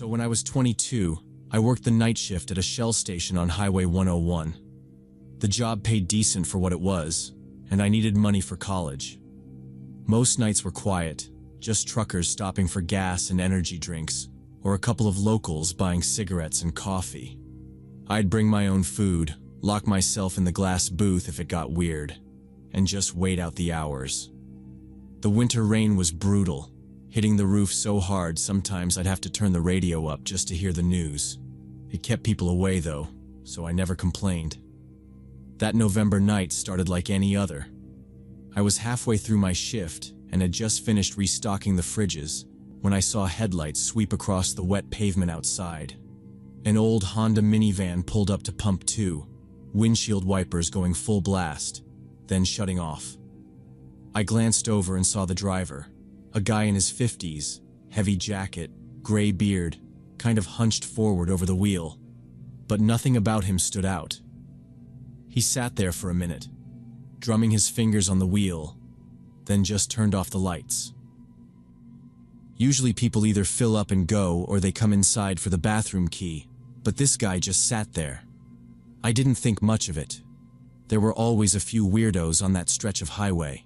So when I was 22, I worked the night shift at a Shell station on Highway 101. The job paid decent for what it was, and I needed money for college. Most nights were quiet, just truckers stopping for gas and energy drinks, or a couple of locals buying cigarettes and coffee. I'd bring my own food, lock myself in the glass booth if it got weird, and just wait out the hours. The winter rain was brutal, hitting the roof so hard sometimes I'd have to turn the radio up just to hear the news. It kept people away though, so I never complained. That November night started like any other. I was halfway through my shift and had just finished restocking the fridges when I saw headlights sweep across the wet pavement outside. An old Honda minivan pulled up to pump 2, windshield wipers going full blast, then shutting off. I glanced over and saw the driver, a guy in his 50s, heavy jacket, gray beard, kind of hunched forward over the wheel, but nothing about him stood out. He sat there for a minute, drumming his fingers on the wheel, then just turned off the lights. Usually people either fill up and go or they come inside for the bathroom key, but this guy just sat there. I didn't think much of it. There were always a few weirdos on that stretch of highway.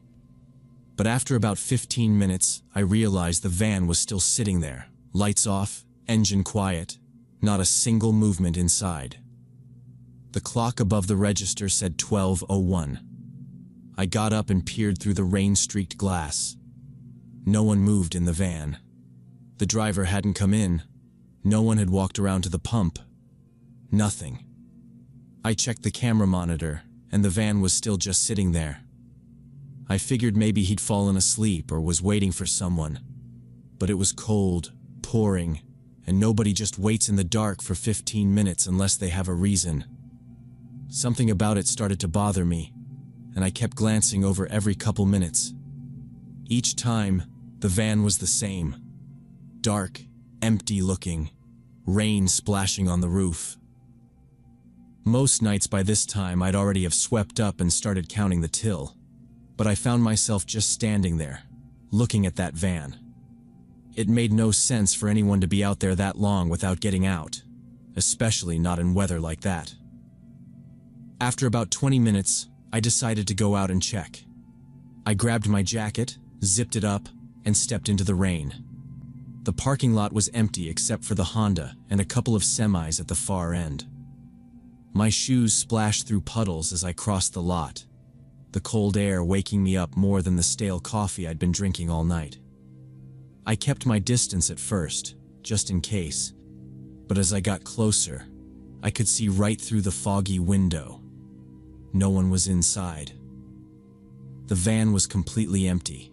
But after about 15 minutes, I realized the van was still sitting there, lights off, engine quiet, not a single movement inside. The clock above the register said 12:01. I got up and peered through the rain-streaked glass. No one moved in the van. The driver hadn't come in. No one had walked around to the pump. Nothing. I checked the camera monitor, and the van was still just sitting there. I figured maybe he'd fallen asleep or was waiting for someone. But it was cold, pouring, and nobody just waits in the dark for 15 minutes unless they have a reason. Something about it started to bother me, and I kept glancing over every couple minutes. Each time, the van was the same. Dark, empty looking, rain splashing on the roof. Most nights by this time I'd already have swept up and started counting the till, but I found myself just standing there, looking at that van. It made no sense for anyone to be out there that long without getting out, especially not in weather like that. After about 20 minutes, I decided to go out and check. I grabbed my jacket, zipped it up, and stepped into the rain. The parking lot was empty except for the Honda and a couple of semis at the far end. My shoes splashed through puddles as I crossed the lot, the cold air waking me up more than the stale coffee I'd been drinking all night. I kept my distance at first, just in case, but as I got closer, I could see right through the foggy window. No one was inside. The van was completely empty.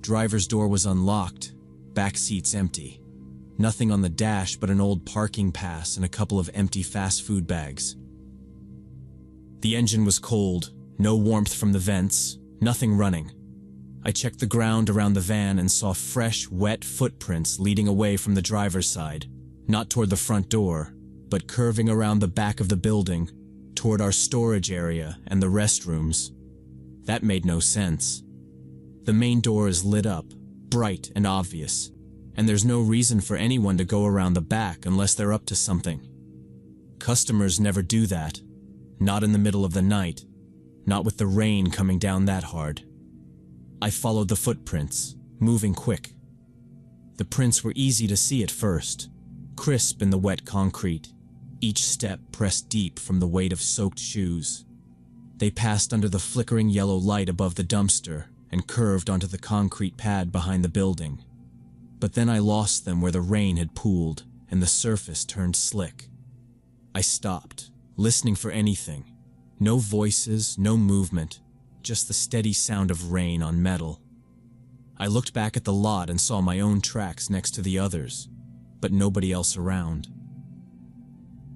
Driver's door was unlocked, back seats empty. Nothing on the dash but an old parking pass and a couple of empty fast food bags. The engine was cold, no warmth from the vents, nothing running. I checked the ground around the van and saw fresh, wet footprints leading away from the driver's side, not toward the front door, but curving around the back of the building, toward our storage area and the restrooms. That made no sense. The main door is lit up, bright and obvious, and there's no reason for anyone to go around the back unless they're up to something. Customers never do that, not in the middle of the night, not with the rain coming down that hard. I followed the footprints, moving quick. The prints were easy to see at first, crisp in the wet concrete, each step pressed deep from the weight of soaked shoes. They passed under the flickering yellow light above the dumpster and curved onto the concrete pad behind the building. But then I lost them where the rain had pooled and the surface turned slick. I stopped, listening for anything. No voices, no movement, just the steady sound of rain on metal. I looked back at the lot and saw my own tracks next to the others, but nobody else around.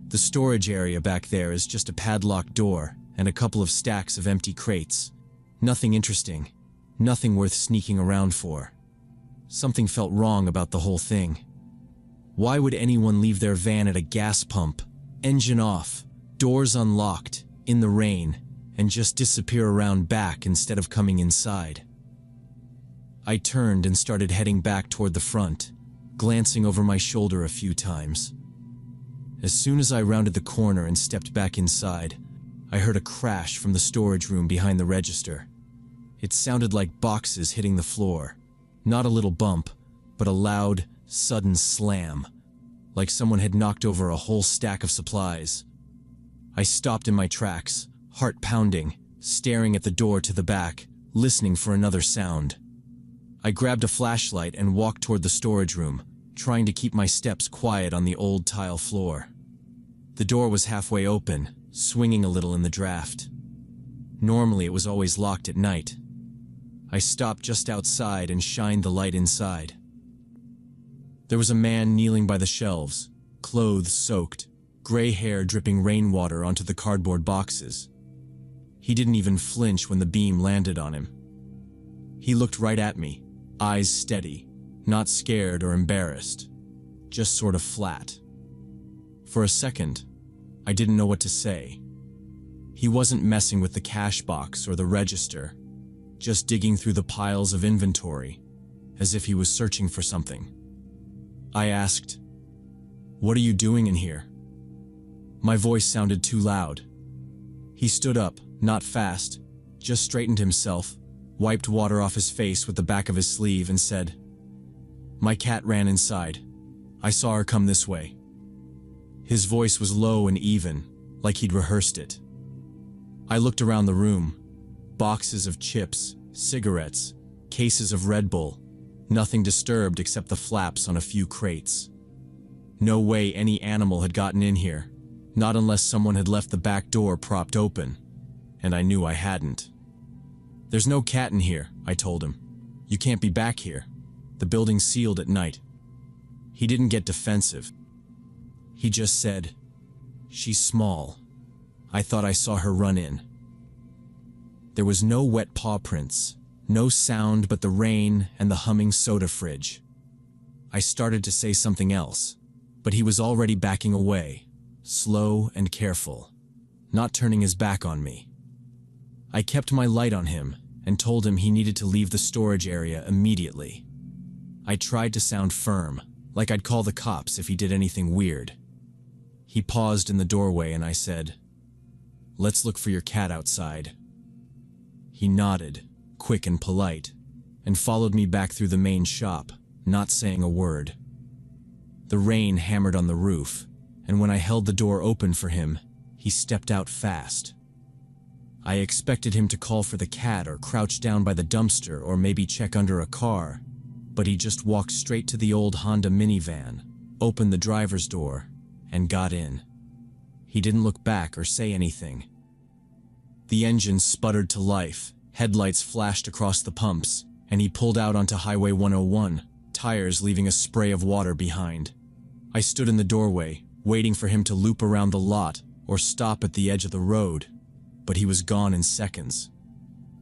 The storage area back there is just a padlocked door and a couple of stacks of empty crates. Nothing interesting, nothing worth sneaking around for. Something felt wrong about the whole thing. Why would anyone leave their van at a gas pump, engine off, doors unlocked, in the rain, and just disappear around back instead of coming inside? I turned and started heading back toward the front, glancing over my shoulder a few times. As soon as I rounded the corner and stepped back inside, I heard a crash from the storage room behind the register. It sounded like boxes hitting the floor. Not a little bump, but a loud, sudden slam, like someone had knocked over a whole stack of supplies. I stopped in my tracks, heart pounding, staring at the door to the back, listening for another sound. I grabbed a flashlight and walked toward the storage room, trying to keep my steps quiet on the old tile floor. The door was halfway open, swinging a little in the draft. Normally it was always locked at night. I stopped just outside and shined the light inside. There was a man kneeling by the shelves, clothes soaked, gray hair dripping rainwater onto the cardboard boxes. He didn't even flinch when the beam landed on him. He looked right at me, eyes steady, not scared or embarrassed, just sort of flat. For a second, I didn't know what to say. He wasn't messing with the cash box or the register, just digging through the piles of inventory, as if he was searching for something. I asked, "What are you doing in here?" My voice sounded too loud. He stood up, not fast, just straightened himself, wiped water off his face with the back of his sleeve and said, "My cat ran inside. I saw her come this way." His voice was low and even, like he'd rehearsed it. I looked around the room. Boxes of chips, cigarettes, cases of Red Bull, nothing disturbed except the flaps on a few crates. No way any animal had gotten in here, not unless someone had left the back door propped open, and I knew I hadn't. "There's no cat in here," I told him. "You can't be back here. The building's sealed at night." He didn't get defensive. He just said, "She's small. I thought I saw her run in." There was no wet paw prints, no sound but the rain and the humming soda fridge. I started to say something else, but he was already backing away, slow and careful, not turning his back on me. I kept my light on him and told him he needed to leave the storage area immediately. I tried to sound firm, like I'd call the cops if he did anything weird. He paused in the doorway and I said, "Let's look for your cat outside." He nodded, quick and polite, and followed me back through the main shop, not saying a word. The rain hammered on the roof, and when I held the door open for him, he stepped out fast. I expected him to call for the cat or crouch down by the dumpster or maybe check under a car, but he just walked straight to the old Honda minivan, opened the driver's door, and got in. He didn't look back or say anything. The engine sputtered to life, headlights flashed across the pumps, and he pulled out onto Highway 101, tires leaving a spray of water behind. I stood in the doorway, waiting for him to loop around the lot or stop at the edge of the road, but he was gone in seconds.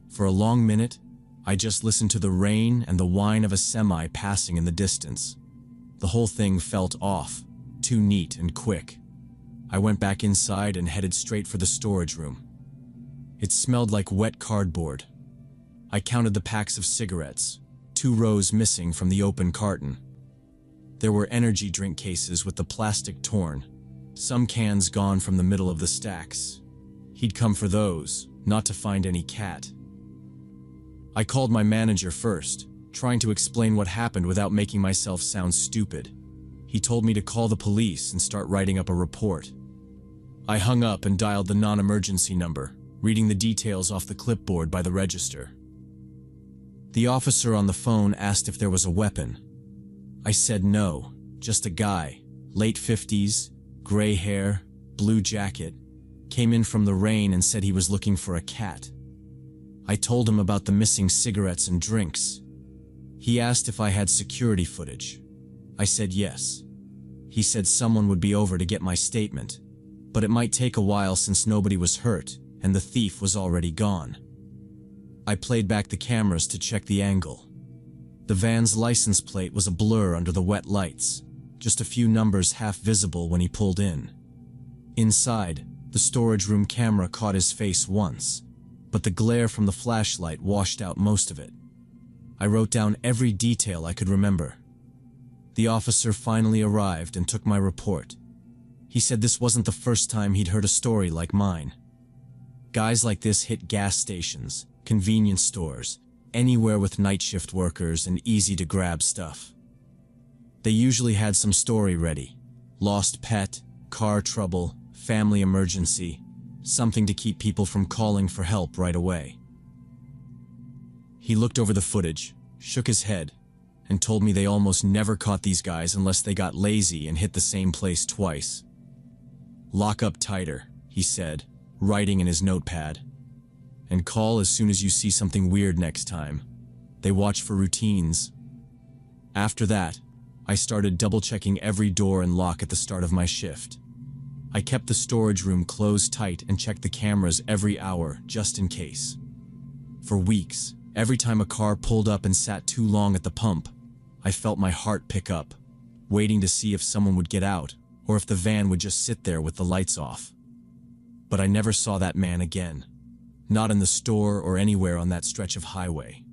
For a long minute, I just listened to the rain and the whine of a semi passing in the distance. The whole thing felt off, too neat and quick. I went back inside and headed straight for the storage room. It smelled like wet cardboard. I counted the packs of cigarettes, 2 rows missing from the open carton. There were energy drink cases with the plastic torn, some cans gone from the middle of the stacks. He'd come for those, not to find any cat. I called my manager first, trying to explain what happened without making myself sound stupid. He told me to call the police and start writing up a report. I hung up and dialed the non-emergency number, reading the details off the clipboard by the register. The officer on the phone asked if there was a weapon. I said no, just a guy, late 50s, gray hair, blue jacket, came in from the rain and said he was looking for a cat. I told him about the missing cigarettes and drinks. He asked if I had security footage. I said yes. He said someone would be over to get my statement, but it might take a while since nobody was hurt and the thief was already gone. I played back the cameras to check the angle. The van's license plate was a blur under the wet lights, just a few numbers half visible when he pulled in. Inside, the storage room camera caught his face once, but the glare from the flashlight washed out most of it. I wrote down every detail I could remember. The officer finally arrived and took my report. He said this wasn't the first time he'd heard a story like mine. Guys like this hit gas stations, convenience stores, anywhere with night shift workers and easy-to-grab stuff. They usually had some story ready. Lost pet, car trouble, family emergency, something to keep people from calling for help right away. He looked over the footage, shook his head, and told me they almost never caught these guys unless they got lazy and hit the same place twice. "Lock up tighter," he said, writing in his notepad. "And call as soon as you see something weird next time. They watch for routines." After that, I started double-checking every door and lock at the start of my shift. I kept the storage room closed tight and checked the cameras every hour, just in case. For weeks, every time a car pulled up and sat too long at the pump, I felt my heart pick up, waiting to see if someone would get out or if the van would just sit there with the lights off. But I never saw that man again, not in the store or anywhere on that stretch of highway.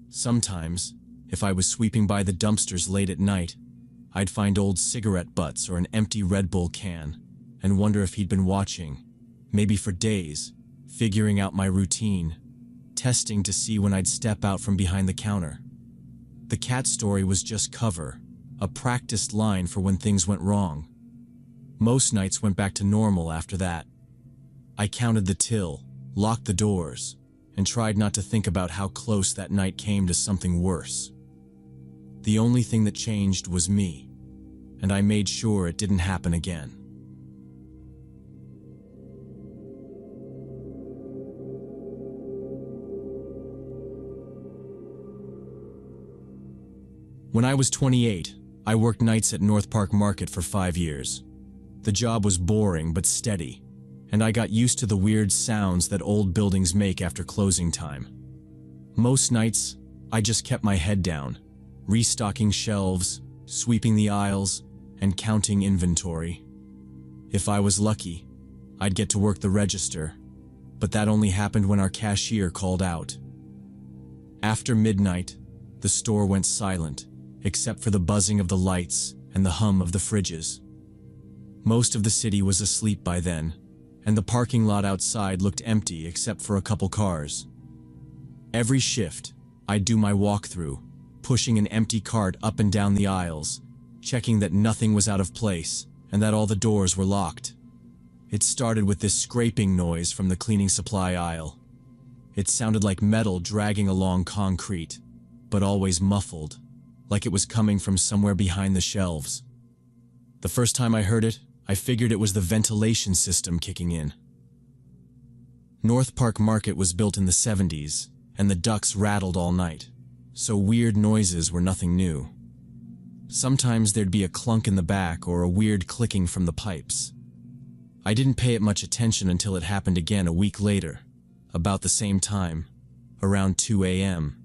Sometimes, if I was sweeping by the dumpsters late at night, I'd find old cigarette butts or an empty Red Bull can and wonder if he'd been watching, maybe for days, figuring out my routine, testing to see when I'd step out from behind the counter. The cat story was just cover, a practiced line for when things went wrong. Most nights went back to normal after that. I counted the till, locked the doors, and tried not to think about how close that night came to something worse. The only thing that changed was me, and I made sure it didn't happen again. When I was 28, I worked nights at North Park Market for 5 years. The job was boring but steady, and I got used to the weird sounds that old buildings make after closing time. Most nights, I just kept my head down, restocking shelves, sweeping the aisles, and counting inventory. If I was lucky, I'd get to work the register, but that only happened when our cashier called out. After midnight, the store went silent, except for the buzzing of the lights and the hum of the fridges. Most of the city was asleep by then, and the parking lot outside looked empty except for a couple cars. Every shift, I'd do my walkthrough, pushing an empty cart up and down the aisles, checking that nothing was out of place and that all the doors were locked. It started with this scraping noise from the cleaning supply aisle. It sounded like metal dragging along concrete, but always muffled, like it was coming from somewhere behind the shelves. The first time I heard it, I figured it was the ventilation system kicking in. North Park Market was built in the 70s, and the ducts rattled all night, so weird noises were nothing new. Sometimes there'd be a clunk in the back or a weird clicking from the pipes. I didn't pay it much attention until it happened again a week later, about the same time, around 2 a.m.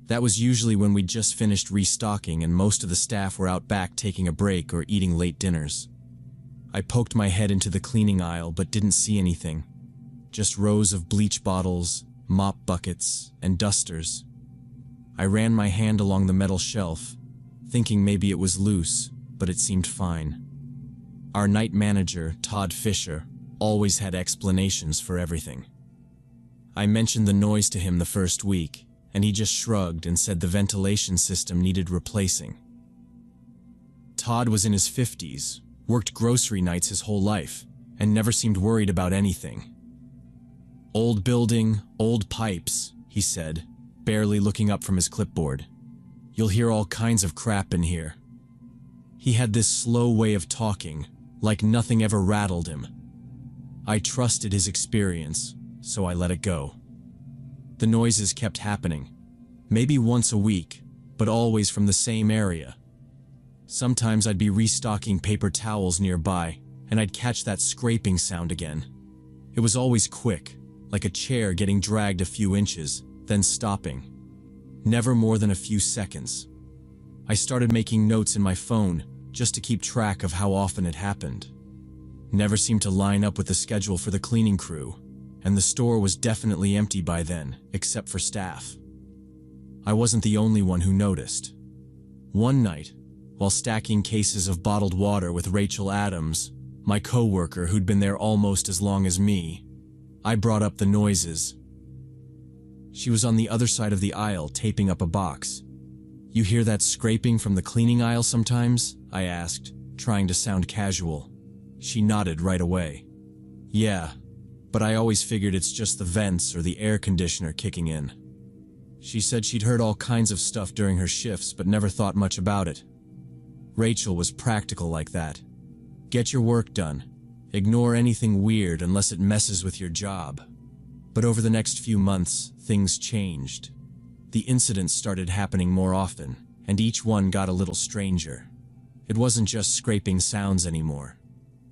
That was usually when we'd just finished restocking and most of the staff were out back taking a break or eating late dinners. I poked my head into the cleaning aisle but didn't see anything. Just rows of bleach bottles, mop buckets, and dusters. I ran my hand along the metal shelf, thinking maybe it was loose, but it seemed fine. Our night manager, Todd Fisher, always had explanations for everything. I mentioned the noise to him the first week, and he just shrugged and said the ventilation system needed replacing. Todd was in his 50s, worked grocery nights his whole life, and never seemed worried about anything. "Old building, old pipes," he said, barely looking up from his clipboard. "You'll hear all kinds of crap in here." He had this slow way of talking, like nothing ever rattled him. I trusted his experience, so I let it go. The noises kept happening, maybe once a week, but always from the same area. Sometimes I'd be restocking paper towels nearby, and I'd catch that scraping sound again. It was always quick, like a chair getting dragged a few inches, then stopping. Never more than a few seconds. I started making notes in my phone just to keep track of how often it happened. Never seemed to line up with the schedule for the cleaning crew, and the store was definitely empty by then, except for staff. I wasn't the only one who noticed. One night, while stacking cases of bottled water with Rachel Adams, my co-worker who'd been there almost as long as me. I brought up the noises. She was on the other side of the aisle taping up a box. "You hear that scraping from the cleaning aisle sometimes?" I asked, trying to sound casual. She nodded right away. "Yeah, but I always figured it's just the vents or the air conditioner kicking in." She said she'd heard all kinds of stuff during her shifts but never thought much about it. Rachel was practical like that. Get your work done. Ignore anything weird unless it messes with your job. But over the next few months, things changed. The incidents started happening more often, and each one got a little stranger. It wasn't just scraping sounds anymore.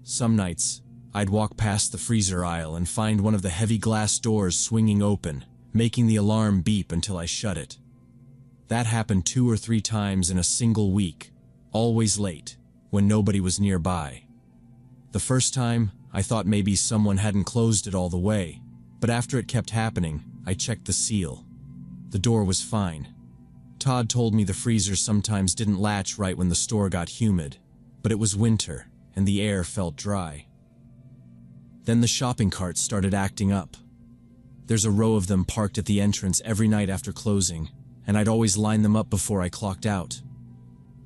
Some nights, I'd walk past the freezer aisle and find one of the heavy glass doors swinging open, making the alarm beep until I shut it. That happened 2 or 3 times in a single week, always late, when nobody was nearby. The first time, I thought maybe someone hadn't closed it all the way, but after it kept happening, I checked the seal. The door was fine. Todd told me the freezer sometimes didn't latch right when the store got humid, but it was winter, and the air felt dry. Then the shopping carts started acting up. There's a row of them parked at the entrance every night after closing, and I'd always line them up before I clocked out.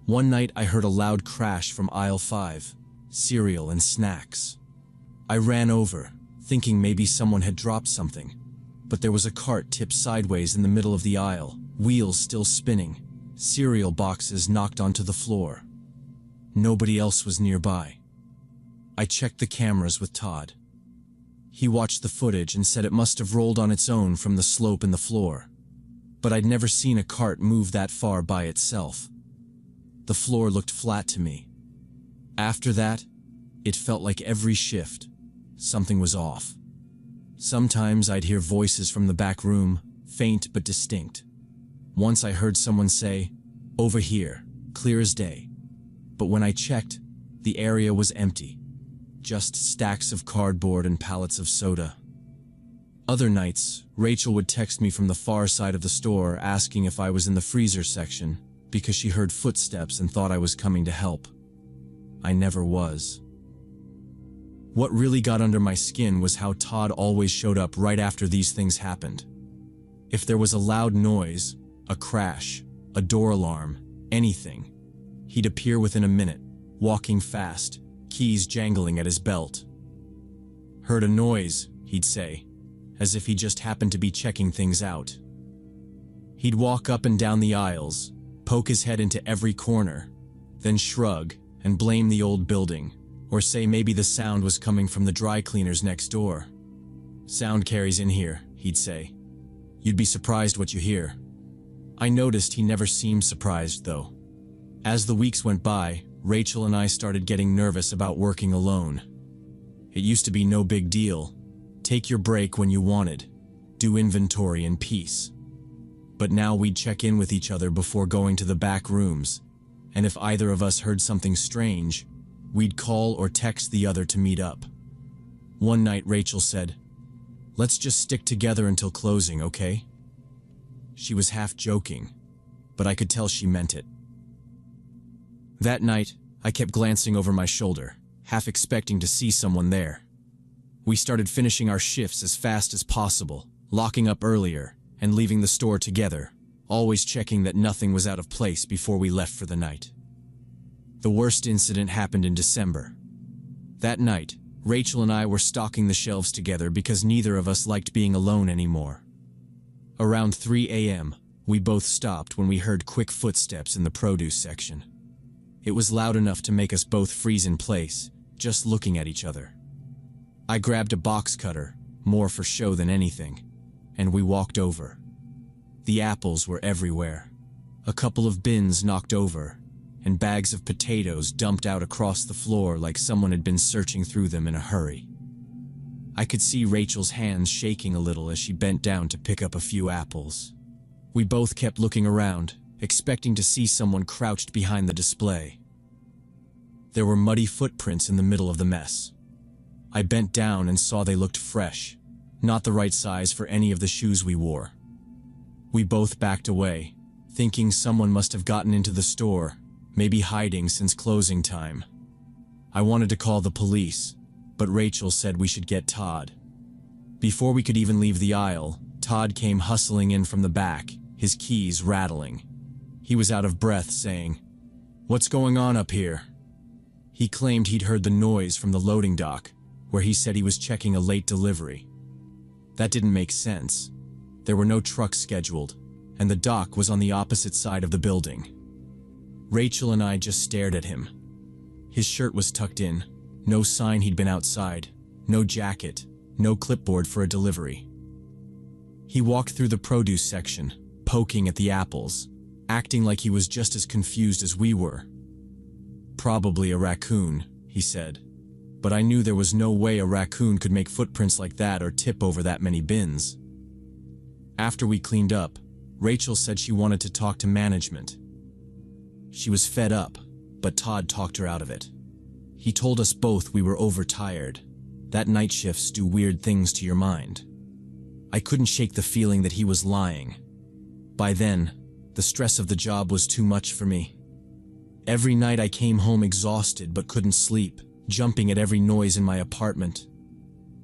One night I heard a loud crash from aisle 5, cereal and snacks. I ran over, thinking maybe someone had dropped something, but there was a cart tipped sideways in the middle of the aisle, wheels still spinning, cereal boxes knocked onto the floor. Nobody else was nearby. I checked the cameras with Todd. He watched the footage and said it must have rolled on its own from the slope in the floor. But I'd never seen a cart move that far by itself. The floor looked flat to me. After that, it felt like every shift, something was off. Sometimes I'd hear voices from the back room, faint but distinct. Once I heard someone say, "Over here," clear as day. But when I checked, the area was empty. Just stacks of cardboard and pallets of soda. Other nights, Rachel would text me from the far side of the store asking if I was in the freezer section because she heard footsteps and thought I was coming to help. I never was. What really got under my skin was how Todd always showed up right after these things happened. If there was a loud noise, a crash, a door alarm, anything, he'd appear within a minute, walking fast, keys jangling at his belt. "Heard a noise," he'd say, as if he just happened to be checking things out. He'd walk up and down the aisles, poke his head into every corner, then shrug and blame the old building, or say maybe the sound was coming from the dry cleaners next door. "Sound carries in here," he'd say. "You'd be surprised what you hear." I noticed he never seemed surprised, though. As the weeks went by, Rachel and I started getting nervous about working alone. It used to be no big deal. Take your break when you wanted. Do inventory in peace. But now we'd check in with each other before going to the back rooms, and if either of us heard something strange, we'd call or text the other to meet up. One night Rachel said, "Let's just stick together until closing, okay?" She was half joking, but I could tell she meant it. That night, I kept glancing over my shoulder, half expecting to see someone there. We started finishing our shifts as fast as possible, locking up earlier, and leaving the store together, always checking that nothing was out of place before we left for the night. The worst incident happened in December. That night, Rachel and I were stocking the shelves together because neither of us liked being alone anymore. Around 3 a.m., we both stopped when we heard quick footsteps in the produce section. It was loud enough to make us both freeze in place, just looking at each other. I grabbed a box cutter, more for show than anything, and we walked over. The apples were everywhere. A couple of bins knocked over, and bags of potatoes dumped out across the floor like someone had been searching through them in a hurry. I could see Rachel's hands shaking a little as she bent down to pick up a few apples. We both kept looking around, expecting to see someone crouched behind the display. There were muddy footprints in the middle of the mess. I bent down and saw they looked fresh, not the right size for any of the shoes we wore. We both backed away, thinking someone must have gotten into the store, maybe hiding since closing time. I wanted to call the police, but Rachel said we should get Todd. Before we could even leave the aisle, Todd came hustling in from the back, his keys rattling. He was out of breath, saying, "What's going on up here?" He claimed he'd heard the noise from the loading dock, where he said he was checking a late delivery. That didn't make sense. There were no trucks scheduled, and the dock was on the opposite side of the building. Rachel and I just stared at him. His shirt was tucked in, no sign he'd been outside, no jacket, no clipboard for a delivery. He walked through the produce section, poking at the apples, acting like he was just as confused as we were. "Probably a raccoon," he said, but I knew there was no way a raccoon could make footprints like that or tip over that many bins. After we cleaned up, Rachel said she wanted to talk to management. She was fed up, but Todd talked her out of it. He told us both we were overtired. That night shifts do weird things to your mind. I couldn't shake the feeling that he was lying. By then, the stress of the job was too much for me. Every night I came home exhausted but couldn't sleep, jumping at every noise in my apartment.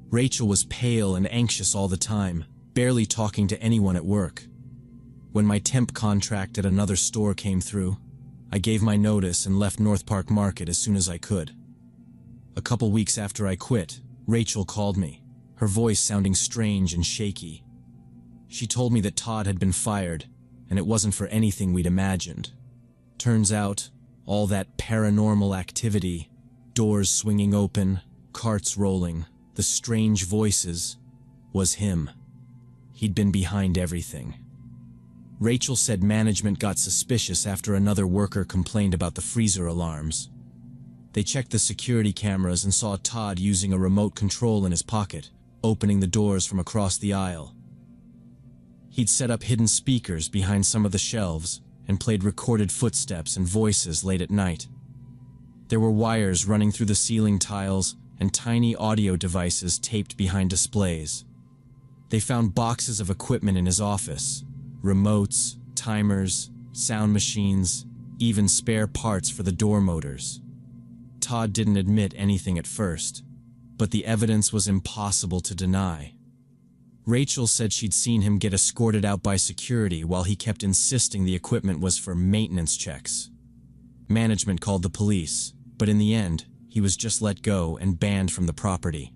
Rachel was pale and anxious all the time, barely talking to anyone at work. When my temp contract at another store came through, I gave my notice and left North Park Market as soon as I could. A couple weeks after I quit, Rachel called me, her voice sounding strange and shaky. She told me that Todd had been fired, and it wasn't for anything we'd imagined. Turns out, all that paranormal activity, doors swinging open, carts rolling, the strange voices, was him. He'd been behind everything. Rachel said management got suspicious after another worker complained about the freezer alarms. They checked the security cameras and saw Todd using a remote control in his pocket, opening the doors from across the aisle. He'd set up hidden speakers behind some of the shelves and played recorded footsteps and voices late at night. There were wires running through the ceiling tiles and tiny audio devices taped behind displays. They found boxes of equipment in his office, remotes, timers, sound machines, even spare parts for the door motors. Todd didn't admit anything at first, but the evidence was impossible to deny. Rachel said she'd seen him get escorted out by security while he kept insisting the equipment was for maintenance checks. Management called the police, but in the end, he was just let go and banned from the property.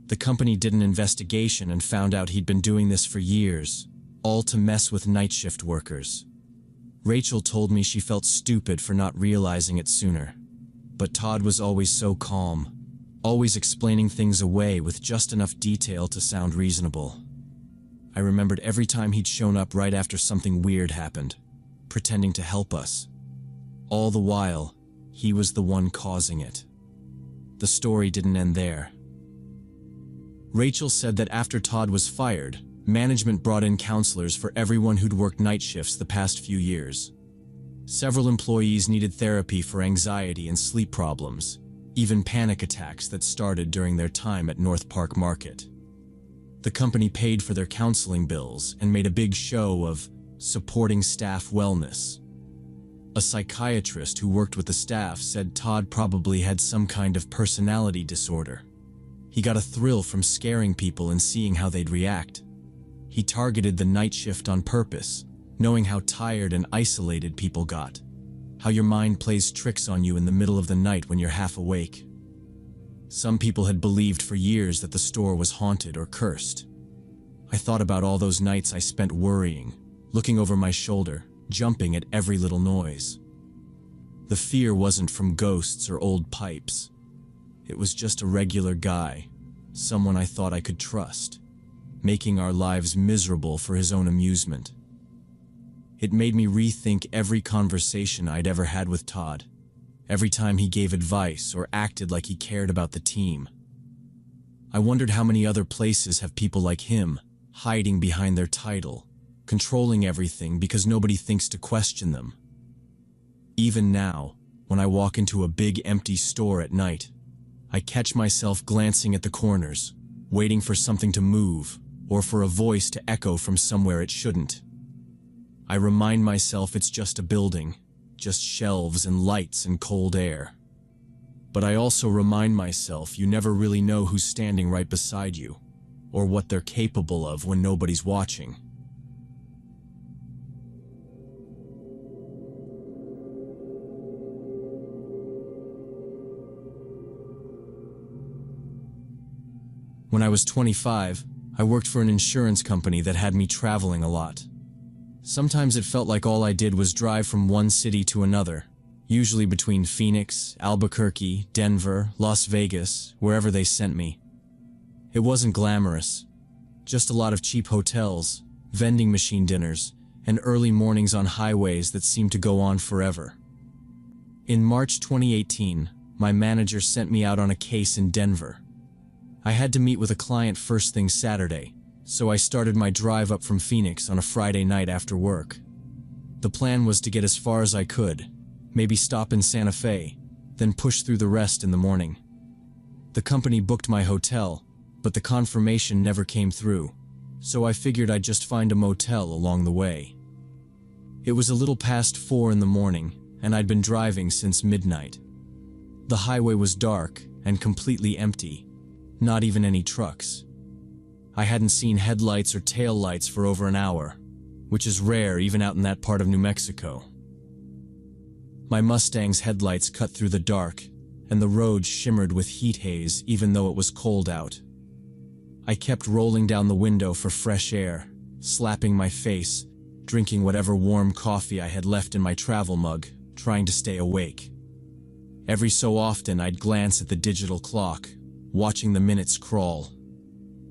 The company did an investigation and found out he'd been doing this for years, all to mess with night shift workers. Rachel told me she felt stupid for not realizing it sooner. But Todd was always so calm, always explaining things away with just enough detail to sound reasonable. I remembered every time he'd shown up right after something weird happened, pretending to help us. All the while, he was the one causing it. The story didn't end there. Rachel said that after Todd was fired, management brought in counselors for everyone who'd worked night shifts the past few years. Several employees needed therapy for anxiety and sleep problems, even panic attacks that started during their time at North Park Market. The company paid for their counseling bills and made a big show of supporting staff wellness. A psychiatrist who worked with the staff said Todd probably had some kind of personality disorder. He got a thrill from scaring people and seeing how they'd react. He targeted the night shift on purpose, knowing how tired and isolated people got, how your mind plays tricks on you in the middle of the night when you're half awake. Some people had believed for years that the store was haunted or cursed. I thought about all those nights I spent worrying, looking over my shoulder, jumping at every little noise. The fear wasn't from ghosts or old pipes. It was just a regular guy, someone I thought I could trust, making our lives miserable for his own amusement. It made me rethink every conversation I'd ever had with Todd, every time he gave advice or acted like he cared about the team. I wondered how many other places have people like him, hiding behind their title, controlling everything because nobody thinks to question them. Even now, when I walk into a big empty store at night, I catch myself glancing at the corners, waiting for something to move, or for a voice to echo from somewhere it shouldn't. I remind myself it's just a building, just shelves and lights and cold air. But I also remind myself you never really know who's standing right beside you, or what they're capable of when nobody's watching. When I was 25, I worked for an insurance company that had me traveling a lot. Sometimes it felt like all I did was drive from one city to another, usually between Phoenix, Albuquerque, Denver, Las Vegas, wherever they sent me. It wasn't glamorous, just a lot of cheap hotels, vending machine dinners, and early mornings on highways that seemed to go on forever. In March 2018, my manager sent me out on a case in Denver. I had to meet with a client first thing Saturday, so I started my drive up from Phoenix on a Friday night after work. The plan was to get as far as I could, maybe stop in Santa Fe, then push through the rest in the morning. The company booked my hotel, but the confirmation never came through, so I figured I'd just find a motel along the way. It was a little past 4 in the morning, and I'd been driving since midnight. The highway was dark and completely empty, not even any trucks. I hadn't seen headlights or taillights for over an hour, which is rare even out in that part of New Mexico. My Mustang's headlights cut through the dark, and the road shimmered with heat haze even though it was cold out. I kept rolling down the window for fresh air, slapping my face, drinking whatever warm coffee I had left in my travel mug, trying to stay awake. Every so often I'd glance at the digital clock, watching the minutes crawl.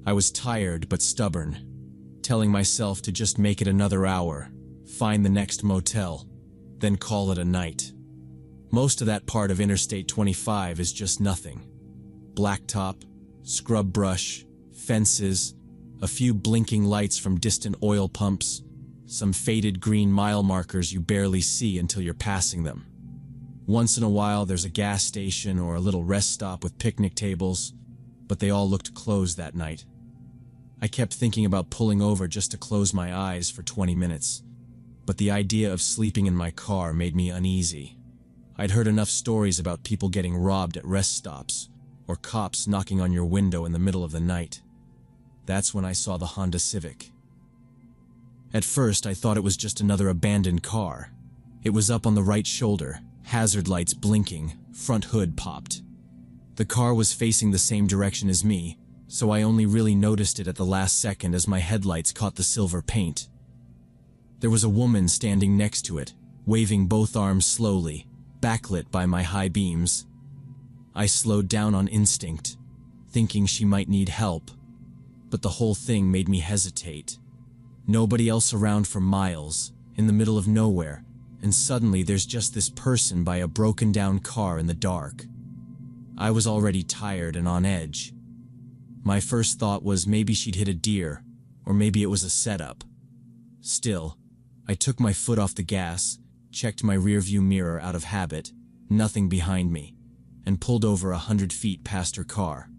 I was tired but stubborn, telling myself to just make it another hour, find the next motel, then call it a night. Most of that part of Interstate 25 is just nothing. Blacktop, scrub brush, fences, a few blinking lights from distant oil pumps, some faded green mile markers you barely see until you're passing them. Once in a while there's a gas station or a little rest stop with picnic tables, but they all looked closed that night. I kept thinking about pulling over just to close my eyes for 20 minutes, but the idea of sleeping in my car made me uneasy. I'd heard enough stories about people getting robbed at rest stops, or cops knocking on your window in the middle of the night. That's when I saw the Honda Civic. At first, I thought it was just another abandoned car. It was up on the right shoulder, hazard lights blinking, front hood popped. The car was facing the same direction as me, so I only really noticed it at the last second as my headlights caught the silver paint. There was a woman standing next to it, waving both arms slowly, backlit by my high beams. I slowed down on instinct, thinking she might need help, but the whole thing made me hesitate. Nobody else around for miles, in the middle of nowhere, and suddenly there's just this person by a broken down car in the dark. I was already tired and on edge. My first thought was maybe she'd hit a deer, or maybe it was a setup. Still, I took my foot off the gas, checked my rearview mirror out of habit, nothing behind me, and pulled over 100 feet past her car.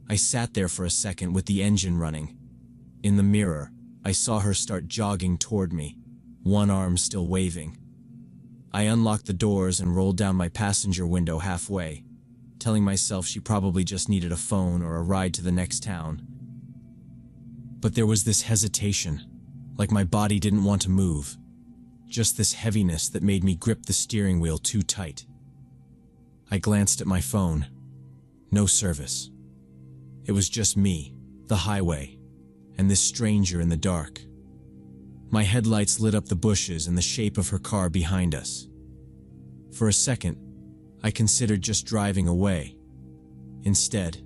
I sat there for a second with the engine running. In the mirror, I saw her start jogging toward me, one arm still waving. I unlocked the doors and rolled down my passenger window halfway, telling myself she probably just needed a phone or a ride to the next town. But there was this hesitation, like my body didn't want to move. Just this heaviness that made me grip the steering wheel too tight. I glanced at my phone. No service. It was just me, the highway, and this stranger in the dark. My headlights lit up the bushes and the shape of her car behind us. For a second, I considered just driving away. Instead,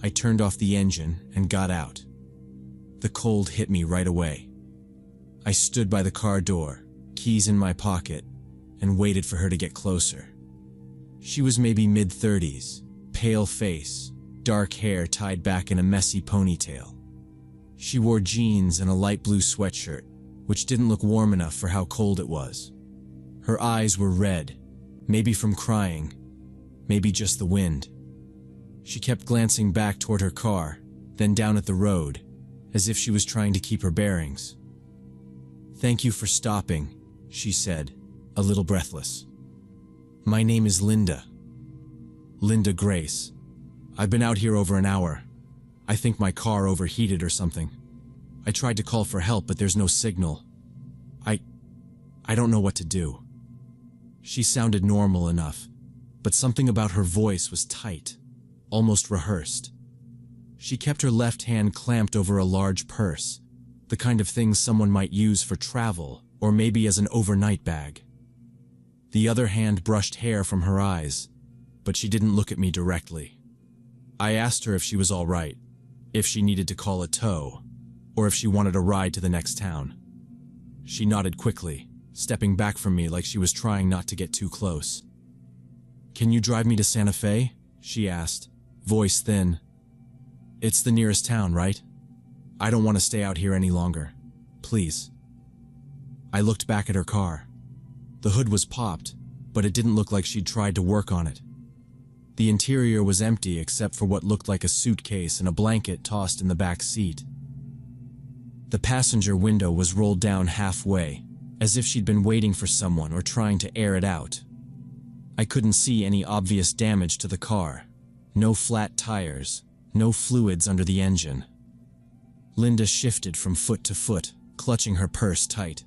I turned off the engine and got out. The cold hit me right away. I stood by the car door, keys in my pocket, and waited for her to get closer. She was maybe mid-30s, pale face, dark hair tied back in a messy ponytail. She wore jeans and a light blue sweatshirt, which didn't look warm enough for how cold it was. Her eyes were red, maybe from crying, maybe just the wind. She kept glancing back toward her car, then down at the road, as if she was trying to keep her bearings. "Thank you for stopping," she said, a little breathless. "My name is Linda. Linda Grace. I've been out here over an hour. I think my car overheated or something. I tried to call for help, but there's no signal. I don't know what to do." She sounded normal enough, but something about her voice was tight, almost rehearsed. She kept her left hand clamped over a large purse, the kind of thing someone might use for travel or maybe as an overnight bag. The other hand brushed hair from her eyes, but she didn't look at me directly. I asked her if she was all right, if she needed to call a tow, or if she wanted a ride to the next town. She nodded quickly, stepping back from me like she was trying not to get too close. "Can you drive me to Santa Fe?" she asked, voice thin. "It's the nearest town, right? I don't want to stay out here any longer. Please." I looked back at her car. The hood was popped, but it didn't look like she'd tried to work on it. The interior was empty except for what looked like a suitcase and a blanket tossed in the back seat. The passenger window was rolled down halfway, as if she'd been waiting for someone or trying to air it out. I couldn't see any obvious damage to the car. No flat tires, no fluids under the engine. Linda shifted from foot to foot, clutching her purse tight.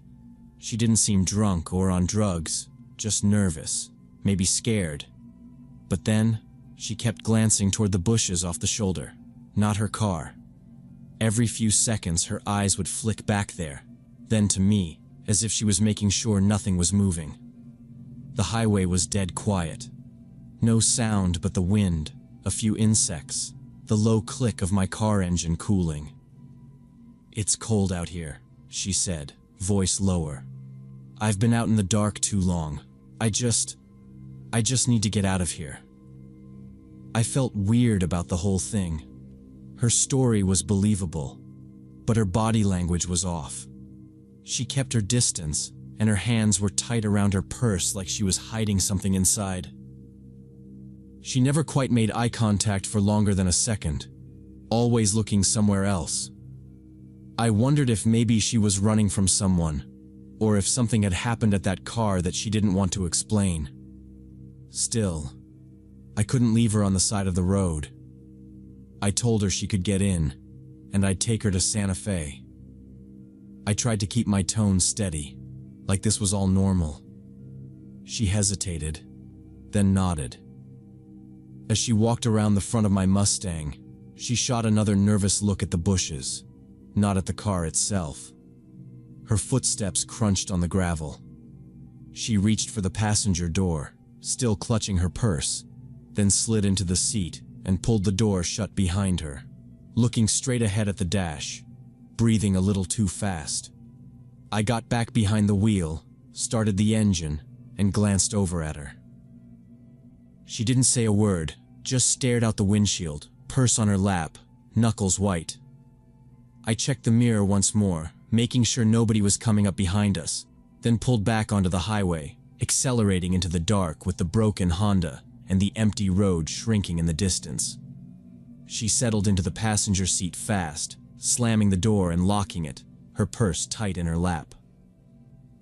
She didn't seem drunk or on drugs, just nervous, maybe scared. But then, she kept glancing toward the bushes off the shoulder, not her car. Every few seconds her eyes would flick back there, then to me, as if she was making sure nothing was moving. The highway was dead quiet. No sound but the wind, a few insects, the low click of my car engine cooling. "It's cold out here," she said, voice lower. "I've been out in the dark too long. I just need to get out of here." I felt weird about the whole thing. Her story was believable, but her body language was off. She kept her distance, and her hands were tight around her purse like she was hiding something inside. She never quite made eye contact for longer than a second, always looking somewhere else. I wondered if maybe she was running from someone, or if something had happened at that car that she didn't want to explain. Still, I couldn't leave her on the side of the road. I told her she could get in, and I'd take her to Santa Fe. I tried to keep my tone steady, like this was all normal. She hesitated, then nodded. As she walked around the front of my Mustang, she shot another nervous look at the bushes, not at the car itself. Her footsteps crunched on the gravel. She reached for the passenger door, still clutching her purse, then slid into the seat and pulled the door shut behind her, looking straight ahead at the dash, breathing a little too fast. I got back behind the wheel, started the engine, and glanced over at her. She didn't say a word, just stared out the windshield, purse on her lap, knuckles white. I checked the mirror once more, making sure nobody was coming up behind us, then pulled back onto the highway, accelerating into the dark with the broken Honda and the empty road shrinking in the distance. She settled into the passenger seat fast, slamming the door and locking it, her purse tight in her lap.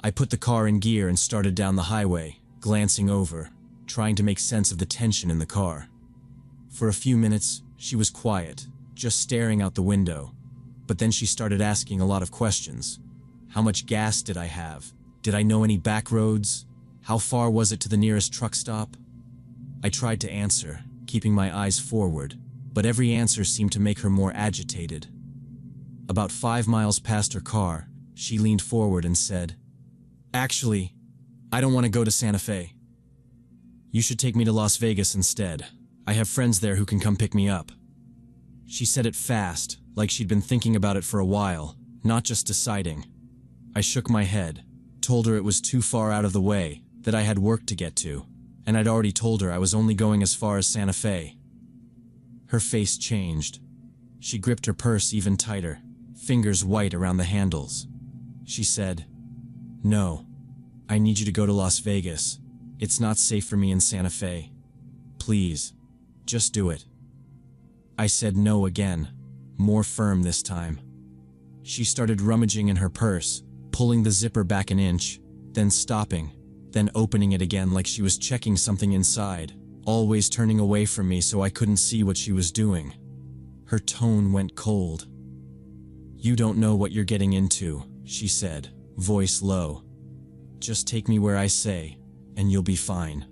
I put the car in gear and started down the highway, glancing over, trying to make sense of the tension in the car. For a few minutes, she was quiet, just staring out the window, but then she started asking a lot of questions. How much gas did I have? Did I know any back roads? How far was it to the nearest truck stop? I tried to answer, keeping my eyes forward, but every answer seemed to make her more agitated. About 5 miles past her car, she leaned forward and said, "Actually, I don't want to go to Santa Fe. You should take me to Las Vegas instead. I have friends there who can come pick me up." She said it fast, like she'd been thinking about it for a while, not just deciding. I shook my head, told her it was too far out of the way, that I had work to get to, and I'd already told her I was only going as far as Santa Fe. Her face changed. She gripped her purse even tighter, fingers white around the handles. She said, "No, I need you to go to Las Vegas. It's not safe for me in Santa Fe. Please, just do it." I said no again, more firm this time. She started rummaging in her purse, pulling the zipper back an inch, then stopping then opening it again like she was checking something inside, always turning away from me so I couldn't see what she was doing. Her tone went cold. "You don't know what you're getting into," she said, voice low. "Just take me where I say, and you'll be fine."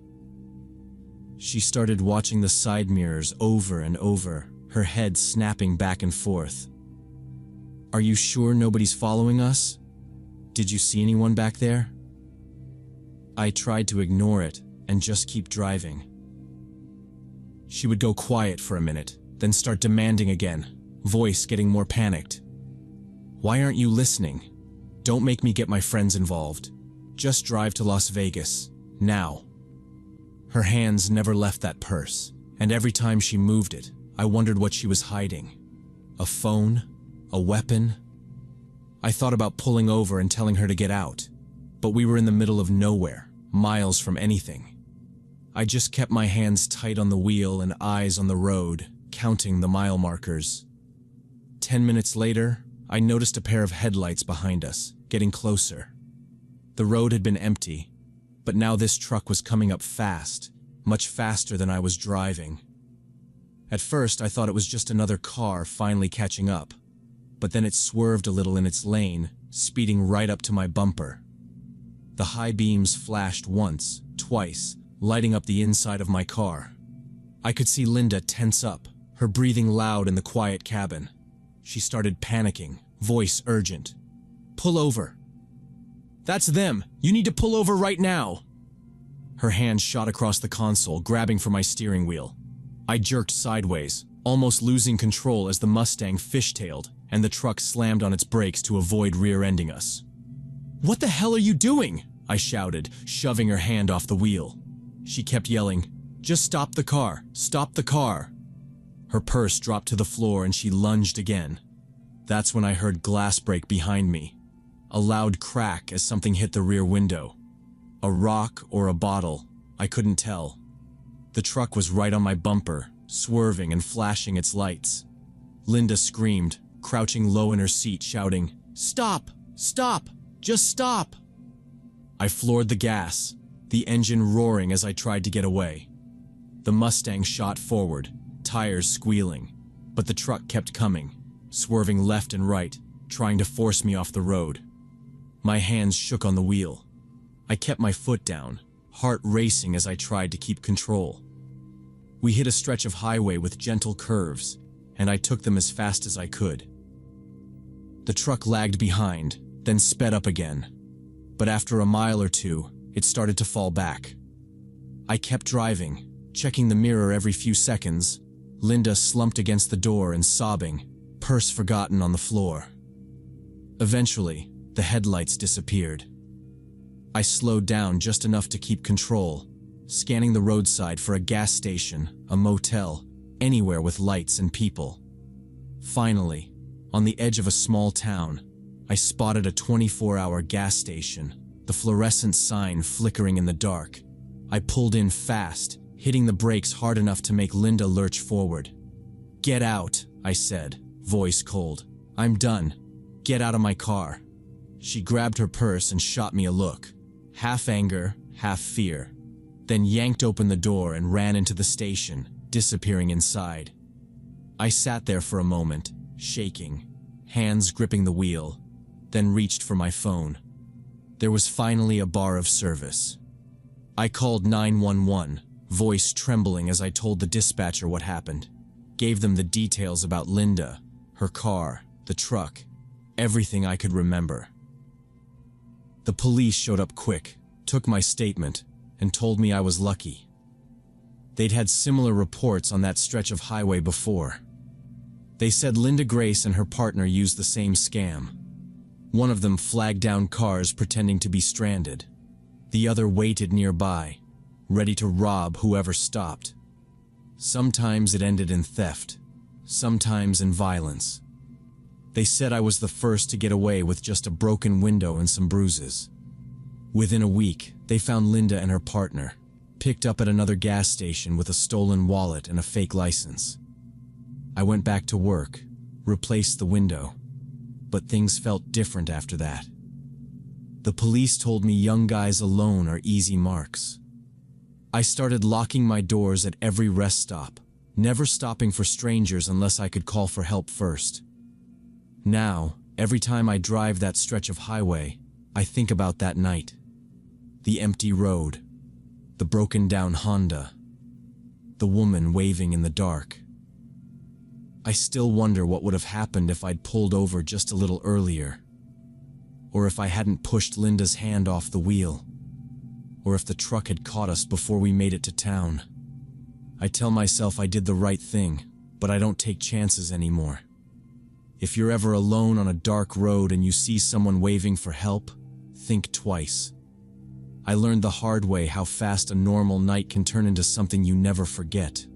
She started watching the side mirrors over and over, her head snapping back and forth. "Are you sure nobody's following us? Did you see anyone back there?" I tried to ignore it and just keep driving. She would go quiet for a minute, then start demanding again, voice getting more panicked. "Why aren't you listening? Don't make me get my friends involved. Just drive to Las Vegas, now." Her hands never left that purse, and every time she moved it, I wondered what she was hiding. A phone? A weapon? I thought about pulling over and telling her to get out, but we were in the middle of nowhere, miles from anything. I just kept my hands tight on the wheel and eyes on the road, counting the mile markers. 10 minutes later, I noticed a pair of headlights behind us, getting closer. The road had been empty, but now this truck was coming up fast, much faster than I was driving. At first, I thought it was just another car finally catching up, but then it swerved a little in its lane, speeding right up to my bumper. The high beams flashed once, twice, lighting up the inside of my car. I could see Linda tense up, her breathing loud in the quiet cabin. She started panicking, voice urgent. "Pull over." "That's them! You need to pull over right now!" Her hand shot across the console, grabbing for my steering wheel. I jerked sideways, almost losing control as the Mustang fishtailed and the truck slammed on its brakes to avoid rear-ending us. "What the hell are you doing?" I shouted, shoving her hand off the wheel. She kept yelling, "Just stop the car! Stop the car!" Her purse dropped to the floor and she lunged again. That's when I heard glass break behind me. A loud crack as something hit the rear window. A rock or a bottle, I couldn't tell. The truck was right on my bumper, swerving and flashing its lights. Linda screamed, crouching low in her seat, shouting, "Stop! Stop! Just stop!" I floored the gas, the engine roaring as I tried to get away. The Mustang shot forward, tires squealing, but the truck kept coming, swerving left and right, trying to force me off the road. My hands shook on the wheel. I kept my foot down, heart racing as I tried to keep control. We hit a stretch of highway with gentle curves, and I took them as fast as I could. The truck lagged behind, then sped up again. But after a mile or two, it started to fall back. I kept driving, checking the mirror every few seconds. Linda slumped against the door and sobbing, purse forgotten on the floor. Eventually, the headlights disappeared. I slowed down just enough to keep control, scanning the roadside for a gas station, a motel, anywhere with lights and people. Finally, on the edge of a small town, I spotted a 24-hour gas station, the fluorescent sign flickering in the dark. I pulled in fast, hitting the brakes hard enough to make Linda lurch forward. "Get out," I said, voice cold. "I'm done. Get out of my car." She grabbed her purse and shot me a look, half anger, half fear, then yanked open the door and ran into the station, disappearing inside. I sat there for a moment, shaking, hands gripping the wheel, then reached for my phone. There was finally a bar of service. I called 911, voice trembling as I told the dispatcher what happened, gave them the details about Linda, her car, the truck, everything I could remember. The police showed up quick, took my statement, and told me I was lucky. They'd had similar reports on that stretch of highway before. They said Linda Grace and her partner used the same scam. One of them flagged down cars pretending to be stranded. The other waited nearby, ready to rob whoever stopped. Sometimes it ended in theft, sometimes in violence. They said I was the first to get away with just a broken window and some bruises. Within a week, they found Linda and her partner, picked up at another gas station with a stolen wallet and a fake license. I went back to work, replaced the window, but things felt different after that. The police told me young guys alone are easy marks. I started locking my doors at every rest stop, never stopping for strangers unless I could call for help first. Now, every time I drive that stretch of highway, I think about that night. The empty road, the broken down Honda, the woman waving in the dark. I still wonder what would have happened if I'd pulled over just a little earlier. Or if I hadn't pushed Linda's hand off the wheel. Or if the truck had caught us before we made it to town. I tell myself I did the right thing, but I don't take chances anymore. If you're ever alone on a dark road and you see someone waving for help, think twice. I learned the hard way how fast a normal night can turn into something you never forget.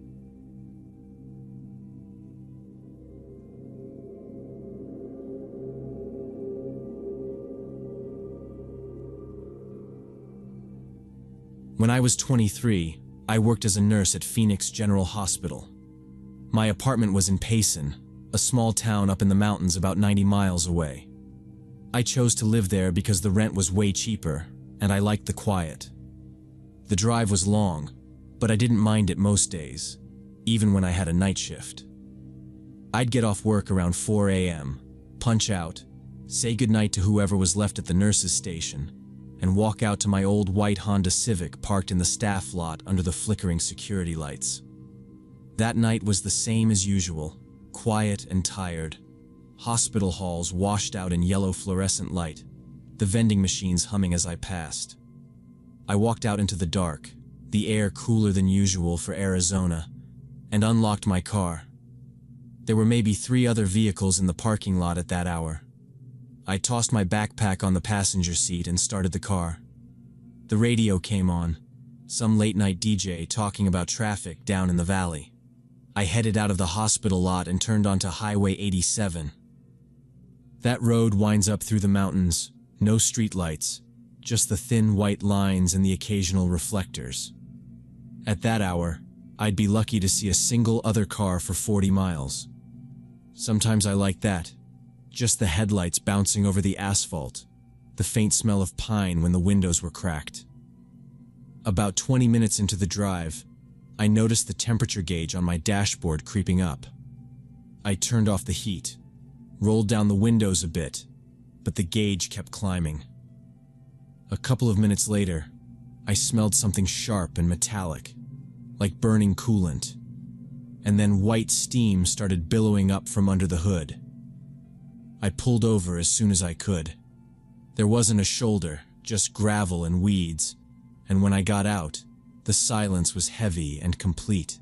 When I was 23, I worked as a nurse at Phoenix General Hospital. My apartment was in Payson, a small town up in the mountains about 90 miles away. I chose to live there because the rent was way cheaper, and I liked the quiet. The drive was long, but I didn't mind it most days, even when I had a night shift. I'd get off work around 4 a.m., punch out, say goodnight to whoever was left at the nurse's station, and walk out to my old white Honda Civic parked in the staff lot under the flickering security lights. That night was the same as usual, quiet and tired. Hospital halls washed out in yellow fluorescent light, the vending machines humming as I passed. I walked out into the dark, the air cooler than usual for Arizona, and unlocked my car. There were maybe 3 other vehicles in the parking lot at that hour. I tossed my backpack on the passenger seat and started the car. The radio came on, some late-night DJ talking about traffic down in the valley. I headed out of the hospital lot and turned onto Highway 87. That road winds up through the mountains, no streetlights, just the thin white lines and the occasional reflectors. At that hour, I'd be lucky to see a single other car for 40 miles. Sometimes I like that. Just the headlights bouncing over the asphalt, the faint smell of pine when the windows were cracked. About 20 minutes into the drive, I noticed the temperature gauge on my dashboard creeping up. I turned off the heat, rolled down the windows a bit, but the gauge kept climbing. A couple of minutes later, I smelled something sharp and metallic, like burning coolant, and then white steam started billowing up from under the hood. I pulled over as soon as I could. There wasn't a shoulder, just gravel and weeds, and when I got out, the silence was heavy and complete.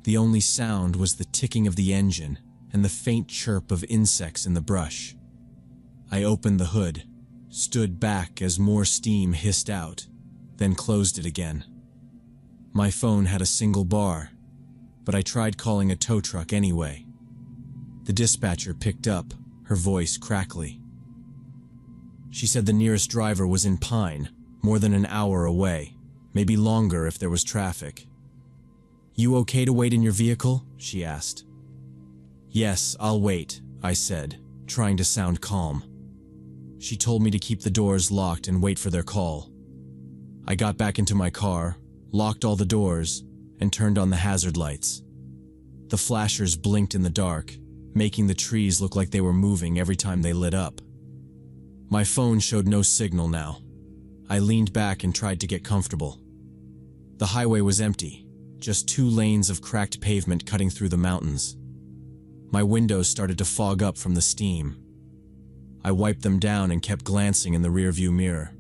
The only sound was the ticking of the engine and the faint chirp of insects in the brush. I opened the hood, stood back as more steam hissed out, then closed it again. My phone had a single bar, but I tried calling a tow truck anyway. The dispatcher picked up, her voice crackly. She said the nearest driver was in Pine, more than an hour away, maybe longer if there was traffic. "You okay to wait in your vehicle?" she asked. "Yes, I'll wait," I said, trying to sound calm. She told me to keep the doors locked and wait for their call. I got back into my car, locked all the doors, and turned on the hazard lights. The flashers blinked in the dark, making the trees look like they were moving every time they lit up. My phone showed no signal now. I leaned back and tried to get comfortable. The highway was empty, just 2 lanes of cracked pavement cutting through the mountains. My windows started to fog up from the steam. I wiped them down and kept glancing in the rearview mirror.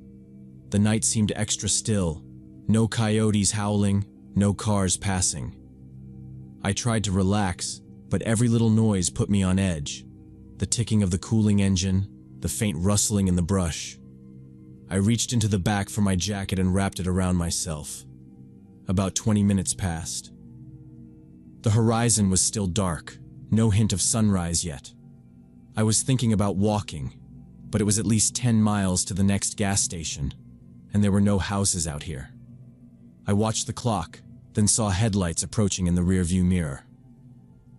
The night seemed extra still, no coyotes howling, no cars passing. I tried to relax, but every little noise put me on edge. The ticking of the cooling engine, the faint rustling in the brush. I reached into the back for my jacket and wrapped it around myself. About 20 minutes passed. The horizon was still dark, no hint of sunrise yet. I was thinking about walking, but it was at least 10 miles to the next gas station, and there were no houses out here. I watched the clock, then saw headlights approaching in the rearview mirror.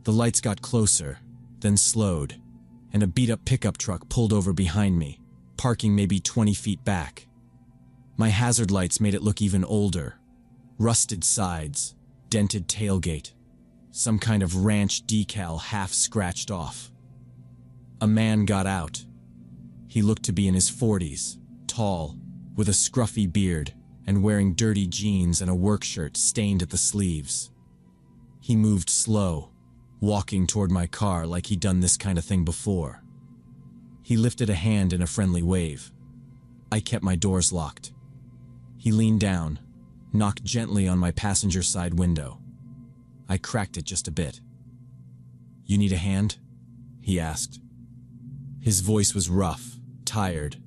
The lights got closer, then slowed, and a beat-up pickup truck pulled over behind me, parking maybe 20 feet back. My hazard lights made it look even older. Rusted sides, dented tailgate, some kind of ranch decal half scratched off. A man got out. He looked to be in his 40s, tall, with a scruffy beard, and wearing dirty jeans and a work shirt stained at the sleeves. He moved slow, walking toward my car like he'd done this kind of thing before. He lifted a hand in a friendly wave. I kept my doors locked. He leaned down, knocked gently on my passenger side window. I cracked it just a bit. "You need a hand?" he asked. His voice was rough, tired,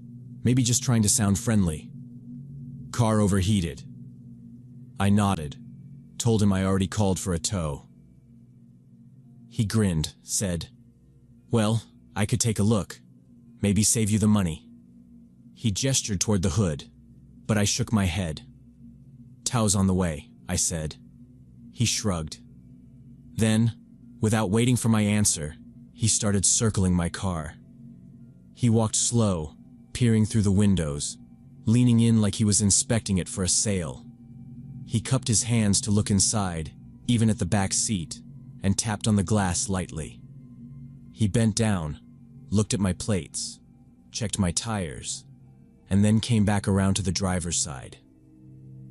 maybe just trying to sound friendly. "Car overheated." I nodded, told him I already called for a tow. He grinned, said, "Well, I could take a look. Maybe save you the money." He gestured toward the hood, but I shook my head. "Tow's on the way," I said. He shrugged. Then, without waiting for my answer, he started circling my car. He walked slow, peering through the windows, leaning in like he was inspecting it for a sale. He cupped his hands to look inside, even at the back seat, and tapped on the glass lightly. He bent down, looked at my plates, checked my tires, and then came back around to the driver's side.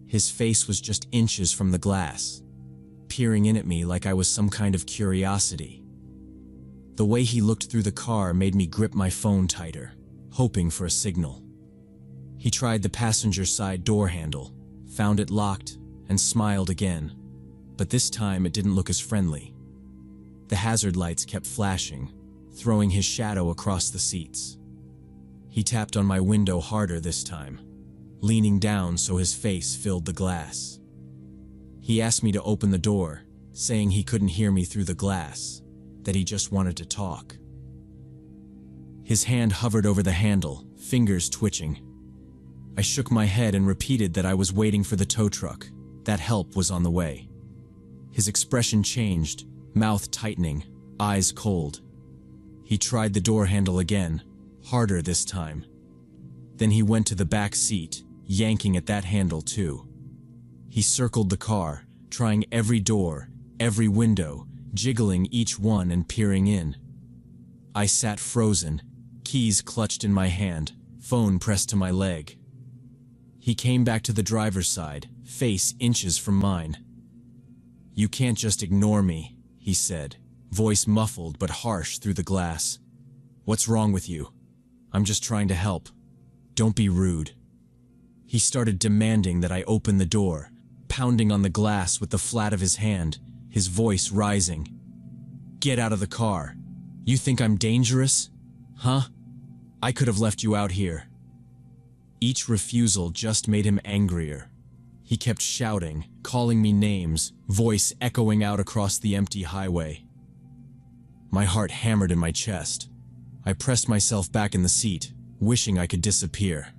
His face was just inches from the glass, peering in at me like I was some kind of curiosity. The way he looked through the car made me grip my phone tighter, hoping for a signal. He tried the passenger side door handle, found it locked, and smiled again, but this time it didn't look as friendly. The hazard lights kept flashing, throwing his shadow across the seats. He tapped on my window harder this time, leaning down so his face filled the glass. He asked me to open the door, saying he couldn't hear me through the glass, that he just wanted to talk. His hand hovered over the handle, fingers twitching. I shook my head and repeated that I was waiting for the tow truck, that help was on the way. His expression changed, mouth tightening, eyes cold. He tried the door handle again, harder this time. Then he went to the back seat, yanking at that handle too. He circled the car, trying every door, every window, jiggling each one and peering in. I sat frozen, keys clutched in my hand, phone pressed to my leg. He came back to the driver's side, face inches from mine. "You can't just ignore me," he said, voice muffled but harsh through the glass. "What's wrong with you? I'm just trying to help. Don't be rude." He started demanding that I open the door, pounding on the glass with the flat of his hand, his voice rising. "Get out of the car. You think I'm dangerous? Huh? I could have left you out here." Each refusal just made him angrier. He kept shouting, calling me names, voice echoing out across the empty highway. My heart hammered in my chest. I pressed myself back in the seat, wishing I could disappear.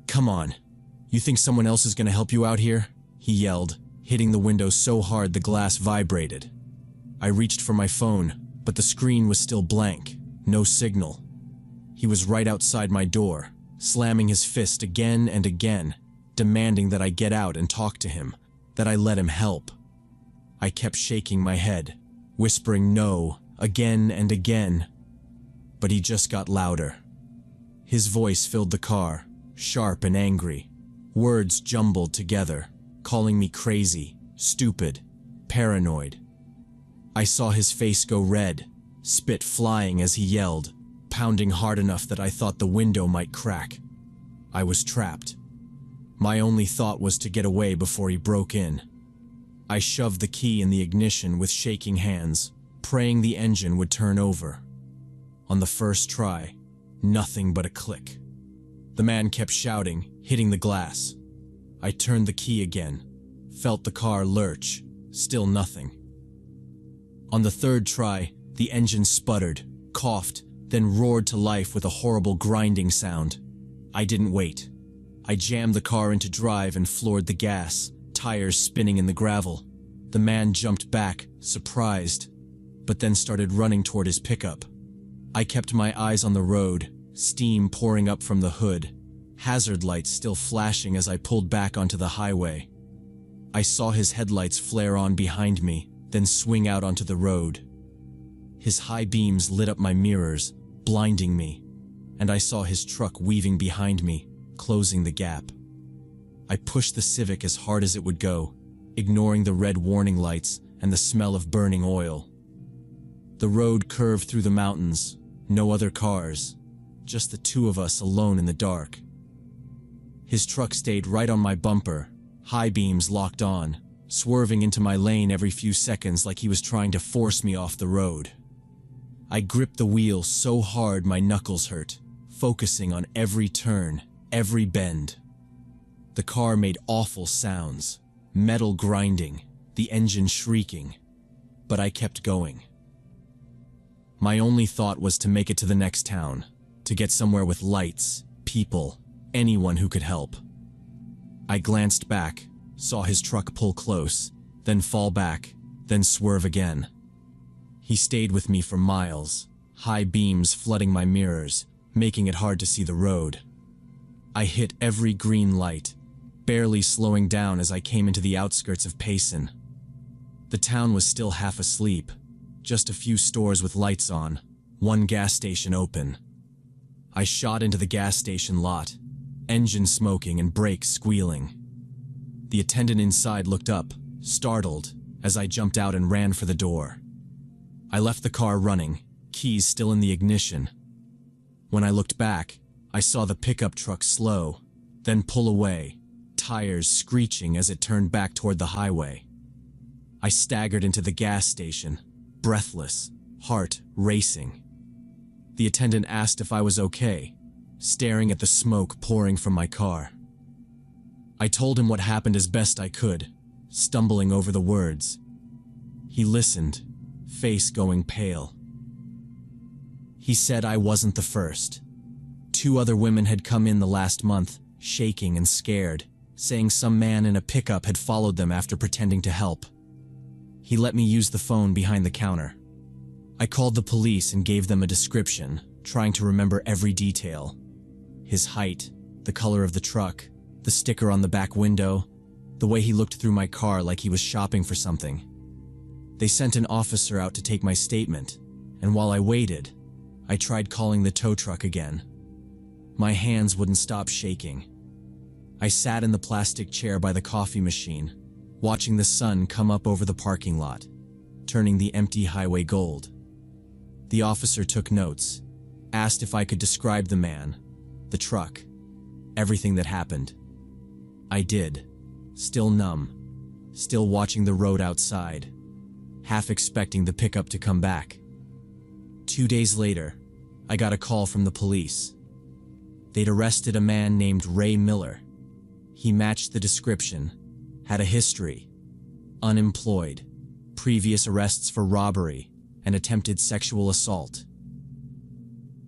"Come on. You think someone else is going to help you out here?" he yelled, hitting the window so hard the glass vibrated. I reached for my phone, but the screen was still blank, no signal. He was right outside my door, slamming his fist again and again, demanding that I get out and talk to him, that I let him help. I kept shaking my head, whispering no, again and again. But he just got louder. His voice filled the car, sharp and angry, words jumbled together, calling me crazy, stupid, paranoid. I saw his face go red, spit flying as he yelled, pounding hard enough that I thought the window might crack. I was trapped. My only thought was to get away before he broke in. I shoved the key in the ignition with shaking hands, praying the engine would turn over. On the first try, nothing but a click. The man kept shouting, hitting the glass. I turned the key again, felt the car lurch, still nothing. On the third try, the engine sputtered, coughed, then roared to life with a horrible grinding sound. I didn't wait. I jammed the car into drive and floored the gas, tires spinning in the gravel. The man jumped back, surprised, but then started running toward his pickup. I kept my eyes on the road, steam pouring up from the hood, hazard lights still flashing as I pulled back onto the highway. I saw his headlights flare on behind me, then swing out onto the road. His high beams lit up my mirrors, blinding me, and I saw his truck weaving behind me, closing the gap. I pushed the Civic as hard as it would go, ignoring the red warning lights and the smell of burning oil. The road curved through the mountains, no other cars, just the two of us alone in the dark. His truck stayed right on my bumper, high beams locked on, swerving into my lane every few seconds like he was trying to force me off the road. I gripped the wheel so hard my knuckles hurt, focusing on every turn, every bend. The car made awful sounds, metal grinding, the engine shrieking, but I kept going. My only thought was to make it to the next town, to get somewhere with lights, people, anyone who could help. I glanced back, saw his truck pull close, then fall back, then swerve again. He stayed with me for miles, high beams flooding my mirrors, making it hard to see the road. I hit every green light, barely slowing down as I came into the outskirts of Payson. The town was still half asleep, just a few stores with lights on, one gas station open. I shot into the gas station lot, engine smoking and brakes squealing. The attendant inside looked up, startled, as I jumped out and ran for the door. I left the car running, keys still in the ignition. When I looked back, I saw the pickup truck slow, then pull away, tires screeching as it turned back toward the highway. I staggered into the gas station, breathless, heart racing. The attendant asked if I was okay, staring at the smoke pouring from my car. I told him what happened as best I could, stumbling over the words. He listened, face going pale. He said I wasn't the first. 2 other women had come in the last month, shaking and scared, saying some man in a pickup had followed them after pretending to help. He let me use the phone behind the counter. I called the police and gave them a description, trying to remember every detail. His height, the color of the truck, the sticker on the back window, the way he looked through my car like he was shopping for something. They sent an officer out to take my statement, and while I waited, I tried calling the tow truck again. My hands wouldn't stop shaking. I sat in the plastic chair by the coffee machine, watching the sun come up over the parking lot, turning the empty highway gold. The officer took notes, asked if I could describe the man, the truck, everything that happened. I did, still numb, still watching the road outside, half expecting the pickup to come back. 2 days later, I got a call from the police. They'd arrested a man named Ray Miller. He matched the description, had a history, unemployed, previous arrests for robbery, and attempted sexual assault.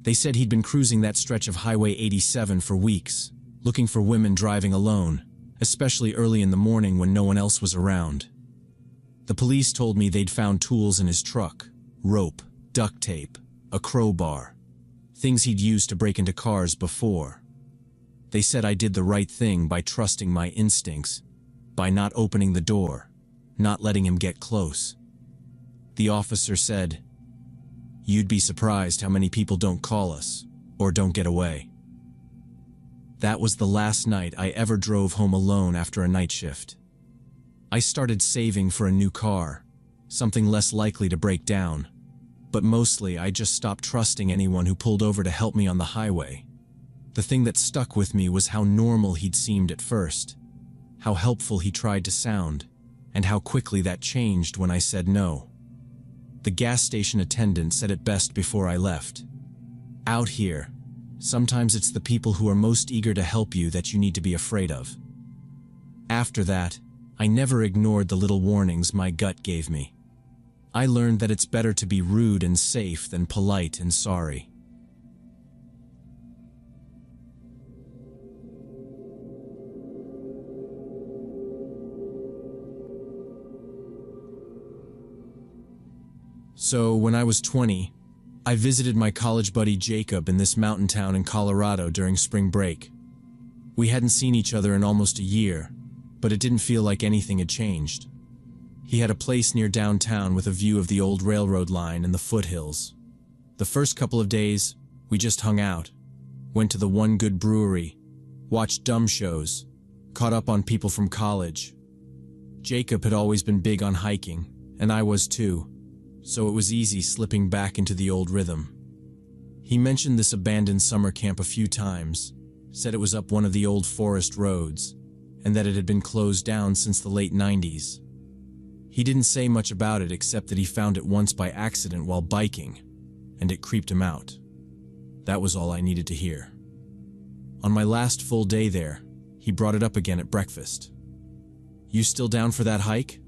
They said he'd been cruising that stretch of Highway 87 for weeks, looking for women driving alone, especially early in the morning when no one else was around. The police told me they'd found tools in his truck, rope, duct tape, a crowbar, things he'd used to break into cars before. They said I did the right thing by trusting my instincts, by not opening the door, not letting him get close. The officer said, "You'd be surprised how many people don't call us, or don't get away." That was the last night I ever drove home alone after a night shift. I started saving for a new car, something less likely to break down, but mostly I just stopped trusting anyone who pulled over to help me on the highway. The thing that stuck with me was how normal he'd seemed at first, how helpful he tried to sound, and how quickly that changed when I said no. The gas station attendant said it best before I left. Out here, sometimes it's the people who are most eager to help you that you need to be afraid of. After that, I never ignored the little warnings my gut gave me. I learned that it's better to be rude and safe than polite and sorry. So, when I was 20, I visited my college buddy Jacob in this mountain town in Colorado during spring break. We hadn't seen each other in almost a year, but it didn't feel like anything had changed. He had a place near downtown with a view of the old railroad line and the foothills. The first couple of days, we just hung out, went to the One Good Brewery, watched dumb shows, caught up on people from college. Jacob had always been big on hiking, and I was too, so it was easy slipping back into the old rhythm. He mentioned this abandoned summer camp a few times, said it was up one of the old forest roads, and that it had been closed down since the late 90s. He didn't say much about it except that he found it once by accident while biking, and it creeped him out. That was all I needed to hear. On my last full day there, he brought it up again at breakfast. "You still down for that hike?"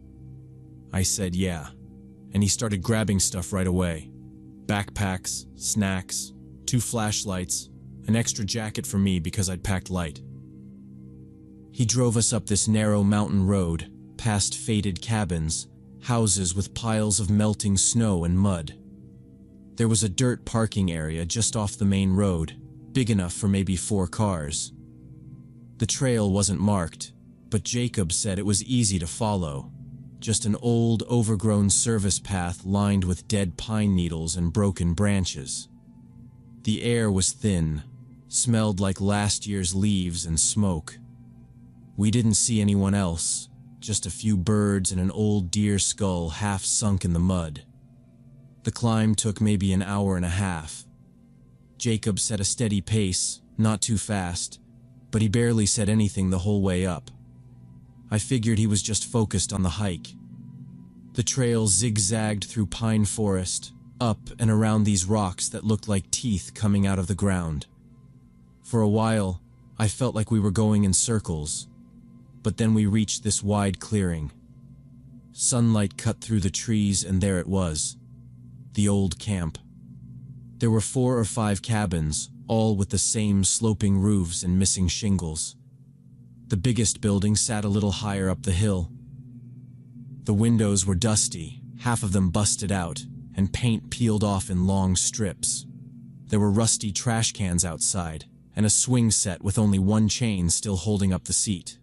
I said yeah, and he started grabbing stuff right away. Backpacks, snacks, 2 flashlights, an extra jacket for me because I'd packed light. He drove us up this narrow mountain road, past faded cabins, houses with piles of melting snow and mud. There was a dirt parking area just off the main road, big enough for maybe 4 cars. The trail wasn't marked, but Jacob said it was easy to follow. Just an old, overgrown service path lined with dead pine needles and broken branches. The air was thin, smelled like last year's leaves and smoke. We didn't see anyone else, just a few birds and an old deer skull half sunk in the mud. The climb took maybe an hour and a half. Jacob set a steady pace, not too fast, but he barely said anything the whole way up. I figured he was just focused on the hike. The trail zigzagged through pine forest, up and around these rocks that looked like teeth coming out of the ground. For a while, I felt like we were going in circles, but then we reached this wide clearing. Sunlight cut through the trees and there it was, the old camp. There were 4 or 5 cabins, all with the same sloping roofs and missing shingles. The biggest building sat a little higher up the hill. The windows were dusty, half of them busted out, and paint peeled off in long strips. There were rusty trash cans outside, and a swing set with only one chain still holding up the seat.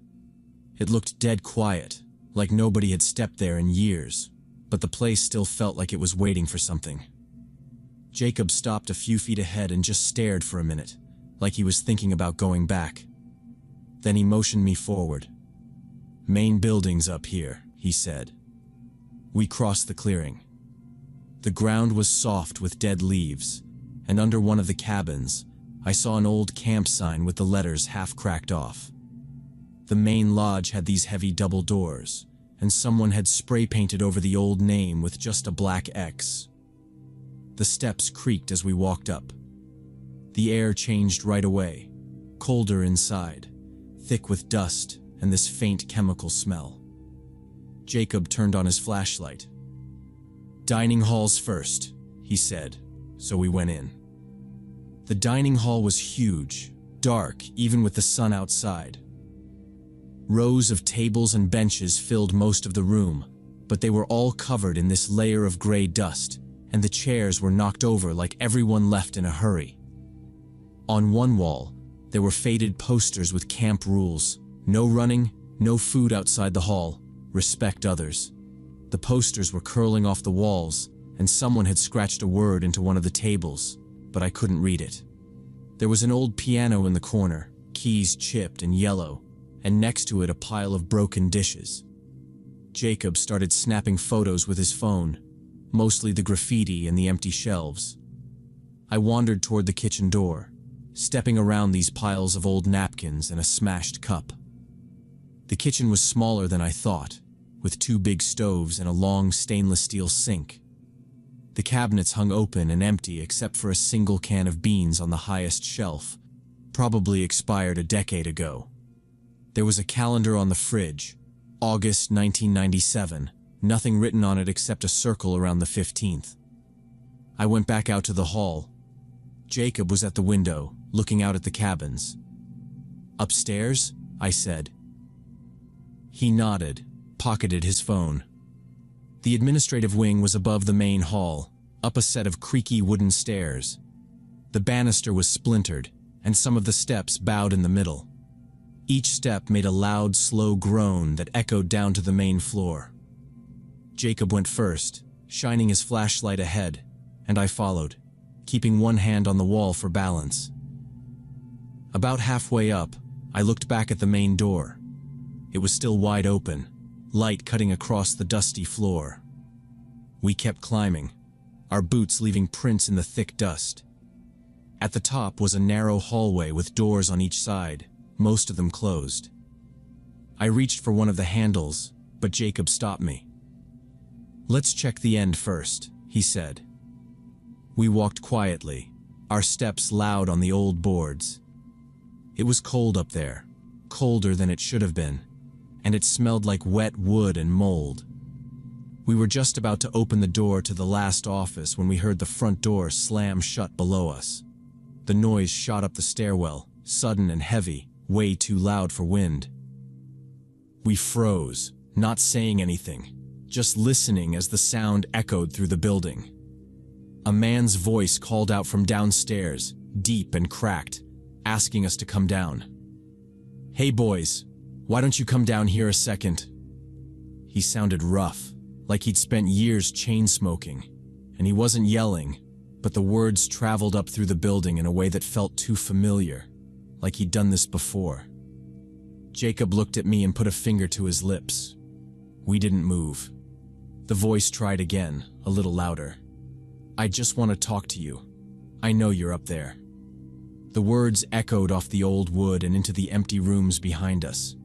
It looked dead quiet, like nobody had stepped there in years, but the place still felt like it was waiting for something. Jacob stopped a few feet ahead and just stared for a minute, like he was thinking about going back. Then he motioned me forward. "Main building's up here," he said. We crossed the clearing. The ground was soft with dead leaves, and under one of the cabins, I saw an old camp sign with the letters half cracked off. The main lodge had these heavy double doors, and someone had spray painted over the old name with just a black X. The steps creaked as we walked up. The air changed right away, colder inside, thick with dust and this faint chemical smell. Jacob turned on his flashlight. "Dining halls first," he said, so we went in. The dining hall was huge, dark even with the sun outside. Rows of tables and benches filled most of the room, but they were all covered in this layer of gray dust, and the chairs were knocked over like everyone left in a hurry. On one wall, there were faded posters with camp rules: no running, no food outside the hall, respect others. The posters were curling off the walls, and someone had scratched a word into one of the tables, but I couldn't read it. There was an old piano in the corner, keys chipped and yellow, and next to it a pile of broken dishes. Jacob started snapping photos with his phone, mostly the graffiti and the empty shelves. I wandered toward the kitchen door, stepping around these piles of old napkins and a smashed cup. The kitchen was smaller than I thought, with 2 big stoves and a long stainless steel sink. The cabinets hung open and empty except for a single can of beans on the highest shelf, probably expired a decade ago. There was a calendar on the fridge, August 1997, nothing written on it except a circle around the 15th. I went back out to the hall. Jacob was at the window, looking out at the cabins. "Upstairs?" I said. He nodded, pocketed his phone. The administrative wing was above the main hall, up a set of creaky wooden stairs. The banister was splintered, and some of the steps bowed in the middle. Each step made a loud, slow groan that echoed down to the main floor. Jacob went first, shining his flashlight ahead, and I followed, keeping one hand on the wall for balance. About halfway up, I looked back at the main door. It was still wide open, light cutting across the dusty floor. We kept climbing, our boots leaving prints in the thick dust. At the top was a narrow hallway with doors on each side, most of them closed. I reached for one of the handles, but Jacob stopped me. "Let's check the end first," he said. We walked quietly, our steps loud on the old boards. It was cold up there, colder than it should have been, and it smelled like wet wood and mold. We were just about to open the door to the last office when we heard the front door slam shut below us. The noise shot up the stairwell, sudden and heavy, way too loud for wind. We froze, not saying anything, just listening as the sound echoed through the building. A man's voice called out from downstairs, deep and cracked, asking us to come down. "Hey boys, why don't you come down here a second?" He sounded rough, like he'd spent years chain smoking, and he wasn't yelling, but the words traveled up through the building in a way that felt too familiar, like he'd done this before. Jacob looked at me and put a finger to his lips. We didn't move. The voice tried again, a little louder. "I just want to talk to you. I know you're up there." The words echoed off the old wood and into the empty rooms behind us.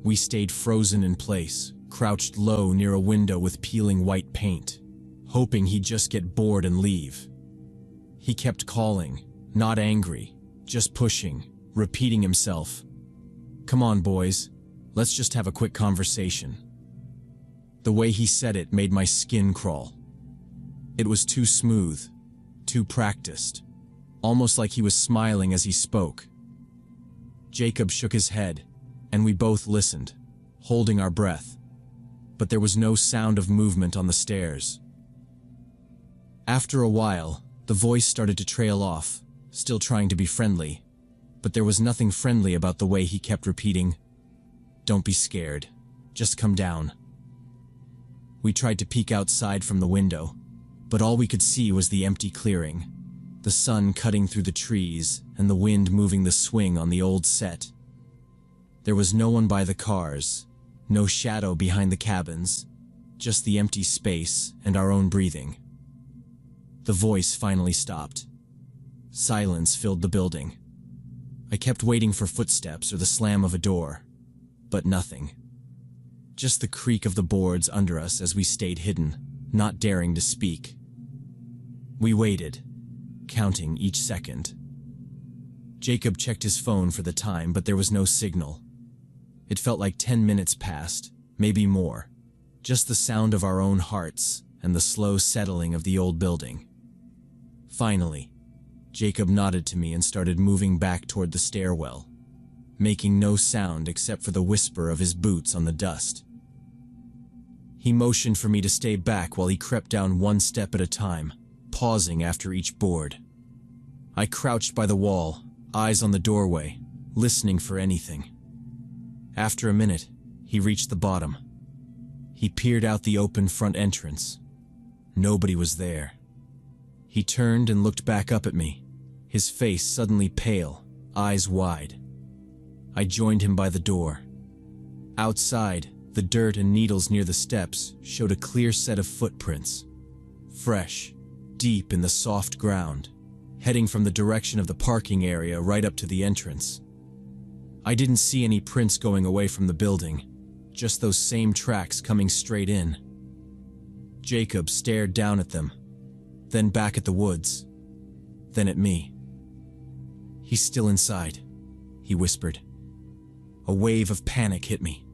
We stayed frozen in place, crouched low near a window with peeling white paint, hoping he'd just get bored and leave. He kept calling, not angry, just pushing, repeating himself. "Come on, boys, let's just have a quick conversation." The way he said it made my skin crawl. It was too smooth, too practiced, almost like he was smiling as he spoke. Jacob shook his head, and we both listened, holding our breath, but there was no sound of movement on the stairs. After a while, the voice started to trail off, still trying to be friendly, but there was nothing friendly about the way he kept repeating, "Don't be scared, just come down." We tried to peek outside from the window, but all we could see was the empty clearing, the sun cutting through the trees and the wind moving the swing on the old set. There was no one by the cars, no shadow behind the cabins, just the empty space and our own breathing. The voice finally stopped. Silence filled the building. I kept waiting for footsteps or the slam of a door, but nothing. Just the creak of the boards under us as we stayed hidden, not daring to speak. We waited, counting each second. Jacob checked his phone for the time, but there was no signal. It felt like 10 minutes passed, maybe more. Just the sound of our own hearts and the slow settling of the old building. Finally, Jacob nodded to me and started moving back toward the stairwell, making no sound except for the whisper of his boots on the dust. He motioned for me to stay back while he crept down one step at a time, pausing after each board. I crouched by the wall, eyes on the doorway, listening for anything. After a minute, he reached the bottom. He peered out the open front entrance. Nobody was there. He turned and looked back up at me, his face suddenly pale, eyes wide. I joined him by the door. Outside, the dirt and needles near the steps showed a clear set of footprints. Fresh, deep in the soft ground, heading from the direction of the parking area right up to the entrance. I didn't see any prints going away from the building, just those same tracks coming straight in. Jacob stared down at them, then back at the woods, then at me. "He's still inside," he whispered. A wave of panic hit me.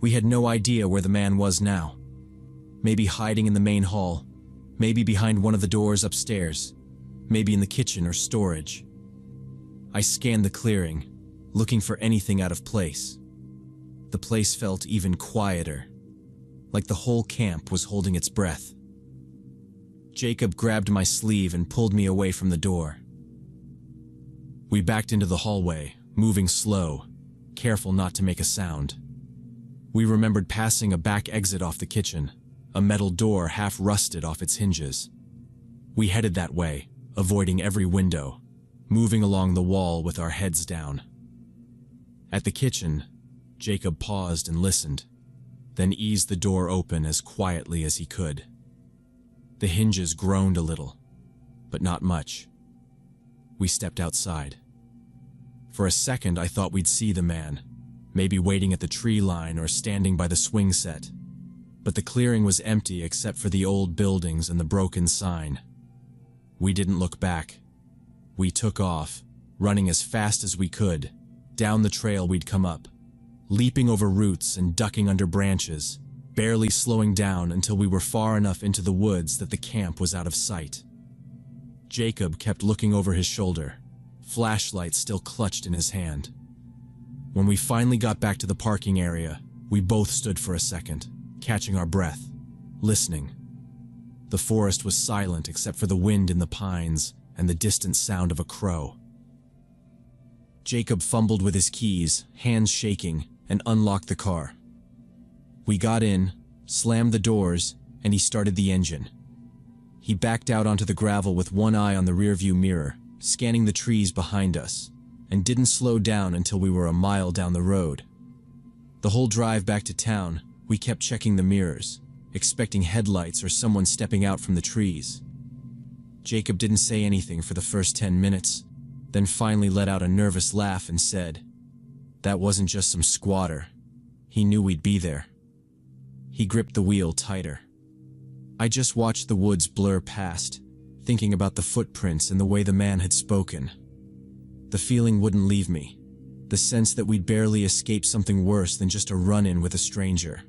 We had no idea where the man was now. Maybe hiding in the main hall, maybe behind one of the doors upstairs, maybe in the kitchen or storage. I scanned the clearing, looking for anything out of place. The place felt even quieter, like the whole camp was holding its breath. Jacob grabbed my sleeve and pulled me away from the door. We backed into the hallway, moving slow, careful not to make a sound. We remembered passing a back exit off the kitchen, a metal door half rusted off its hinges. We headed that way, avoiding every window, moving along the wall with our heads down. At the kitchen, Jacob paused and listened, then eased the door open as quietly as he could. The hinges groaned a little, but not much. We stepped outside. For a second, I thought we'd see the man, maybe waiting at the tree line or standing by the swing set. But the clearing was empty except for the old buildings and the broken sign. We didn't look back. We took off, running as fast as we could, down the trail we'd come up, leaping over roots and ducking under branches, barely slowing down until we were far enough into the woods that the camp was out of sight. Jacob kept looking over his shoulder, flashlight still clutched in his hand. When we finally got back to the parking area, we both stood for a second, catching our breath, listening. The forest was silent except for the wind in the pines and the distant sound of a crow. Jacob fumbled with his keys, hands shaking, and unlocked the car. We got in, slammed the doors, and he started the engine. He backed out onto the gravel with one eye on the rearview mirror, scanning the trees behind us, and didn't slow down until we were a mile down the road. The whole drive back to town, we kept checking the mirrors, expecting headlights or someone stepping out from the trees. Jacob didn't say anything for the first 10 minutes, then finally let out a nervous laugh and said, "That wasn't just some squatter. He knew we'd be there." He gripped the wheel tighter. I just watched the woods blur past, thinking about the footprints and the way the man had spoken. The feeling wouldn't leave me, the sense that we'd barely escaped something worse than just a run-in with a stranger.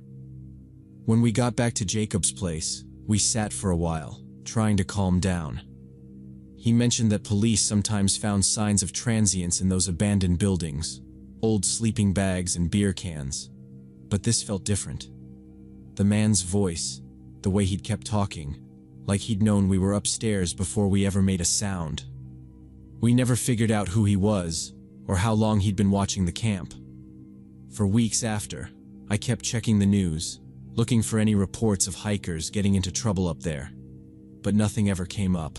When we got back to Jacob's place, we sat for a while, trying to calm down. He mentioned that police sometimes found signs of transients in those abandoned buildings, old sleeping bags and beer cans. But this felt different. The man's voice, the way he'd kept talking, like he'd known we were upstairs before we ever made a sound. We never figured out who he was, or how long he'd been watching the camp. For weeks after, I kept checking the news, looking for any reports of hikers getting into trouble up there, but nothing ever came up.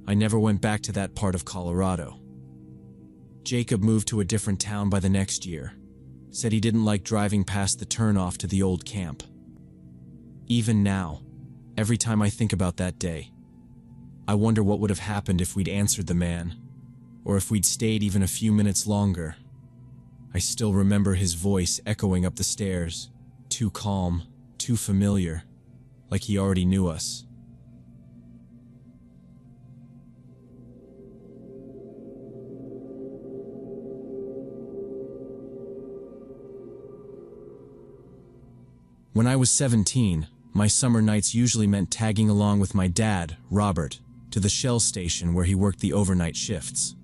I never went back to that part of Colorado. Jacob moved to a different town by the next year, said he didn't like driving past the turnoff to the old camp. Even now, every time I think about that day, I wonder what would have happened if we'd answered the man, or if we'd stayed even a few minutes longer. I still remember his voice echoing up the stairs, too calm, too familiar, like he already knew us. When I was 17, my summer nights usually meant tagging along with my dad, Robert, to the Shell station where he worked the overnight shifts.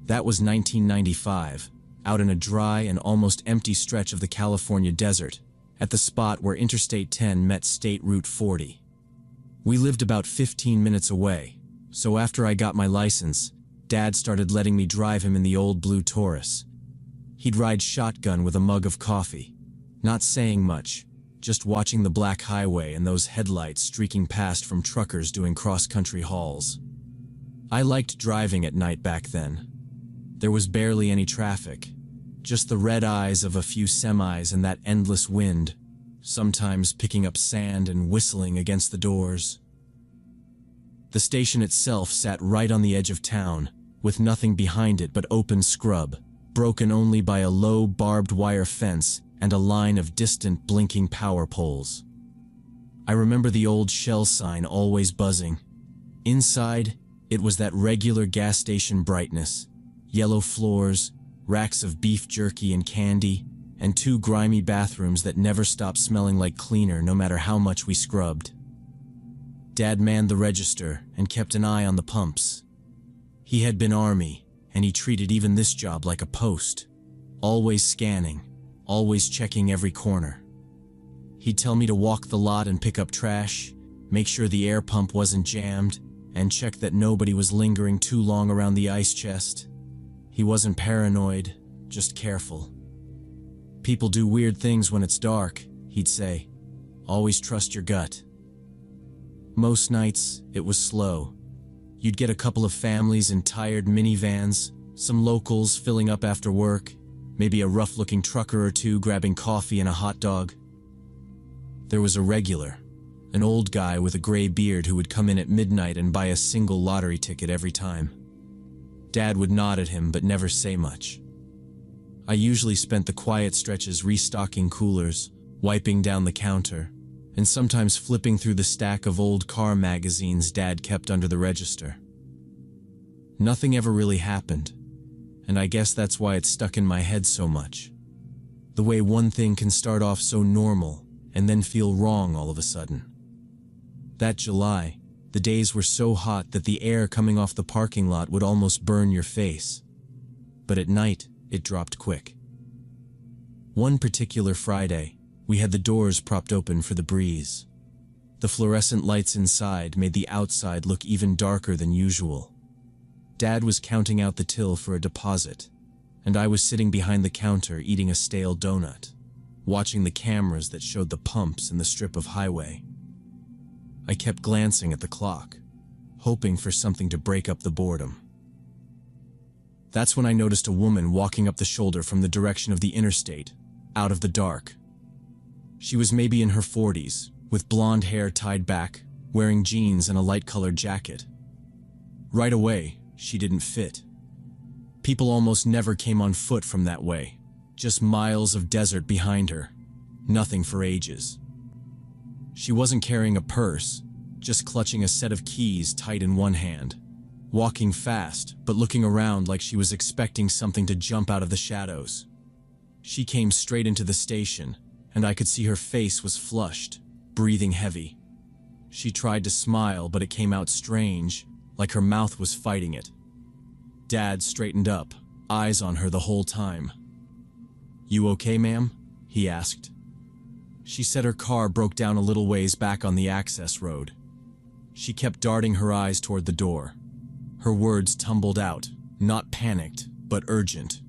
That was 1995, out in a dry and almost empty stretch of the California desert, at the spot where Interstate 10 met State Route 40. We lived about 15 minutes away, so after I got my license, Dad started letting me drive him in the old blue Taurus. He'd ride shotgun with a mug of coffee, not saying much, just watching the black highway and those headlights streaking past from truckers doing cross-country hauls. I liked driving at night back then. There was barely any traffic, just the red eyes of a few semis and that endless wind, sometimes picking up sand and whistling against the doors. The station itself sat right on the edge of town, with nothing behind it but open scrub, broken only by a low barbed wire fence and a line of distant blinking power poles. I remember the old Shell sign always buzzing. Inside, it was that regular gas station brightness, yellow floors, racks of beef jerky and candy, and two grimy bathrooms that never stopped smelling like cleaner no matter how much we scrubbed. Dad manned the register and kept an eye on the pumps. He had been Army, and he treated even this job like a post, always scanning, always checking every corner. He'd tell me to walk the lot and pick up trash, make sure the air pump wasn't jammed, and check that nobody was lingering too long around the ice chest. He wasn't paranoid, just careful. People do weird things when it's dark, he'd say. Always trust your gut. Most nights, it was slow. You'd get a couple of families in tired minivans, some locals filling up after work, maybe a rough-looking trucker or two grabbing coffee and a hot dog. There was a regular, an old guy with a gray beard who would come in at midnight and buy a single lottery ticket every time. Dad would nod at him but never say much. I usually spent the quiet stretches restocking coolers, wiping down the counter, and sometimes flipping through the stack of old car magazines Dad kept under the register. Nothing ever really happened, and I guess that's why it stuck in my head so much. The way one thing can start off so normal and then feel wrong all of a sudden. That July, the days were so hot that the air coming off the parking lot would almost burn your face. But at night, it dropped quick. One particular Friday, we had the doors propped open for the breeze. The fluorescent lights inside made the outside look even darker than usual. Dad was counting out the till for a deposit, and I was sitting behind the counter eating a stale donut, watching the cameras that showed the pumps and the strip of highway. I kept glancing at the clock, hoping for something to break up the boredom. That's when I noticed a woman walking up the shoulder from the direction of the interstate, out of the dark. She was maybe in her 40s, with blonde hair tied back, wearing jeans and a light-colored jacket. Right away, she didn't fit. People almost never came on foot from that way, just miles of desert behind her, nothing for ages. She wasn't carrying a purse, just clutching a set of keys tight in one hand, walking fast but looking around like she was expecting something to jump out of the shadows. She came straight into the station, and I could see her face was flushed, breathing heavy. She tried to smile, but it came out strange, like her mouth was fighting it. Dad straightened up, eyes on her the whole time. "You okay, ma'am?" he asked. She said her car broke down a little ways back on the access road. She kept darting her eyes toward the door. Her words tumbled out, not panicked, but urgent.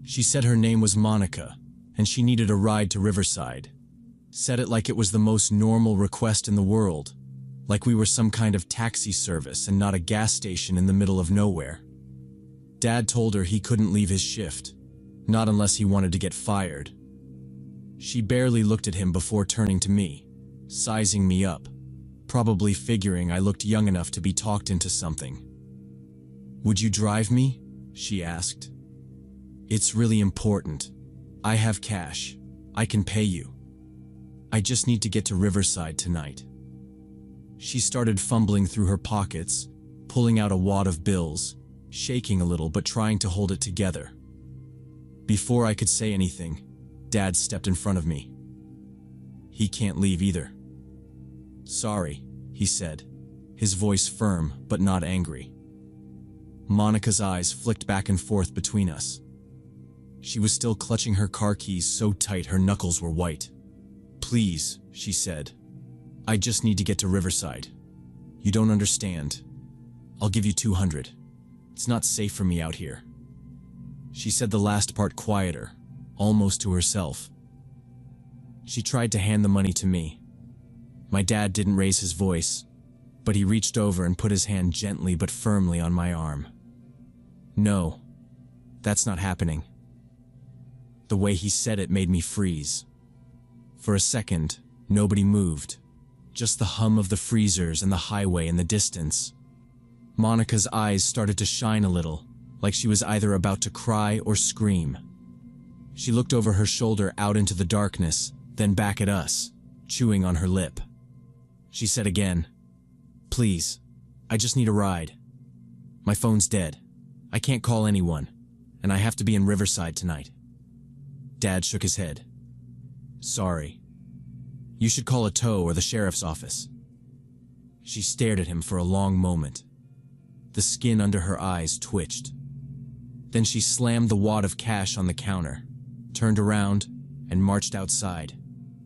She said her name was Monica, and she needed a ride to Riverside. Said it like it was the most normal request in the world, like we were some kind of taxi service and not a gas station in the middle of nowhere. Dad told her he couldn't leave his shift, not unless he wanted to get fired. She barely looked at him before turning to me, sizing me up, probably figuring I looked young enough to be talked into something. "Would you drive me?" she asked. "It's really important. I have cash. I can pay you. I just need to get to Riverside tonight." She started fumbling through her pockets, pulling out a wad of bills, shaking a little but trying to hold it together. Before I could say anything, Dad stepped in front of me. "He can't leave either." "Sorry," he said, his voice firm but not angry. Monica's eyes flicked back and forth between us. She was still clutching her car keys so tight her knuckles were white. "Please," she said. "I just need to get to Riverside. You don't understand. I'll give you 200. It's not safe for me out here." She said the last part quieter, almost to herself. She tried to hand the money to me. My dad didn't raise his voice, but he reached over and put his hand gently but firmly on my arm. "No, that's not happening." The way he said it made me freeze. For a second, nobody moved, just the hum of the freezers and the highway in the distance. Monica's eyes started to shine a little, like she was either about to cry or scream. She looked over her shoulder out into the darkness, then back at us, chewing on her lip. She said again, "Please, I just need a ride. My phone's dead. I can't call anyone, and I have to be in Riverside tonight." Dad shook his head. "Sorry. You should call a tow or the sheriff's office." She stared at him for a long moment. The skin under her eyes twitched. Then she slammed the wad of cash on the counter, turned around, and marched outside.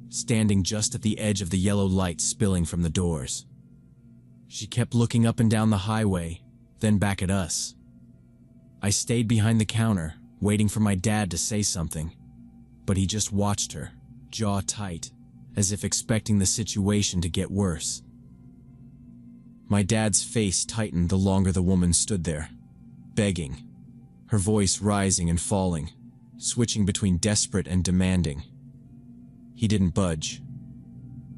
standing just at the edge of the yellow light spilling from the doors. She kept looking up and down the highway, then back at us. I stayed behind the counter, waiting for my dad to say something, but he just watched her, jaw tight, as if expecting the situation to get worse. My dad's face tightened the longer the woman stood there, begging, her voice rising and falling, switching between desperate and demanding. He didn't budge.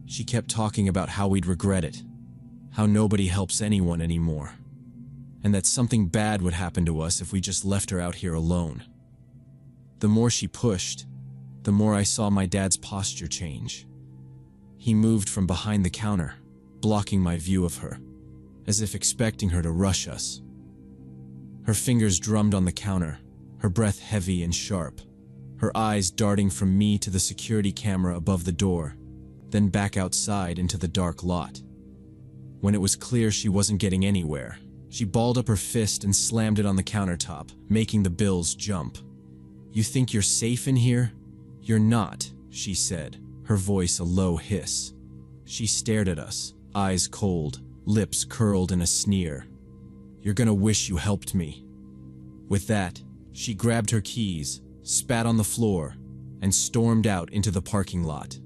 She kept talking about how we'd regret it, how nobody helps anyone anymore, and that something bad would happen to us if we just left her out here alone. The more she pushed, the more I saw my dad's posture change. He moved from behind the counter, blocking my view of her, as if expecting her to rush us. Her fingers drummed on the counter, her breath heavy and sharp, her eyes darting from me to the security camera above the door, then back outside into the dark lot. When it was clear she wasn't getting anywhere, she balled up her fist and slammed it on the countertop, making the bills jump. "You think you're safe in here? You're not," she said, her voice a low hiss. She stared at us, eyes cold, lips curled in a sneer. "You're gonna wish you helped me." With that, she grabbed her keys, spat on the floor, and stormed out into the parking lot.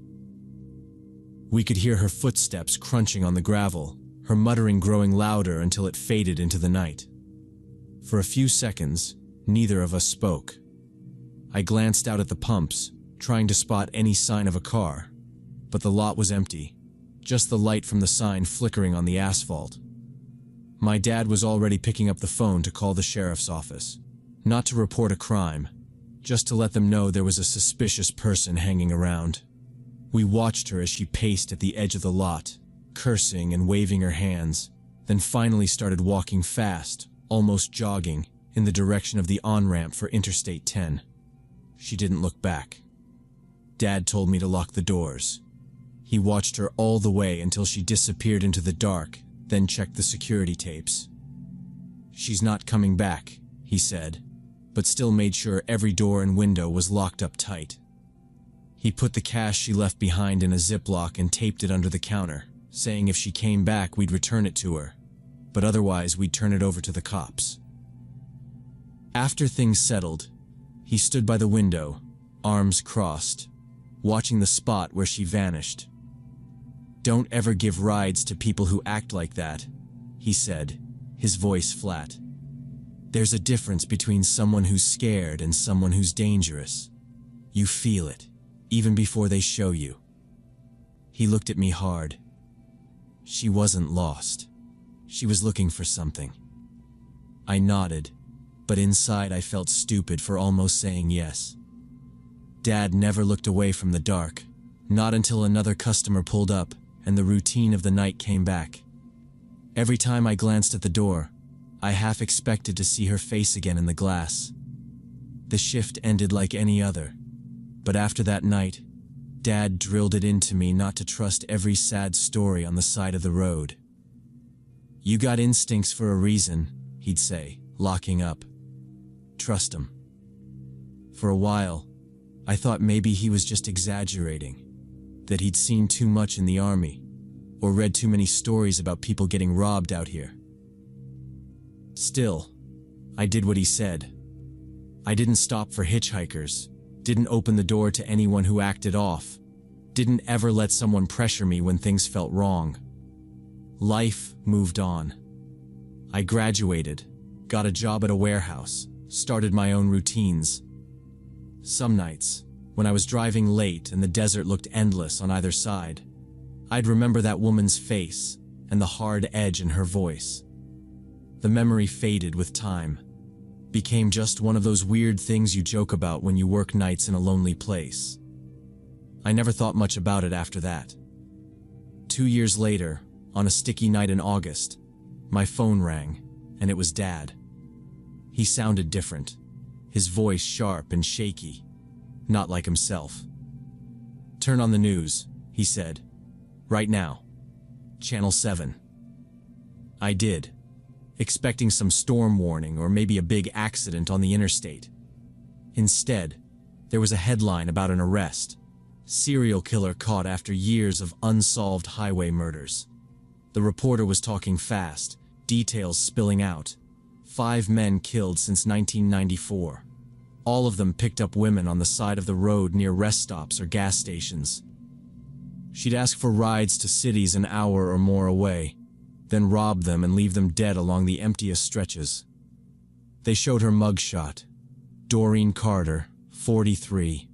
We could hear her footsteps crunching on the gravel, her muttering growing louder until it faded into the night. For a few seconds, neither of us spoke. I glanced out at the pumps, trying to spot any sign of a car, but the lot was empty, just the light from the sign flickering on the asphalt. My dad was already picking up the phone to call the sheriff's office, not to report a crime, just to let them know there was a suspicious person hanging around. We watched her as she paced at the edge of the lot, cursing and waving her hands, then finally started walking fast, almost jogging, in the direction of the on-ramp for Interstate 10. She didn't look back. Dad told me to lock the doors. He watched her all the way until she disappeared into the dark, then checked the security tapes. "She's not coming back," he said, but still made sure every door and window was locked up tight. He put the cash she left behind in a Ziploc and taped it under the counter, saying if she came back we'd return it to her, but otherwise we'd turn it over to the cops. After things settled, he stood by the window, arms crossed, watching the spot where she vanished. "Don't ever give rides to people who act like that," he said, his voice flat. "There's a difference between someone who's scared and someone who's dangerous. You feel it, even before they show you." He looked at me hard. She wasn't lost. She was looking for something. I nodded, but inside I felt stupid for almost saying yes. Dad never looked away from the dark, not until another customer pulled up and the routine of the night came back. Every time I glanced at the door, I half expected to see her face again in the glass. The shift ended like any other, but after that night, Dad drilled it into me not to trust every sad story on the side of the road. "You got instincts for a reason," he'd say, locking up. "Trust 'em." For a while, I thought maybe he was just exaggerating, that he'd seen too much in the army, or read too many stories about people getting robbed out here. Still, I did what he said. I didn't stop for hitchhikers, didn't open the door to anyone who acted off, didn't ever let someone pressure me when things felt wrong. Life moved on. I graduated, got a job at a warehouse, started my own routines. Some nights, when I was driving late and the desert looked endless on either side, I'd remember that woman's face and the hard edge in her voice. The memory faded with time, became just one of those weird things you joke about when you work nights in a lonely place. I never thought much about it after that. 2 years later, on a sticky night in August, my phone rang, and it was Dad. He sounded different, his voice sharp and shaky, not like himself. "Turn on the news," he said. "Right now. Channel 7. I did, expecting some storm warning or maybe a big accident on the interstate. Instead, there was a headline about an arrest, Serial killer caught after years of unsolved highway murders. The reporter was talking fast, details spilling out. 5 men killed since 1994. All of them picked up women on the side of the road near rest stops or gas stations. She'd ask for rides to cities an hour or more away, then rob them and leave them dead along the emptiest stretches. They showed her mugshot. Doreen Carter, 43.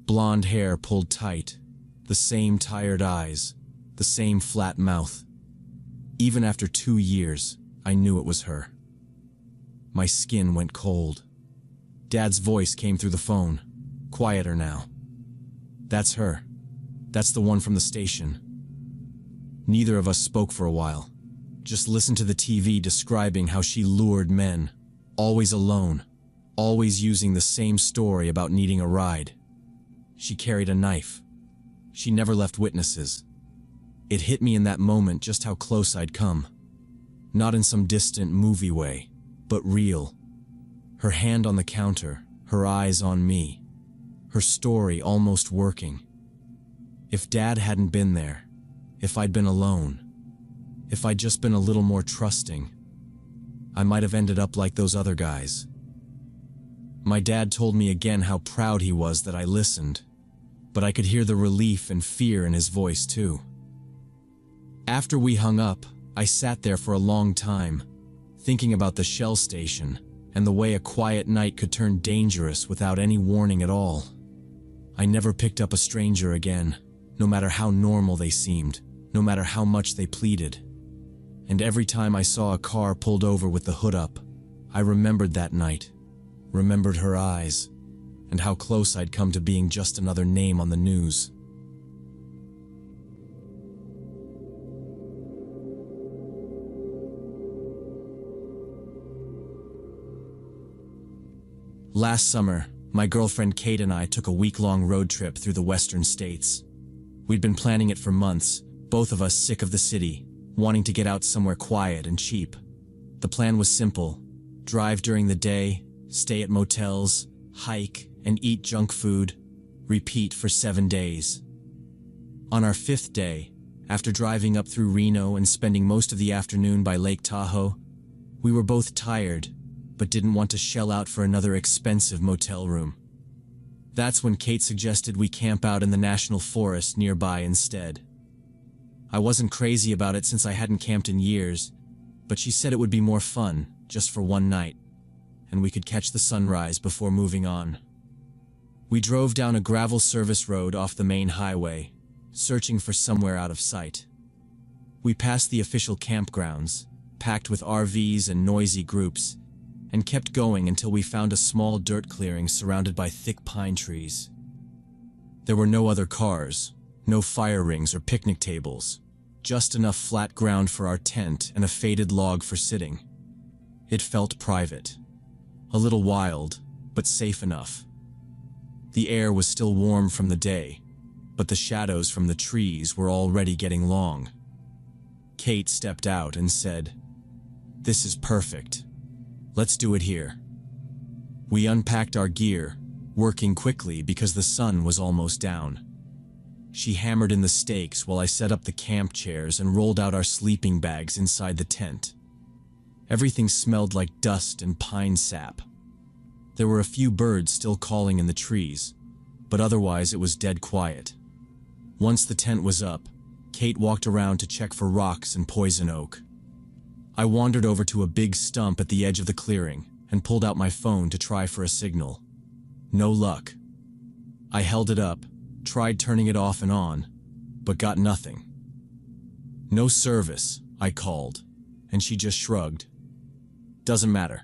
Blonde hair pulled tight, the same tired eyes, the same flat mouth. Even after 2 years, I knew it was her. My skin went cold. Dad's voice came through the phone, quieter now. That's her. That's the one from the station. Neither of us spoke for a while. Just listened to the TV describing how she lured men, always alone, always using the same story about needing a ride. She carried a knife. She never left witnesses. It hit me in that moment just how close I'd come. Not in some distant movie way, but real. Her hand on the counter, her eyes on me. Her story almost working. If Dad hadn't been there, if I'd been alone, if I'd just been a little more trusting, I might have ended up like those other guys. My dad told me again how proud he was that I listened, but I could hear the relief and fear in his voice too. After we hung up, I sat there for a long time, thinking about the Shell station and the way a quiet night could turn dangerous without any warning at all. I never picked up a stranger again, no matter how normal they seemed, no matter how much they pleaded. And every time I saw a car pulled over with the hood up, I remembered that night, remembered her eyes, and how close I'd come to being just another name on the news. Last summer, my girlfriend Kate and I took a week-long road trip through the western states. We'd been planning it for months, both of us sick of the city, wanting to get out somewhere quiet and cheap. The plan was simple: drive during the day, stay at motels, hike, and eat junk food, repeat for 7 days. On our 5th day, after driving up through Reno and spending most of the afternoon by Lake Tahoe, we were both tired, but didn't want to shell out for another expensive motel room. That's when Kate suggested we camp out in the national forest nearby instead. I wasn't crazy about it since I hadn't camped in years, but she said it would be more fun, just for one night, and we could catch the sunrise before moving on. We drove down a gravel service road off the main highway, searching for somewhere out of sight. We passed the official campgrounds, packed with RVs and noisy groups, and kept going until we found a small dirt clearing surrounded by thick pine trees. There were no other cars, no fire rings or picnic tables, just enough flat ground for our tent and a faded log for sitting. It felt private, a little wild, but safe enough. The air was still warm from the day, but the shadows from the trees were already getting long. Kate stepped out and said, "This is perfect. Let's do it here." We unpacked our gear, working quickly because the sun was almost down. She hammered in the stakes while I set up the camp chairs and rolled out our sleeping bags inside the tent. Everything smelled like dust and pine sap. There were a few birds still calling in the trees, but otherwise it was dead quiet. Once the tent was up, Kate walked around to check for rocks and poison oak. I wandered over to a big stump at the edge of the clearing and pulled out my phone to try for a signal. No luck. I held it up, tried turning it off and on, but got nothing. "No service," I called, and she just shrugged. "Doesn't matter.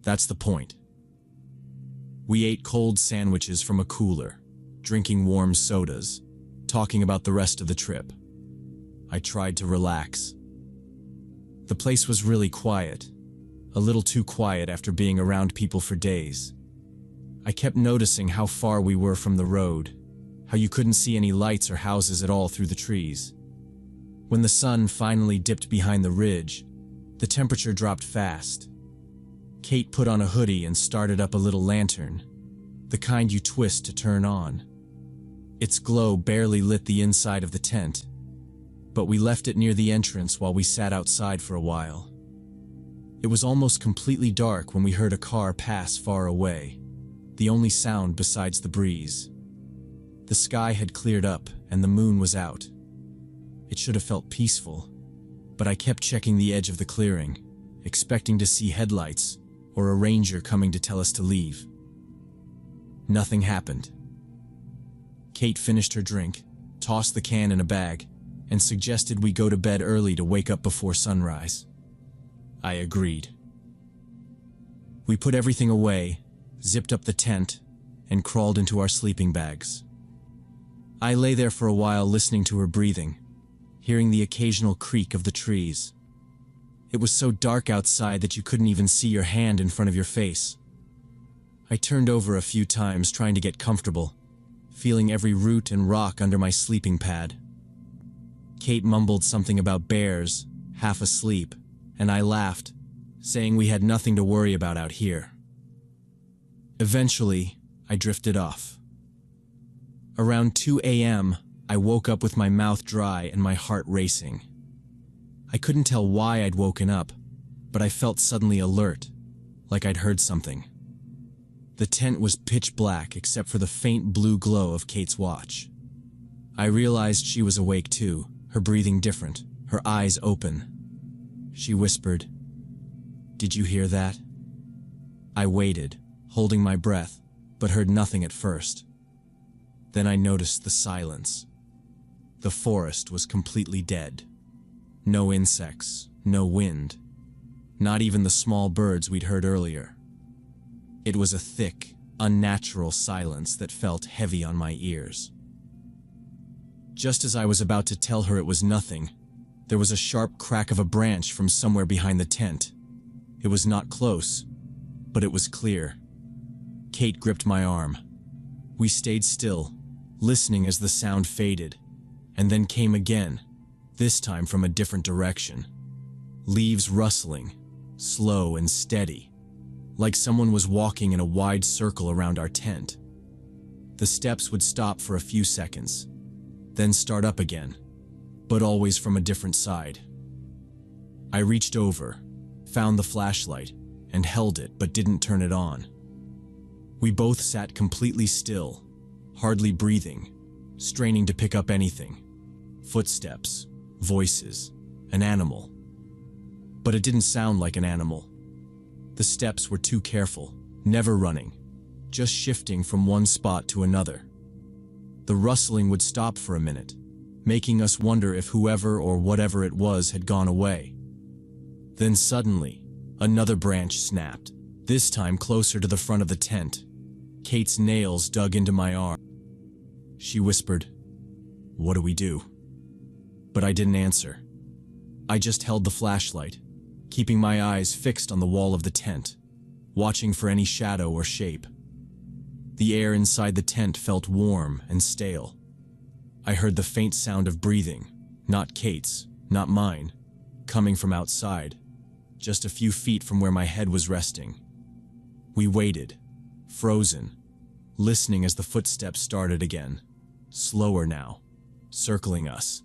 That's the point." We ate cold sandwiches from a cooler, drinking warm sodas, talking about the rest of the trip. I tried to relax. The place was really quiet, a little too quiet after being around people for days. I kept noticing how far we were from the road, how you couldn't see any lights or houses at all through the trees. When the sun finally dipped behind the ridge, the temperature dropped fast. Kate put on a hoodie and started up a little lantern, the kind you twist to turn on. Its glow barely lit the inside of the tent, but we left it near the entrance while we sat outside for a while. It was almost completely dark when we heard a car pass far away, the only sound besides the breeze. The sky had cleared up and the moon was out. It should have felt peaceful, but I kept checking the edge of the clearing, expecting to see headlights or a ranger coming to tell us to leave. Nothing happened. Kate finished her drink, tossed the can in a bag, and suggested we go to bed early to wake up before sunrise. I agreed. We put everything away, zipped up the tent, and crawled into our sleeping bags. I lay there for a while listening to her breathing, hearing the occasional creak of the trees. It was so dark outside that you couldn't even see your hand in front of your face. I turned over a few times trying to get comfortable, feeling every root and rock under my sleeping pad. Kate mumbled something about bears, half asleep, and I laughed, saying we had nothing to worry about out here. Eventually, I drifted off. Around 2 a.m., I woke up with my mouth dry and my heart racing. I couldn't tell why I'd woken up, but I felt suddenly alert, like I'd heard something. The tent was pitch black except for the faint blue glow of Kate's watch. I realized she was awake too, her breathing different, her eyes open. She whispered, "Did you hear that?" I waited, holding my breath, but heard nothing at first. Then I noticed the silence. The forest was completely dead. No insects, no wind, not even the small birds we'd heard earlier. It was a thick, unnatural silence that felt heavy on my ears. Just as I was about to tell her it was nothing, there was a sharp crack of a branch from somewhere behind the tent. It was not close, but it was clear. Kate gripped my arm. We stayed still, listening as the sound faded, and then came again, this time from a different direction. Leaves rustling, slow and steady, like someone was walking in a wide circle around our tent. The steps would stop for a few seconds, then start up again, but always from a different side. I reached over, found the flashlight, and held it but didn't turn it on. We both sat completely still, hardly breathing, straining to pick up anything. Footsteps, voices, an animal. But it didn't sound like an animal. The steps were too careful, never running, just shifting from one spot to another. The rustling would stop for a minute, making us wonder if whoever or whatever it was had gone away. Then suddenly, another branch snapped, this time closer to the front of the tent. Kate's nails dug into my arm. She whispered, "What do we do?" But I didn't answer. I just held the flashlight, keeping my eyes fixed on the wall of the tent, watching for any shadow or shape. The air inside the tent felt warm and stale. I heard the faint sound of breathing, not Kate's, not mine, coming from outside, just a few feet from where my head was resting. We waited, frozen, listening as the footsteps started again, slower now, circling us.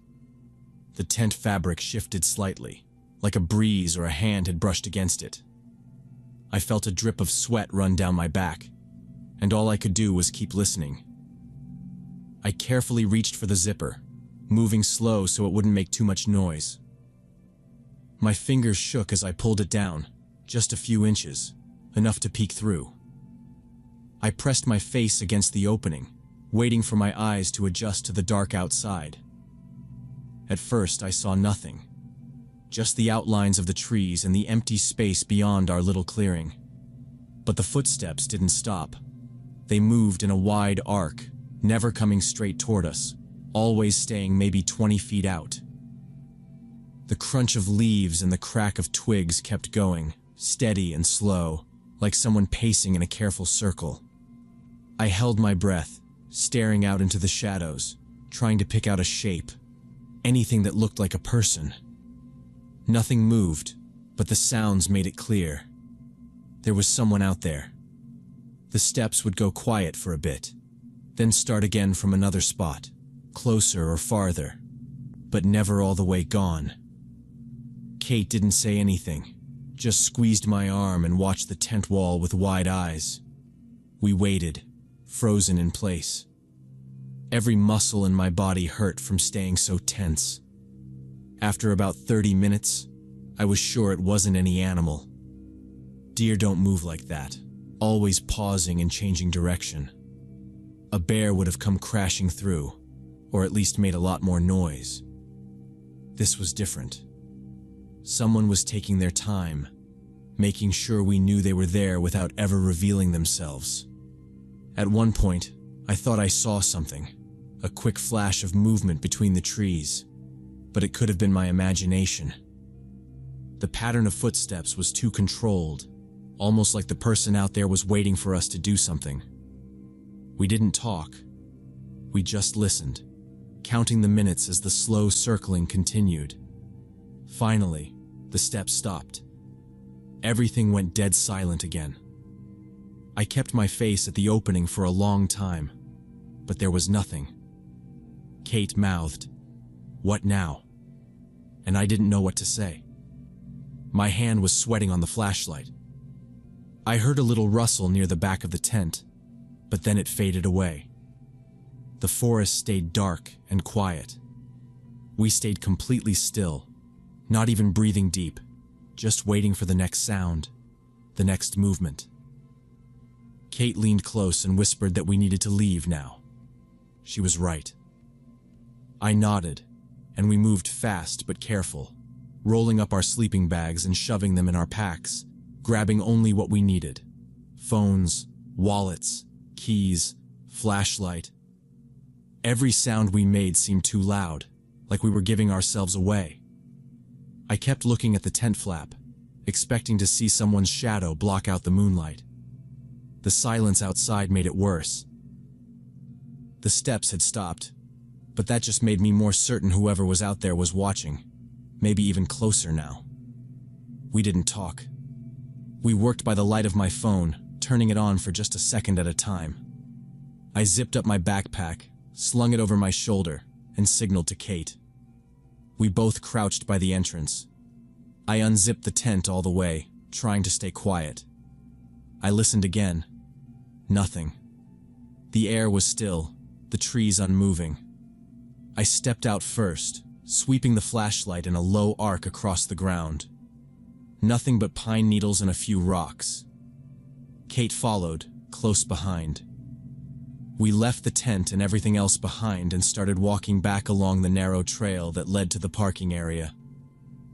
The tent fabric shifted slightly, like a breeze or a hand had brushed against it. I felt a drip of sweat run down my back, and all I could do was keep listening. I carefully reached for the zipper, moving slow so it wouldn't make too much noise. My fingers shook as I pulled it down, just a few inches, enough to peek through. I pressed my face against the opening, waiting for my eyes to adjust to the dark outside. At first, I saw nothing, just the outlines of the trees and the empty space beyond our little clearing. But the footsteps didn't stop. They moved in a wide arc, never coming straight toward us, always staying maybe 20 feet out. The crunch of leaves and the crack of twigs kept going, steady and slow, like someone pacing in a careful circle. I held my breath, staring out into the shadows, trying to pick out a shape, anything that looked like a person. Nothing moved, but the sounds made it clear. There was someone out there. The steps would go quiet for a bit, then start again from another spot, closer or farther, but never all the way gone. Kate didn't say anything, just squeezed my arm and watched the tent wall with wide eyes. We waited, frozen in place. Every muscle in my body hurt from staying so tense. After about 30 minutes, I was sure it wasn't any animal. Deer don't move like that, always pausing and changing direction. A bear would have come crashing through, or at least made a lot more noise. This was different. Someone was taking their time, making sure we knew they were there without ever revealing themselves. At one point, I thought I saw something, a quick flash of movement between the trees, but it could have been my imagination. The pattern of footsteps was too controlled, almost like the person out there was waiting for us to do something. We didn't talk. We just listened, counting the minutes as the slow circling continued. Finally, the steps stopped. Everything went dead silent again. I kept my face at the opening for a long time, but there was nothing. Kate mouthed, "What now?" And I didn't know what to say. My hand was sweating on the flashlight. I heard a little rustle near the back of the tent, but then it faded away. The forest stayed dark and quiet. We stayed completely still, not even breathing deep, just waiting for the next sound, the next movement. Kate leaned close and whispered that we needed to leave now. She was right. I nodded, and we moved fast but careful, rolling up our sleeping bags and shoving them in our packs, grabbing only what we needed: phones, wallets, keys, flashlight. Every sound we made seemed too loud, like we were giving ourselves away. I kept looking at the tent flap, expecting to see someone's shadow block out the moonlight. The silence outside made it worse. The steps had stopped, but that just made me more certain whoever was out there was watching, maybe even closer now. We didn't talk. We worked by the light of my phone, turning it on for just a second at a time. I zipped up my backpack, slung it over my shoulder, and signaled to Kate. We both crouched by the entrance. I unzipped the tent all the way, trying to stay quiet. I listened again. Nothing. The air was still, the trees unmoving. I stepped out first, sweeping the flashlight in a low arc across the ground. Nothing but pine needles and a few rocks. Kate followed, close behind. We left the tent and everything else behind and started walking back along the narrow trail that led to the parking area.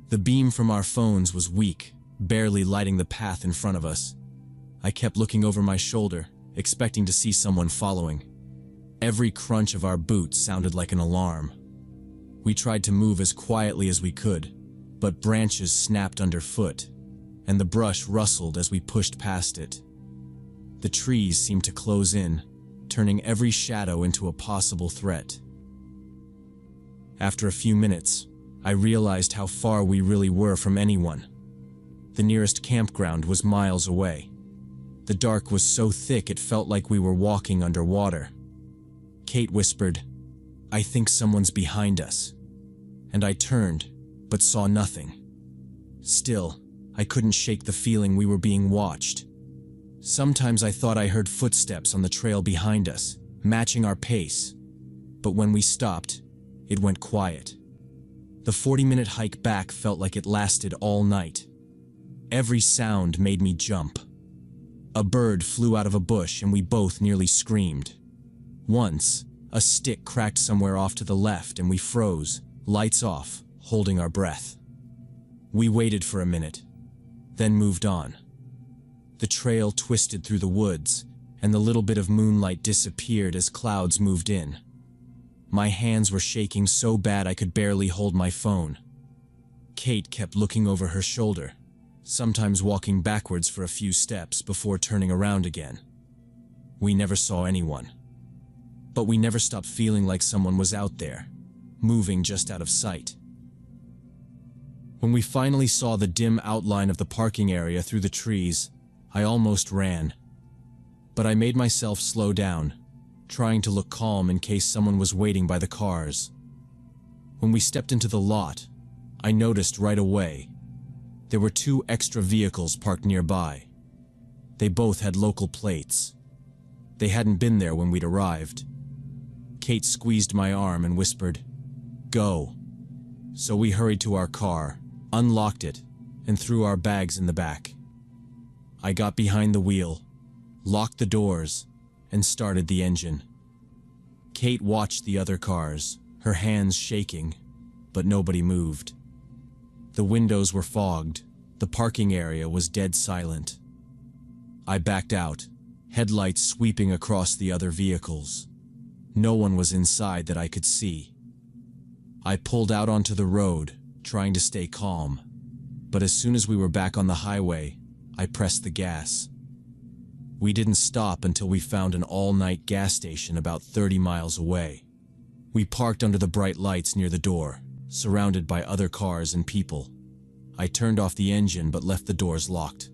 The beam from our phones was weak, barely lighting the path in front of us. I kept looking over my shoulder, expecting to see someone following. Every crunch of our boots sounded like an alarm. We tried to move as quietly as we could, but branches snapped underfoot, and the brush rustled as we pushed past it. The trees seemed to close in, turning every shadow into a possible threat. After a few minutes, I realized how far we really were from anyone. The nearest campground was miles away. The dark was so thick it felt like we were walking underwater. Kate whispered, "I think someone's behind us." And I turned, but saw nothing. Still, I couldn't shake the feeling we were being watched. Sometimes I thought I heard footsteps on the trail behind us, matching our pace. But when we stopped, it went quiet. The 40-minute hike back felt like it lasted all night. Every sound made me jump. A bird flew out of a bush and we both nearly screamed. Once, a stick cracked somewhere off to the left and we froze, lights off, holding our breath. We waited for a minute, then moved on. The trail twisted through the woods, and the little bit of moonlight disappeared as clouds moved in. My hands were shaking so bad I could barely hold my phone. Kate kept looking over her shoulder, sometimes walking backwards for a few steps before turning around again. We never saw anyone. But we never stopped feeling like someone was out there, moving just out of sight. When we finally saw the dim outline of the parking area through the trees, I almost ran. But I made myself slow down, trying to look calm in case someone was waiting by the cars. When we stepped into the lot, I noticed right away there were 2 extra vehicles parked nearby. They both had local plates. They hadn't been there when we'd arrived. Kate squeezed my arm and whispered, "Go." So we hurried to our car, unlocked it, and threw our bags in the back. I got behind the wheel, locked the doors, and started the engine. Kate watched the other cars, her hands shaking, but nobody moved. The windows were fogged, the parking area was dead silent. I backed out, headlights sweeping across the other vehicles. No one was inside that I could see. I pulled out onto the road, trying to stay calm, but as soon as we were back on the highway, I pressed the gas. We didn't stop until we found an all-night gas station about 30 miles away. We parked under the bright lights near the door, surrounded by other cars and people. I turned off the engine but left the doors locked.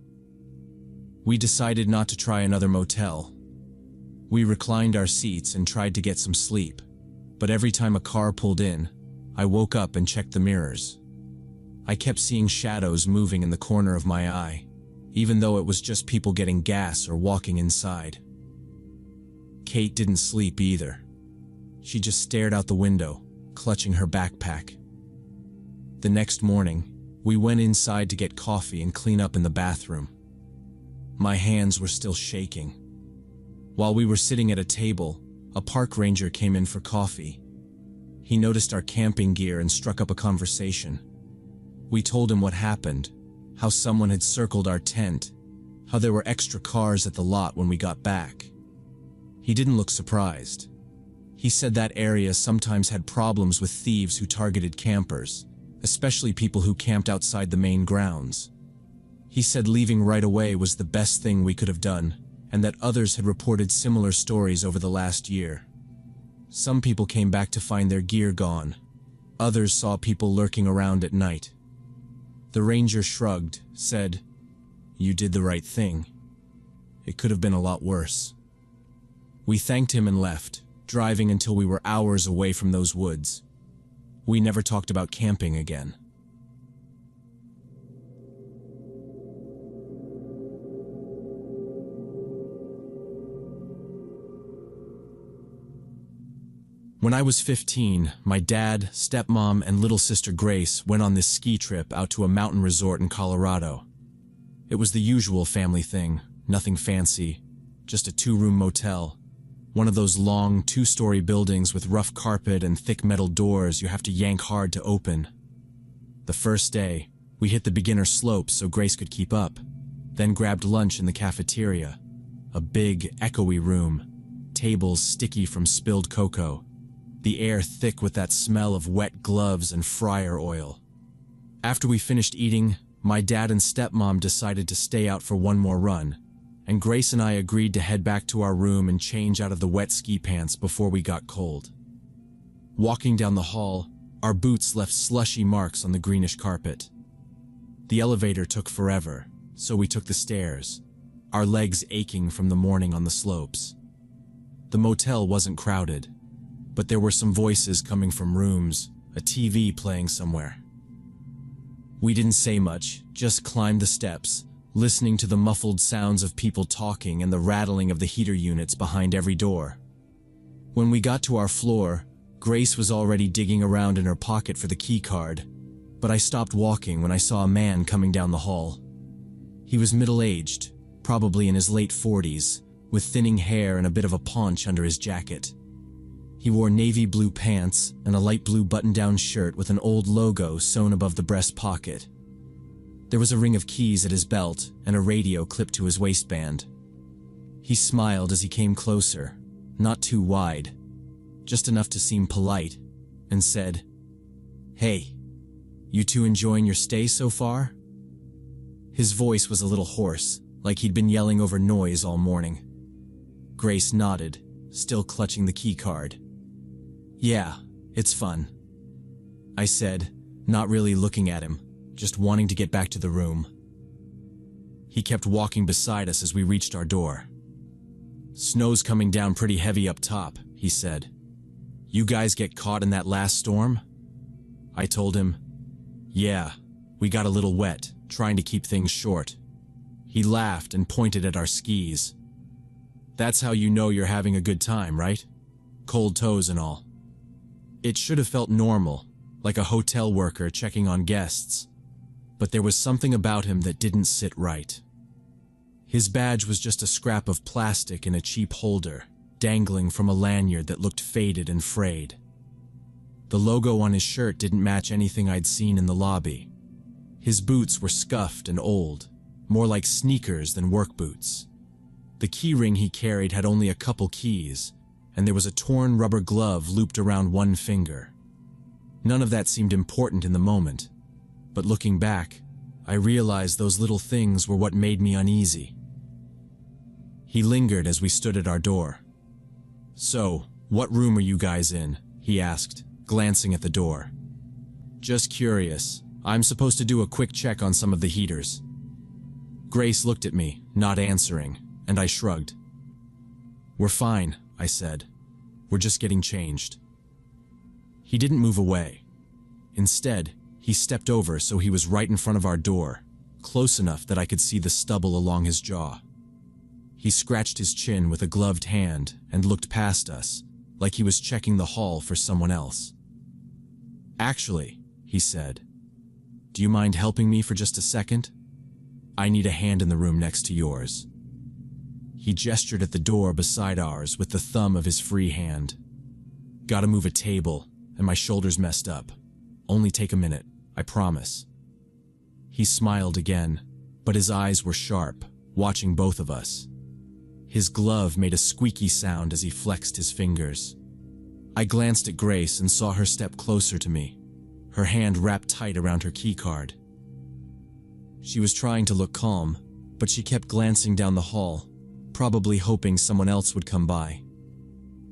We decided not to try another motel. We reclined our seats and tried to get some sleep, but every time a car pulled in, I woke up and checked the mirrors. I kept seeing shadows moving in the corner of my eye, even though it was just people getting gas or walking inside. Kate didn't sleep either. She just stared out the window, clutching her backpack. The next morning, we went inside to get coffee and clean up in the bathroom. My hands were still shaking. While we were sitting at a table, a park ranger came in for coffee. He noticed our camping gear and struck up a conversation. We told him what happened, how someone had circled our tent, how there were extra cars at the lot when we got back. He didn't look surprised. He said that area sometimes had problems with thieves who targeted campers, especially people who camped outside the main grounds. He said leaving right away was the best thing we could have done, and that others had reported similar stories over the last year. Some people came back to find their gear gone. Others saw people lurking around at night. The ranger shrugged, said, "You did the right thing. It could have been a lot worse." We thanked him and left, driving until we were hours away from those woods. We never talked about camping again. When I was 15, my dad, stepmom, and little sister Grace went on this ski trip out to a mountain resort in Colorado. It was the usual family thing, nothing fancy, just a 2-room motel. One of those long, 2-story buildings with rough carpet and thick metal doors you have to yank hard to open. The first day, we hit the beginner slopes so Grace could keep up, then grabbed lunch in the cafeteria. A big, echoey room, tables sticky from spilled cocoa, the air thick with that smell of wet gloves and fryer oil. After we finished eating, my dad and stepmom decided to stay out for one more run, and Grace and I agreed to head back to our room and change out of the wet ski pants before we got cold. Walking down the hall, our boots left slushy marks on the greenish carpet. The elevator took forever, so we took the stairs, our legs aching from the morning on the slopes. The motel wasn't crowded, but there were some voices coming from rooms, a TV playing somewhere. We didn't say much, just climbed the steps, listening to the muffled sounds of people talking and the rattling of the heater units behind every door. When we got to our floor, Grace was already digging around in her pocket for the key card, but I stopped walking when I saw a man coming down the hall. He was middle-aged, probably in his late 40s, with thinning hair and a bit of a paunch under his jacket. He wore navy blue pants and a light blue button-down shirt with an old logo sewn above the breast pocket. There was a ring of keys at his belt and a radio clipped to his waistband. He smiled as he came closer, not too wide, just enough to seem polite, and said, "Hey, you two enjoying your stay so far?" His voice was a little hoarse, like he'd been yelling over noise all morning. Grace nodded, still clutching the key card. "Yeah, it's fun," I said, not really looking at him, just wanting to get back to the room. He kept walking beside us as we reached our door. "Snow's coming down pretty heavy up top," he said. "You guys get caught in that last storm?" I told him, "Yeah, we got a little wet, trying to keep things short." He laughed and pointed at our skis. "That's how you know you're having a good time, right? Cold toes and all." It should have felt normal, like a hotel worker checking on guests, but there was something about him that didn't sit right. His badge was just a scrap of plastic in a cheap holder, dangling from a lanyard that looked faded and frayed. The logo on his shirt didn't match anything I'd seen in the lobby. His boots were scuffed and old, more like sneakers than work boots. The keyring he carried had only a couple keys, and there was a torn rubber glove looped around one finger. None of that seemed important in the moment, but looking back, I realized those little things were what made me uneasy. He lingered as we stood at our door. "So, what room are you guys in?" he asked, glancing at the door. "Just curious. I'm supposed to do a quick check on some of the heaters." Grace looked at me, not answering, and I shrugged. "We're fine," I said. "We're just getting changed." He didn't move away. Instead, he stepped over so he was right in front of our door, close enough that I could see the stubble along his jaw. He scratched his chin with a gloved hand and looked past us, like he was checking the hall for someone else. "Actually," he said, "do you mind helping me for just a second? I need a hand in the room next to yours." He gestured at the door beside ours with the thumb of his free hand. "Gotta move a table, and my shoulder's messed up. Only take a minute, I promise." He smiled again, but his eyes were sharp, watching both of us. His glove made a squeaky sound as he flexed his fingers. I glanced at Grace and saw her step closer to me, her hand wrapped tight around her keycard. She was trying to look calm, but she kept glancing down the hall, probably hoping someone else would come by.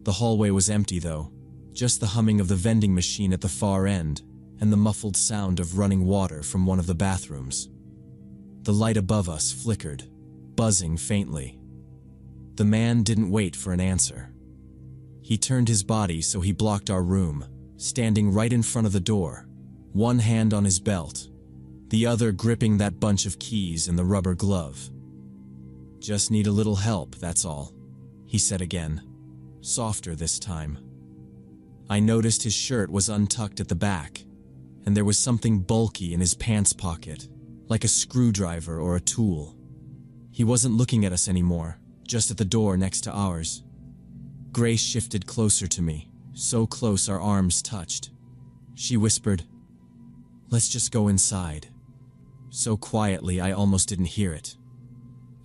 The hallway was empty though, just the humming of the vending machine at the far end and the muffled sound of running water from one of the bathrooms. The light above us flickered, buzzing faintly. The man didn't wait for an answer. He turned his body so he blocked our room, standing right in front of the door, one hand on his belt, the other gripping that bunch of keys in the rubber glove. "Just need a little help, that's all," he said again, softer this time. I noticed his shirt was untucked at the back, and there was something bulky in his pants pocket, like a screwdriver or a tool. He wasn't looking at us anymore, just at the door next to ours. Grace shifted closer to me, so close our arms touched. She whispered, "Let's just go inside," so quietly I almost didn't hear it.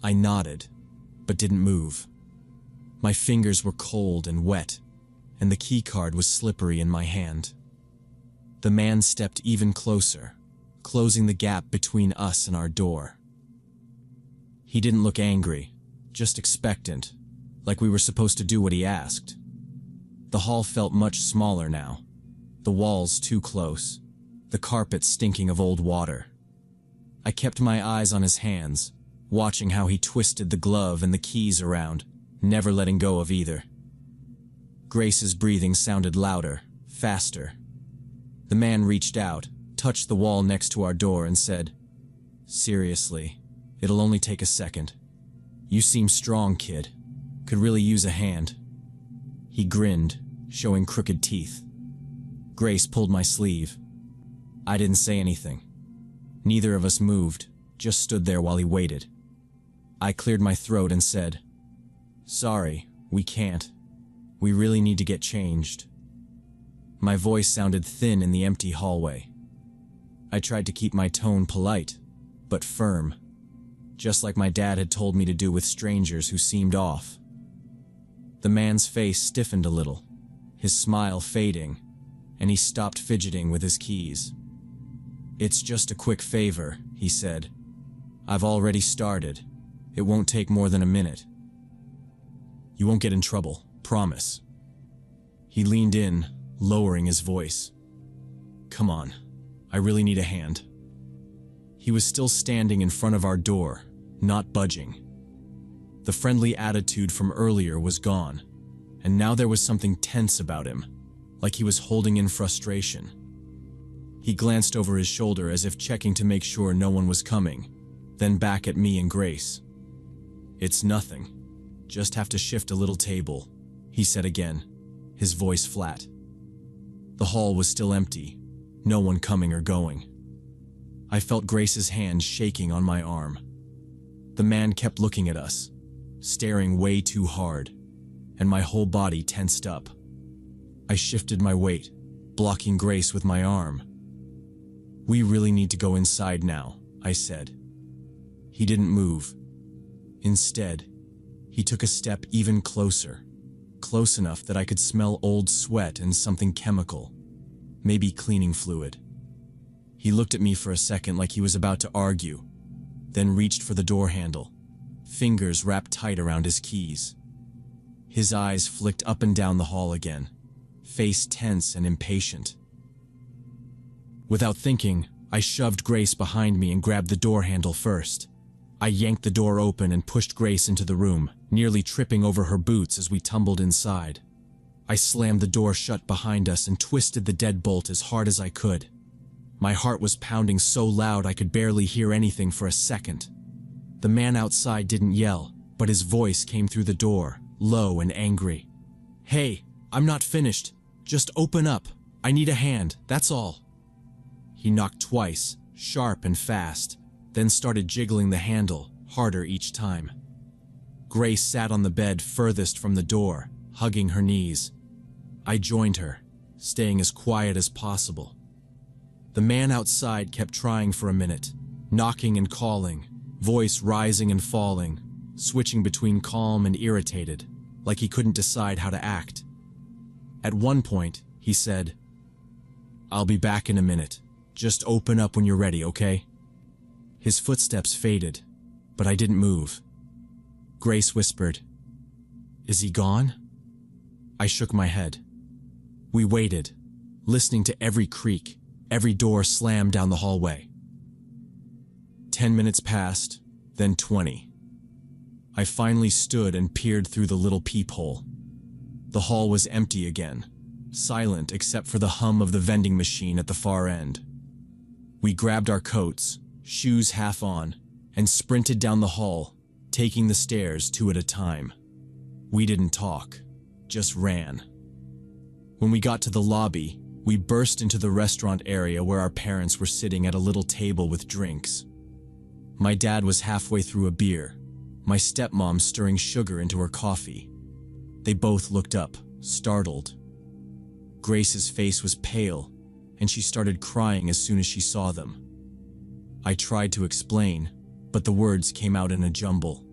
I nodded, but didn't move. My fingers were cold and wet, and the keycard was slippery in my hand. The man stepped even closer, closing the gap between us and our door. He didn't look angry, just expectant, like we were supposed to do what he asked. The hall felt much smaller now, the walls too close, the carpet stinking of old water. I kept my eyes on his hands, watching how he twisted the glove and the keys around, never letting go of either. Grace's breathing sounded louder, faster. The man reached out, touched the wall next to our door and said, "Seriously, it'll only take a second. You seem strong, kid. Could really use a hand." He grinned, showing crooked teeth. Grace pulled my sleeve. I didn't say anything. Neither of us moved, just stood there while he waited. I cleared my throat and said, "Sorry, we can't. We really need to get changed." My voice sounded thin in the empty hallway. I tried to keep my tone polite, but firm, just like my dad had told me to do with strangers who seemed off. The man's face stiffened a little, his smile fading, and he stopped fidgeting with his keys. "It's just a quick favor," he said. "I've already started. It won't take more than a minute. You won't get in trouble, promise." He leaned in, lowering his voice. "Come on, I really need a hand." He was still standing in front of our door, not budging. The friendly attitude from earlier was gone, and now there was something tense about him, like he was holding in frustration. He glanced over his shoulder as if checking to make sure no one was coming, then back at me and Grace. "It's nothing. Just have to shift a little table," he said again, his voice flat. The hall was still empty, no one coming or going. I felt Grace's hand shaking on my arm. The man kept looking at us, staring way too hard, and my whole body tensed up. I shifted my weight, blocking Grace with my arm. "We really need to go inside now," I said. He didn't move. Instead, he took a step even closer, close enough that I could smell old sweat and something chemical, maybe cleaning fluid. He looked at me for a second like he was about to argue, then reached for the door handle, fingers wrapped tight around his keys. His eyes flicked up and down the hall again, face tense and impatient. Without thinking, I shoved Grace behind me and grabbed the door handle first. I yanked the door open and pushed Grace into the room, nearly tripping over her boots as we tumbled inside. I slammed the door shut behind us and twisted the deadbolt as hard as I could. My heart was pounding so loud I could barely hear anything for a second. The man outside didn't yell, but his voice came through the door, low and angry. "Hey, I'm not finished. Just open up. I need a hand, that's all." He knocked twice, sharp and fast, then started jiggling the handle, harder each time. Grace sat on the bed furthest from the door, hugging her knees. I joined her, staying as quiet as possible. The man outside kept trying for a minute, knocking and calling, voice rising and falling, switching between calm and irritated, like he couldn't decide how to act. At one point, he said, "I'll be back in a minute. Just open up when you're ready, okay?" His footsteps faded, but I didn't move. Grace whispered, "Is he gone?" I shook my head. We waited, listening to every creak, every door slam down the hallway. 10 minutes passed, then 20. I finally stood and peered through the little peephole. The hall was empty again, silent except for the hum of the vending machine at the far end. We grabbed our coats, shoes half on, and sprinted down the hall, taking the stairs two at a time. We didn't talk, just ran. When we got to the lobby, we burst into the restaurant area where our parents were sitting at a little table with drinks. My dad was halfway through a beer, my stepmom stirring sugar into her coffee. They both looked up, startled. Grace's face was pale, and she started crying as soon as she saw them. I tried to explain, but the words came out in a jumble.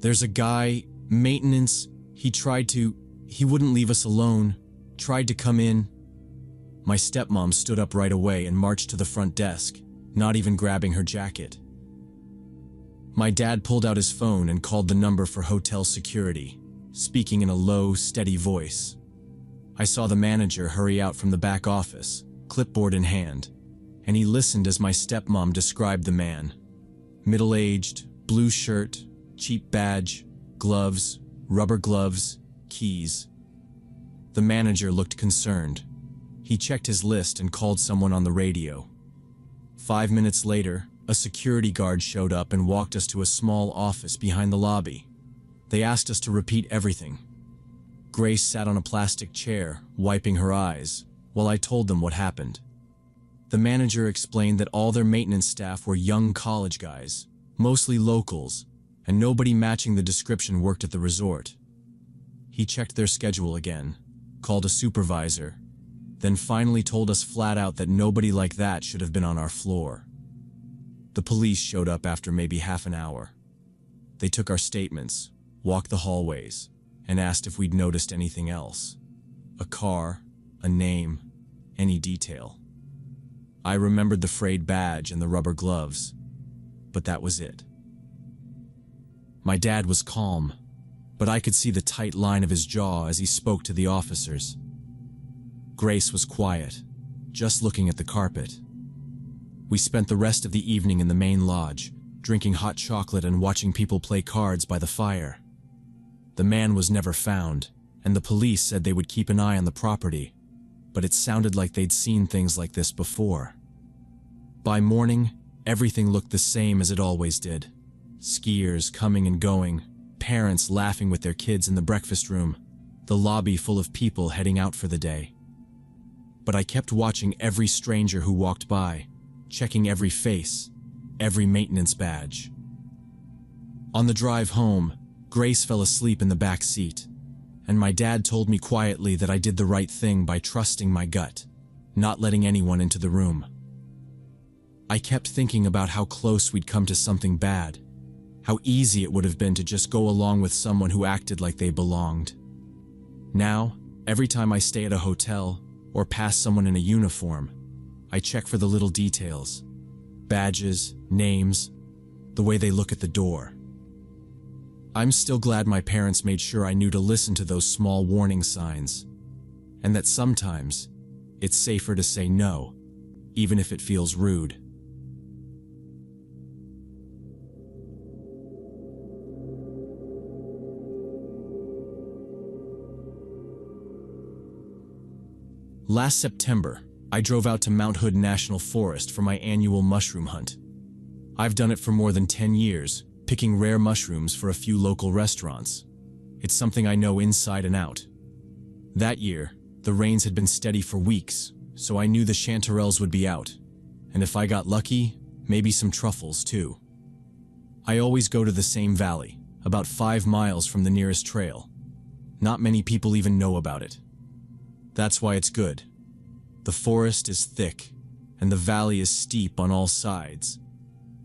"There's a guy, maintenance, he wouldn't leave us alone, tried to come in." My stepmom stood up right away and marched to the front desk, not even grabbing her jacket. My dad pulled out his phone and called the number for hotel security, speaking in a low, steady voice. I saw the manager hurry out from the back office, clipboard in hand, and he listened as my stepmom described the man. Middle-aged, blue shirt, cheap badge, gloves, rubber gloves, keys. The manager looked concerned. He checked his list and called someone on the radio. 5 minutes later, a security guard showed up and walked us to a small office behind the lobby. They asked us to repeat everything. Grace sat on a plastic chair, wiping her eyes, while I told them what happened. The manager explained that all their maintenance staff were young college guys, mostly locals, and nobody matching the description worked at the resort. He checked their schedule again, called a supervisor, then finally told us flat out that nobody like that should have been on our floor. The police showed up after maybe half an hour. They took our statements, walked the hallways, and asked if we'd noticed anything else. A car, a name, any detail. I remembered the frayed badge and the rubber gloves, but that was it. My dad was calm, but I could see the tight line of his jaw as he spoke to the officers. Grace was quiet, just looking at the carpet. We spent the rest of the evening in the main lodge, drinking hot chocolate and watching people play cards by the fire. The man was never found, and the police said they would keep an eye on the property, but it sounded like they'd seen things like this before. By morning, everything looked the same as it always did. Skiers coming and going, parents laughing with their kids in the breakfast room, the lobby full of people heading out for the day. But I kept watching every stranger who walked by, checking every face, every maintenance badge. On the drive home, Grace fell asleep in the back seat, and my dad told me quietly that I did the right thing by trusting my gut, not letting anyone into the room. I kept thinking about how close we'd come to something bad, how easy it would have been to just go along with someone who acted like they belonged. Now, every time I stay at a hotel or pass someone in a uniform, I check for the little details, badges, names, the way they look at the door. I'm still glad my parents made sure I knew to listen to those small warning signs, and that sometimes it's safer to say no, even if it feels rude. Last September, I drove out to Mount Hood National Forest for my annual mushroom hunt. I've done it for more than 10 years, picking rare mushrooms for a few local restaurants. It's something I know inside and out. That year, the rains had been steady for weeks, so I knew the chanterelles would be out, and if I got lucky, maybe some truffles too. I always go to the same valley, about 5 miles from the nearest trail. Not many people even know about it. That's why it's good. The forest is thick, and the valley is steep on all sides.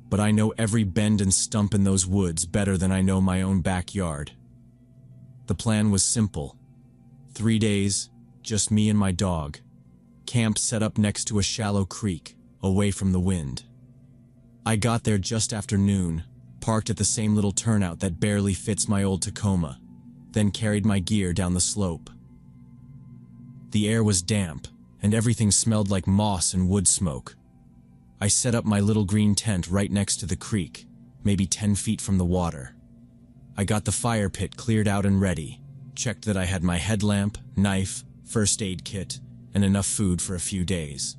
But I know every bend and stump in those woods better than I know my own backyard. The plan was simple. 3 days, just me and my dog. Camp set up next to a shallow creek, away from the wind. I got there just after noon, parked at the same little turnout that barely fits my old Tacoma, then carried my gear down the slope. The air was damp, and everything smelled like moss and wood smoke. I set up my little green tent right next to the creek, maybe 10 feet from the water. I got the fire pit cleared out and ready, checked that I had my headlamp, knife, first aid kit, and enough food for a few days.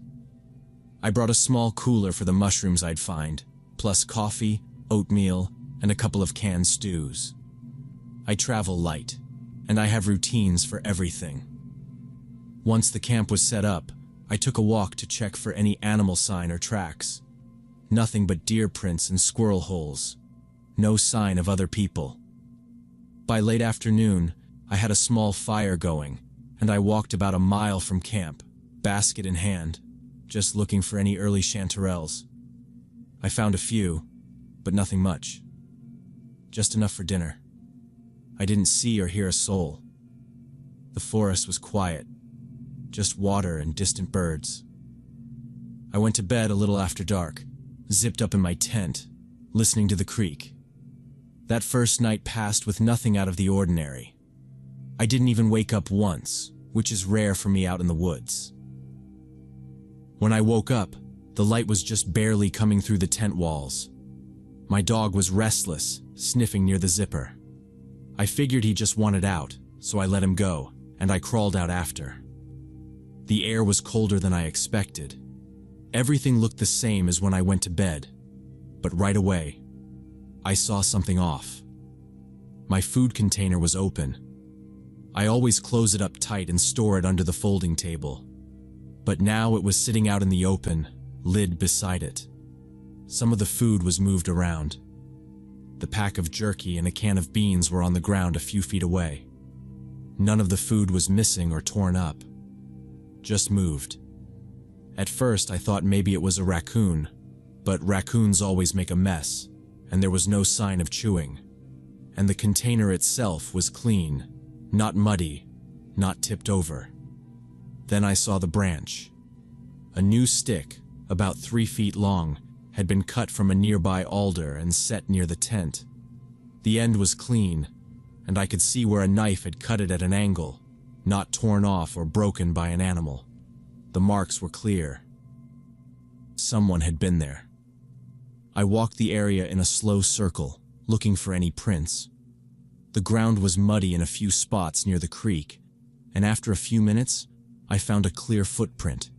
I brought a small cooler for the mushrooms I'd find, plus coffee, oatmeal, and a couple of canned stews. I travel light, and I have routines for everything. Once the camp was set up, I took a walk to check for any animal sign or tracks. Nothing but deer prints and squirrel holes. No sign of other people. By late afternoon, I had a small fire going, and I walked about a mile from camp, basket in hand, just looking for any early chanterelles. I found a few, but nothing much. Just enough for dinner. I didn't see or hear a soul. The forest was quiet. Just water and distant birds. I went to bed a little after dark, zipped up in my tent, listening to the creek. That first night passed with nothing out of the ordinary. I didn't even wake up once, which is rare for me out in the woods. When I woke up, the light was just barely coming through the tent walls. My dog was restless, sniffing near the zipper. I figured he just wanted out, so I let him go, and I crawled out after. The air was colder than I expected. Everything looked the same as when I went to bed, but right away, I saw something off. My food container was open. I always close it up tight and store it under the folding table, but now it was sitting out in the open, lid beside it. Some of the food was moved around. The pack of jerky and a can of beans were on the ground a few feet away. None of the food was missing or torn up. Just moved. At first I thought maybe it was a raccoon, but raccoons always make a mess, and there was no sign of chewing. And the container itself was clean, not muddy, not tipped over. Then I saw the branch. A new stick, about 3 feet long, had been cut from a nearby alder and set near the tent. The end was clean, and I could see where a knife had cut it at an angle, not torn off or broken by an animal. The marks were clear. Someone had been there. I walked the area in a slow circle, looking for any prints. The ground was muddy in a few spots near the creek, and after a few minutes, I found a clear footprint.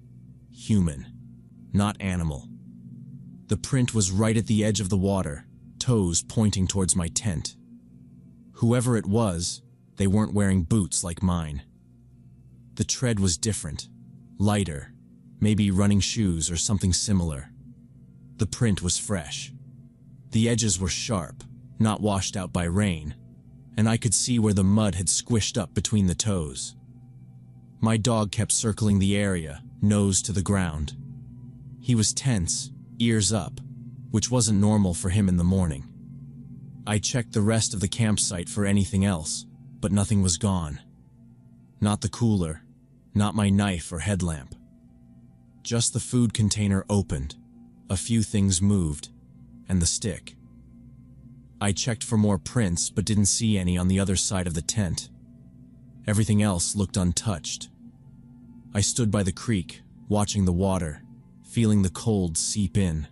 Human, not animal. The print was right at the edge of the water, toes pointing towards my tent. Whoever it was, they weren't wearing boots like mine. The tread was different, lighter, maybe running shoes or something similar. The print was fresh. The edges were sharp, not washed out by rain, and I could see where the mud had squished up between the toes. My dog kept circling the area, nose to the ground. He was tense, ears up, which wasn't normal for him in the morning. I checked the rest of the campsite for anything else, but nothing was gone. Not the cooler, not my knife or headlamp. Just the food container opened, a few things moved, and the stick. I checked for more prints but didn't see any on the other side of the tent. Everything else looked untouched. I stood by the creek, watching the water, feeling the cold seep in.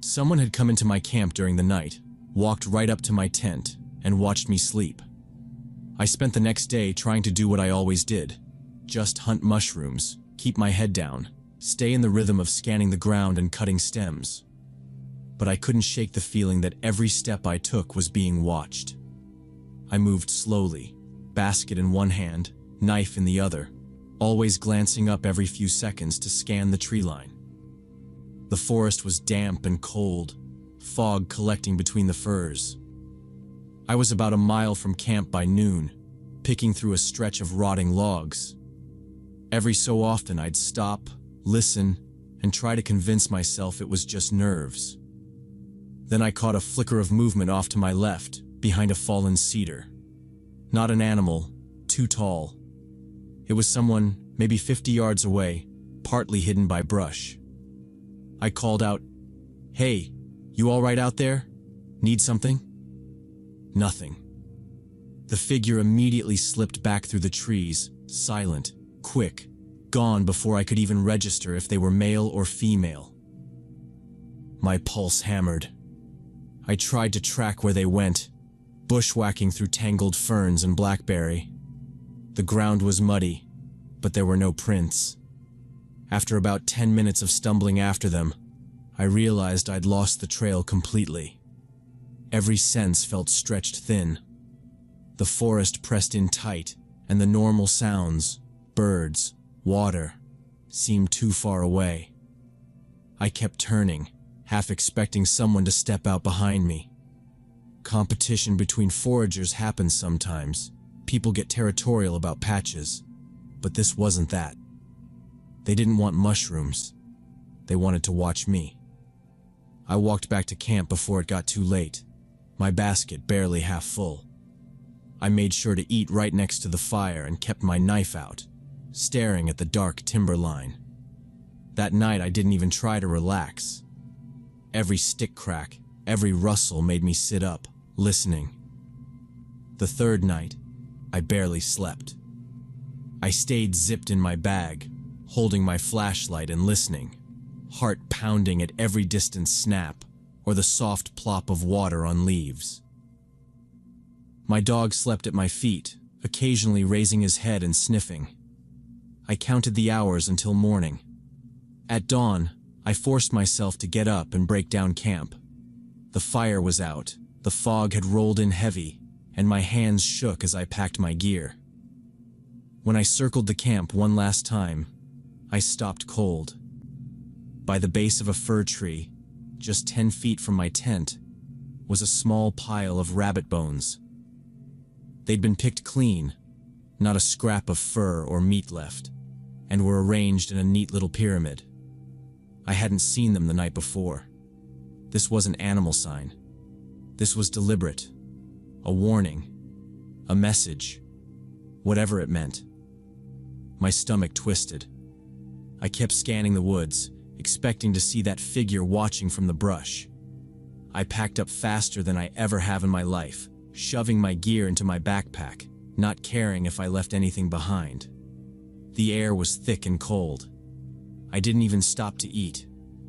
Someone had come into my camp during the night, walked right up to my tent, and watched me sleep. I spent the next day trying to do what I always did, just hunt mushrooms, keep my head down, stay in the rhythm of scanning the ground and cutting stems. But I couldn't shake the feeling that every step I took was being watched. I moved slowly, basket in one hand, knife in the other, always glancing up every few seconds to scan the tree line. The forest was damp and cold, fog collecting between the firs. I was about a mile from camp by noon, picking through a stretch of rotting logs. Every so often I'd stop, listen, and try to convince myself it was just nerves. Then I caught a flicker of movement off to my left, behind a fallen cedar. Not an animal, too tall. It was someone, maybe 50 yards away, partly hidden by brush. I called out, "Hey, you all right out there? Need something?" Nothing. The figure immediately slipped back through the trees, silent, quick, gone before I could even register if they were male or female. My pulse hammered. I tried to track where they went, bushwhacking through tangled ferns and blackberry. The ground was muddy, but there were no prints. After about 10 minutes of stumbling after them, I realized I'd lost the trail completely. Every sense felt stretched thin. The forest pressed in tight, and the normal sounds, birds, water, seemed too far away. I kept turning, half expecting someone to step out behind me. Competition between foragers happens sometimes. People get territorial about patches, but this wasn't that. They didn't want mushrooms. They wanted to watch me. I walked back to camp before it got too late, my basket barely half full. I made sure to eat right next to the fire and kept my knife out, staring at the dark timber line. That night I didn't even try to relax. Every stick crack, every rustle made me sit up, listening. The third night, I barely slept. I stayed zipped in my bag, holding my flashlight and listening, heart pounding at every distant snap or the soft plop of water on leaves. My dog slept at my feet, occasionally raising his head and sniffing. I counted the hours until morning. At dawn, I forced myself to get up and break down camp. The fire was out, the fog had rolled in heavy, and my hands shook as I packed my gear. When I circled the camp one last time, I stopped cold. By the base of a fir tree, just 10 feet from my tent, was a small pile of rabbit bones. They'd been picked clean, not a scrap of fur or meat left, and were arranged in a neat little pyramid. I hadn't seen them the night before. This wasn't animal sign. This was deliberate. A warning. A message. Whatever it meant. My stomach twisted. I kept scanning the woods, expecting to see that figure watching from the brush. I packed up faster than I ever have in my life, shoving my gear into my backpack, not caring if I left anything behind. The air was thick and cold. I didn't even stop to eat,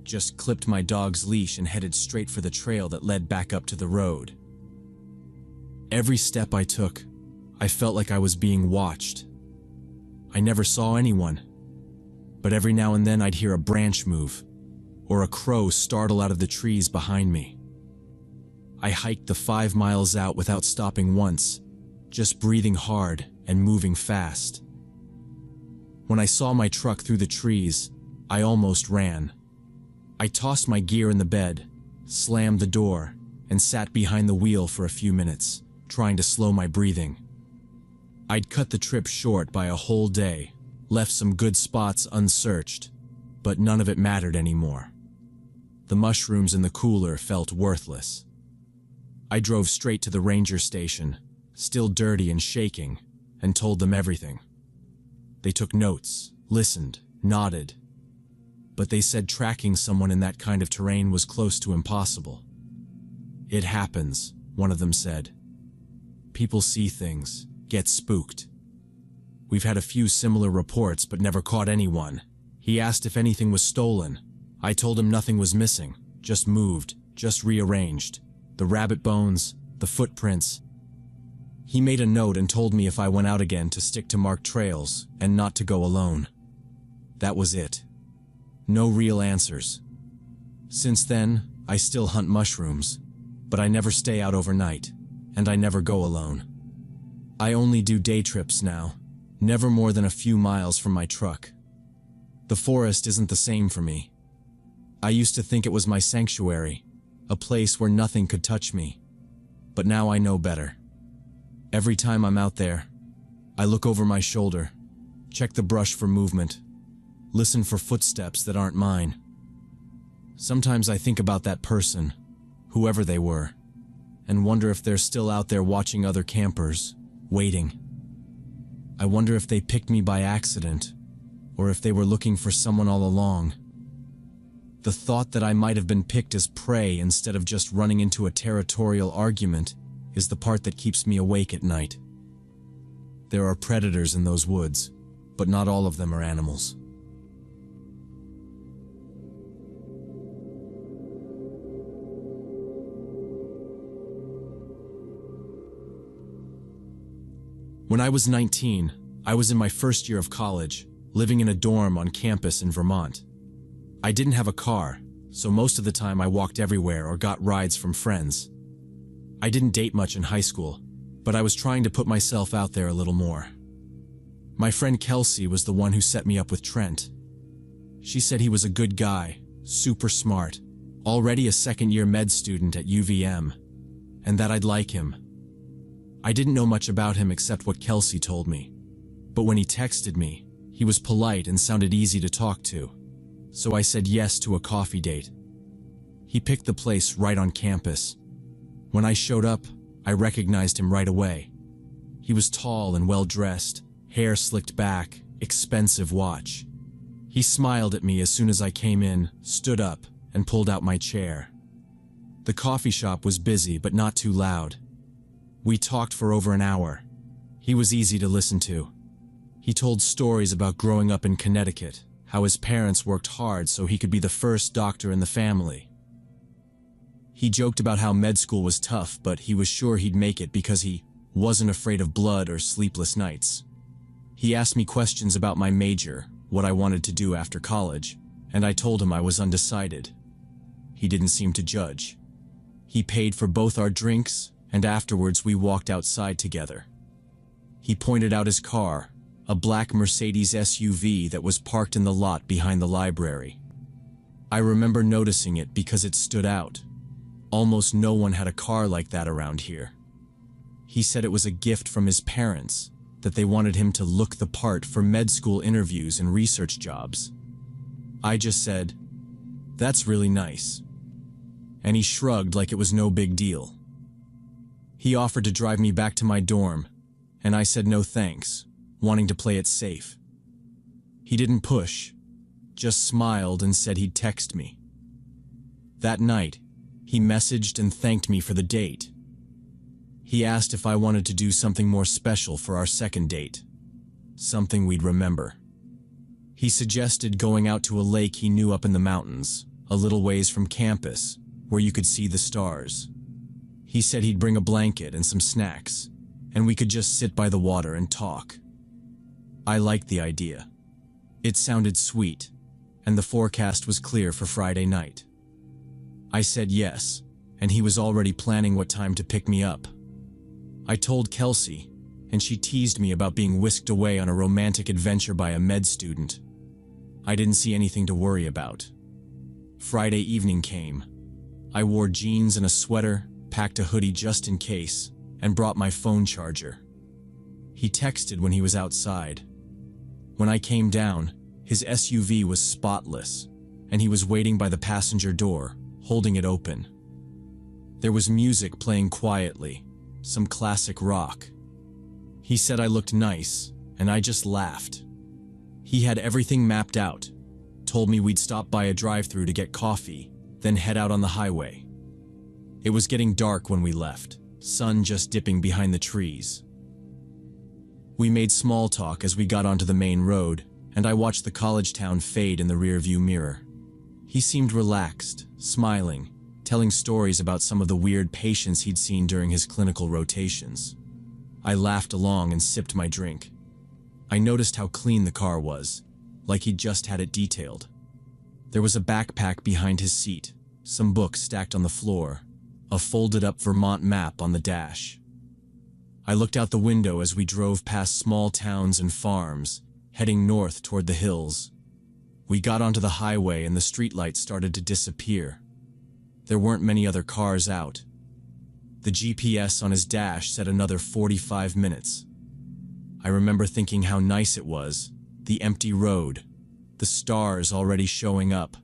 just clipped my dog's leash and headed straight for the trail that led back up to the road. Every step I took, I felt like I was being watched. I never saw anyone, but every now and then I'd hear a branch move, or a crow startle out of the trees behind me. I hiked the 5 miles out without stopping once, just breathing hard and moving fast. When I saw my truck through the trees, I almost ran. I tossed my gear in the bed, slammed the door, and sat behind the wheel for a few minutes, trying to slow my breathing. I'd cut the trip short by a whole day, left some good spots unsearched, but none of it mattered anymore. The mushrooms in the cooler felt worthless. I drove straight to the ranger station, still dirty and shaking, and told them everything. They took notes, listened, nodded, but they said tracking someone in that kind of terrain was close to impossible. "It happens," one of them said. "People see things, get spooked. We've had a few similar reports but never caught anyone." He asked if anything was stolen. I told him nothing was missing, just moved, just rearranged. The rabbit bones, the footprints. He made a note and told me if I went out again to stick to marked trails and not to go alone. That was it. No real answers. Since then, I still hunt mushrooms, but I never stay out overnight, and I never go alone. I only do day trips now, never more than a few miles from my truck. The forest isn't the same for me. I used to think it was my sanctuary, a place where nothing could touch me, but now I know better. Every time I'm out there, I look over my shoulder, check the brush for movement, listen for footsteps that aren't mine. Sometimes I think about that person, whoever they were, and wonder if they're still out there watching other campers, waiting. I wonder if they picked me by accident, or if they were looking for someone all along. The thought that I might have been picked as prey instead of just running into a territorial argument is the part that keeps me awake at night. There are predators in those woods, but not all of them are animals. When I was 19, I was in my first year of college, living in a dorm on campus in Vermont. I didn't have a car, so most of the time I walked everywhere or got rides from friends. I didn't date much in high school, but I was trying to put myself out there a little more. My friend Kelsey was the one who set me up with Trent. She said he was a good guy, super smart, already a second-year med student at UVM, and that I'd like him. I didn't know much about him except what Kelsey told me, but when he texted me, he was polite and sounded easy to talk to, so I said yes to a coffee date. He picked the place right on campus. When I showed up, I recognized him right away. He was tall and well-dressed, hair slicked back, expensive watch. He smiled at me as soon as I came in, stood up, and pulled out my chair. The coffee shop was busy but not too loud. We talked for over an hour. He was easy to listen to. He told stories about growing up in Connecticut, how his parents worked hard so he could be the first doctor in the family. He joked about how med school was tough, but he was sure he'd make it because he wasn't afraid of blood or sleepless nights. He asked me questions about my major, what I wanted to do after college, and I told him I was undecided. He didn't seem to judge. He paid for both our drinks, and afterwards we walked outside together. He pointed out his car, a black Mercedes SUV that was parked in the lot behind the library. I remember noticing it because it stood out. Almost no one had a car like that around here. He said it was a gift from his parents, that they wanted him to look the part for med school interviews and research jobs. I just said, "That's really nice." And he shrugged like it was no big deal. He offered to drive me back to my dorm, and I said no thanks, wanting to play it safe. He didn't push, just smiled and said he'd text me. That night, he messaged and thanked me for the date. He asked if I wanted to do something more special for our second date, something we'd remember. He suggested going out to a lake he knew up in the mountains, a little ways from campus, where you could see the stars. He said he'd bring a blanket and some snacks, and we could just sit by the water and talk. I liked the idea. It sounded sweet, and the forecast was clear for Friday night. I said yes, and he was already planning what time to pick me up. I told Kelsey, and she teased me about being whisked away on a romantic adventure by a med student. I didn't see anything to worry about. Friday evening came. I wore jeans and a sweater, packed a hoodie just in case, and brought my phone charger. He texted when he was outside. When I came down, his SUV was spotless, and he was waiting by the passenger door, holding it open. There was music playing quietly, some classic rock. He said I looked nice, and I just laughed. He had everything mapped out, told me we'd stop by a drive-thru to get coffee, then head out on the highway. It was getting dark when we left, sun just dipping behind the trees. We made small talk as we got onto the main road, and I watched the college town fade in the rearview mirror. He seemed relaxed, smiling, telling stories about some of the weird patients he'd seen during his clinical rotations. I laughed along and sipped my drink. I noticed how clean the car was, like he'd just had it detailed. There was a backpack behind his seat, some books stacked on the floor, a folded-up Vermont map on the dash. I looked out the window as we drove past small towns and farms, heading north toward the hills. We got onto the highway and the streetlights started to disappear. There weren't many other cars out. The GPS on his dash said another 45 minutes. I remember thinking how nice it was, the empty road, the stars already showing up,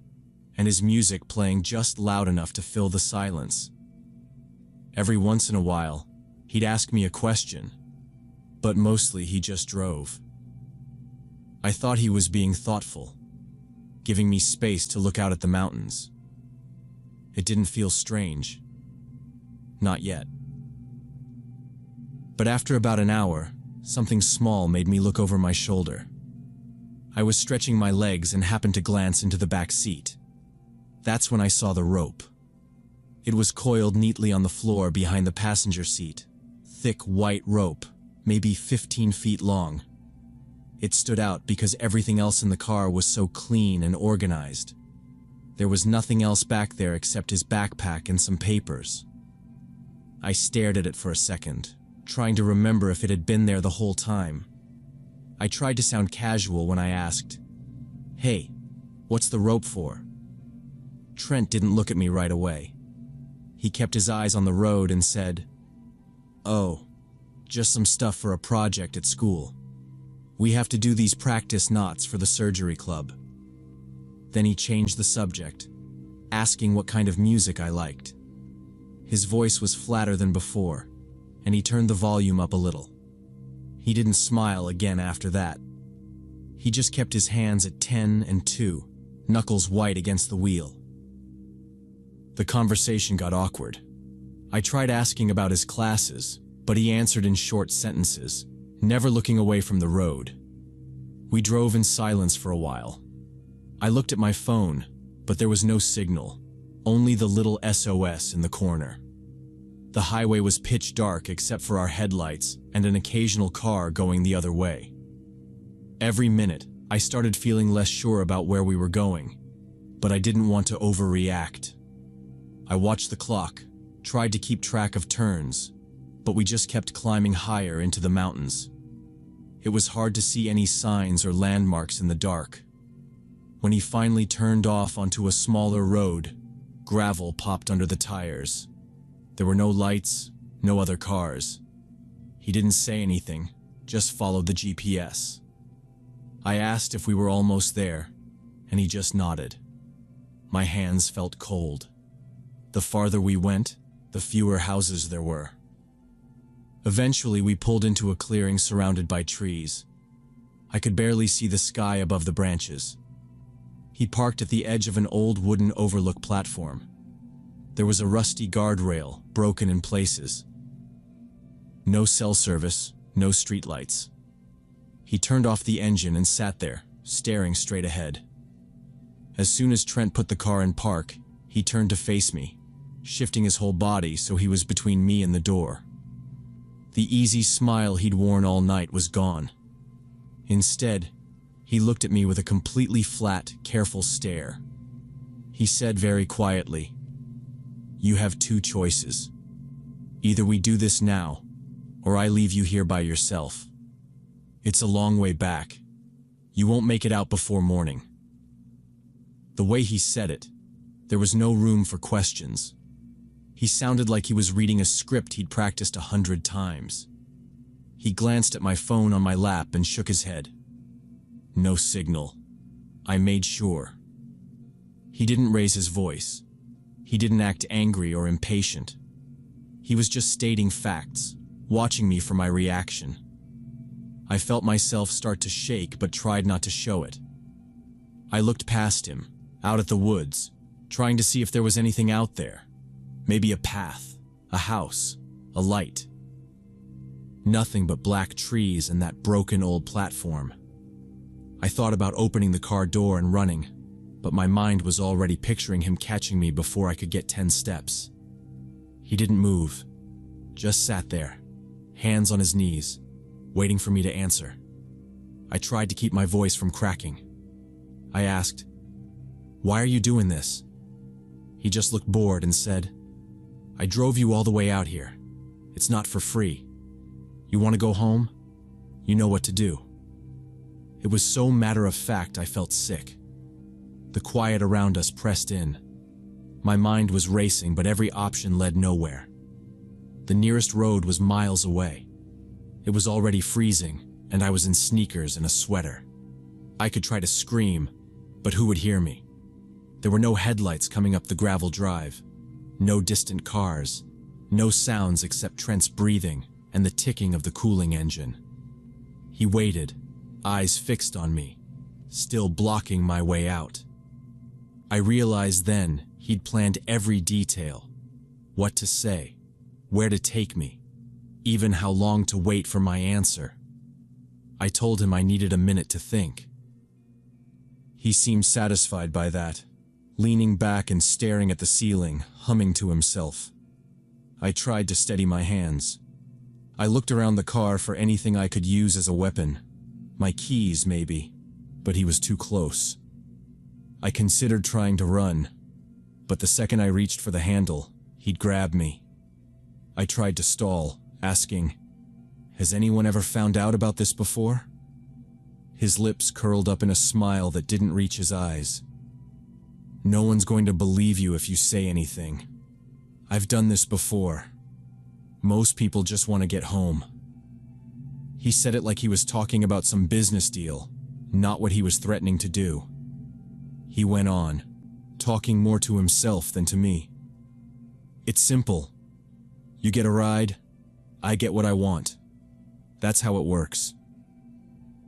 and his music playing just loud enough to fill the silence. Every once in a while, he'd ask me a question, but mostly he just drove. I thought he was being thoughtful, giving me space to look out at the mountains. It didn't feel strange. Not yet. But after about an hour, something small made me look over my shoulder. I was stretching my legs and happened to glance into the back seat. That's when I saw the rope. It was coiled neatly on the floor behind the passenger seat. Thick white rope, maybe 15 feet long. It stood out because everything else in the car was so clean and organized. There was nothing else back there except his backpack and some papers. I stared at it for a second, trying to remember if it had been there the whole time. I tried to sound casual when I asked, "Hey, what's the rope for?" Trent didn't look at me right away. He kept his eyes on the road and said, "Oh, just some stuff for a project at school. We have to do these practice knots for the surgery club." Then he changed the subject, asking what kind of music I liked. His voice was flatter than before, and he turned the volume up a little. He didn't smile again after that. He just kept his hands at 10 and 2, knuckles white against the wheel. The conversation got awkward. I tried asking about his classes, but he answered in short sentences, never looking away from the road. We drove in silence for a while. I looked at my phone, but there was no signal, only the little SOS in the corner. The highway was pitch dark except for our headlights and an occasional car going the other way. Every minute, I started feeling less sure about where we were going, but I didn't want to overreact. I watched the clock, tried to keep track of turns, but we just kept climbing higher into the mountains. It was hard to see any signs or landmarks in the dark. When he finally turned off onto a smaller road, gravel popped under the tires. There were no lights, no other cars. He didn't say anything, just followed the GPS. I asked if we were almost there, and he just nodded. My hands felt cold. The farther we went, the fewer houses there were. Eventually, we pulled into a clearing surrounded by trees. I could barely see the sky above the branches. He parked at the edge of an old wooden overlook platform. There was a rusty guardrail, broken in places. No cell service, no streetlights. He turned off the engine and sat there, staring straight ahead. As soon as Trent put the car in park, he turned to face me, shifting his whole body so he was between me and the door. The easy smile he'd worn all night was gone. Instead, he looked at me with a completely flat, careful stare. He said very quietly, "You have two choices. Either we do this now, or I leave you here by yourself. It's a long way back. You won't make it out before morning." The way he said it, there was no room for questions. He sounded like he was reading a script he'd practiced 100 times. He glanced at my phone on my lap and shook his head. No signal. I made sure. He didn't raise his voice. He didn't act angry or impatient. He was just stating facts, watching me for my reaction. I felt myself start to shake but tried not to show it. I looked past him, out at the woods, trying to see if there was anything out there. Maybe a path, a house, a light. Nothing but black trees and that broken old platform. I thought about opening the car door and running, but my mind was already picturing him catching me before I could get 10 steps. He didn't move, just sat there, hands on his knees, waiting for me to answer. I tried to keep my voice from cracking. I asked, "Why are you doing this?" He just looked bored and said, "I drove you all the way out here. It's not for free. You want to go home? You know what to do." It was so matter-of-fact I felt sick. The quiet around us pressed in. My mind was racing, but every option led nowhere. The nearest road was miles away. It was already freezing, and I was in sneakers and a sweater. I could try to scream, but who would hear me? There were no headlights coming up the gravel drive, no distant cars, no sounds except Trent's breathing and the ticking of the cooling engine. He waited, eyes fixed on me, still blocking my way out. I realized then he'd planned every detail, what to say, where to take me, even how long to wait for my answer. I told him I needed a minute to think. He seemed satisfied by that, leaning back and staring at the ceiling, humming to himself. I tried to steady my hands. I looked around the car for anything I could use as a weapon. My keys, maybe, but he was too close. I considered trying to run, but the second I reached for the handle, he'd grab me. I tried to stall, asking, "Has anyone ever found out about this before?" His lips curled up in a smile that didn't reach his eyes. "No one's going to believe you if you say anything. I've done this before. Most people just want to get home." He said it like he was talking about some business deal, not what he was threatening to do. He went on, talking more to himself than to me. "It's simple. You get a ride, I get what I want. That's how it works."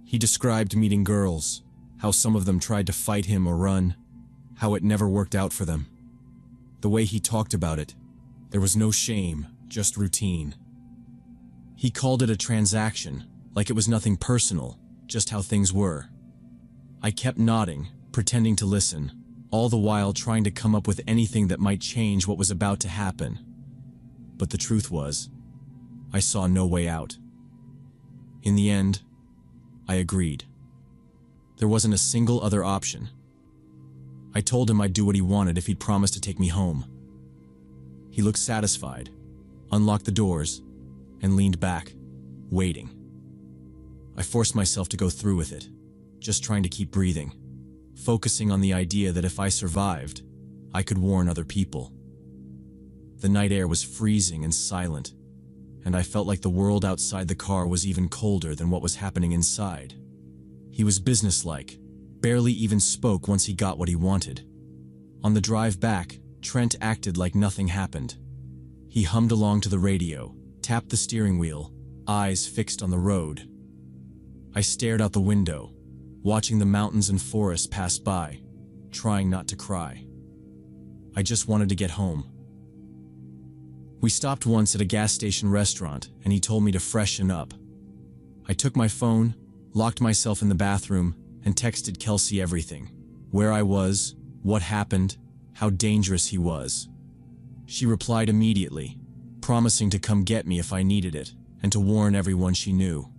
He described meeting girls, how some of them tried to fight him or run, how it never worked out for them. The way he talked about it, there was no shame, just routine. He called it a transaction, like it was nothing personal, just how things were. I kept nodding, pretending to listen, all the while trying to come up with anything that might change what was about to happen. But the truth was, I saw no way out. In the end, I agreed. There wasn't a single other option. I told him I'd do what he wanted if he'd promised to take me home. He looked satisfied, unlocked the doors, and leaned back, waiting. I forced myself to go through with it, just trying to keep breathing, focusing on the idea that if I survived, I could warn other people. The night air was freezing and silent, and I felt like the world outside the car was even colder than what was happening inside. He was businesslike, barely even spoke once he got what he wanted. On the drive back, Trent acted like nothing happened. He hummed along to the radio, tapped the steering wheel, eyes fixed on the road. I stared out the window, watching the mountains and forests pass by, trying not to cry. I just wanted to get home. We stopped once at a gas station restaurant, and he told me to freshen up. I took my phone, locked myself in the bathroom, and texted Kelsey everything. where I was, what happened, how dangerous he was. She replied immediately, promising to come get me if I needed it, and to warn everyone she knew.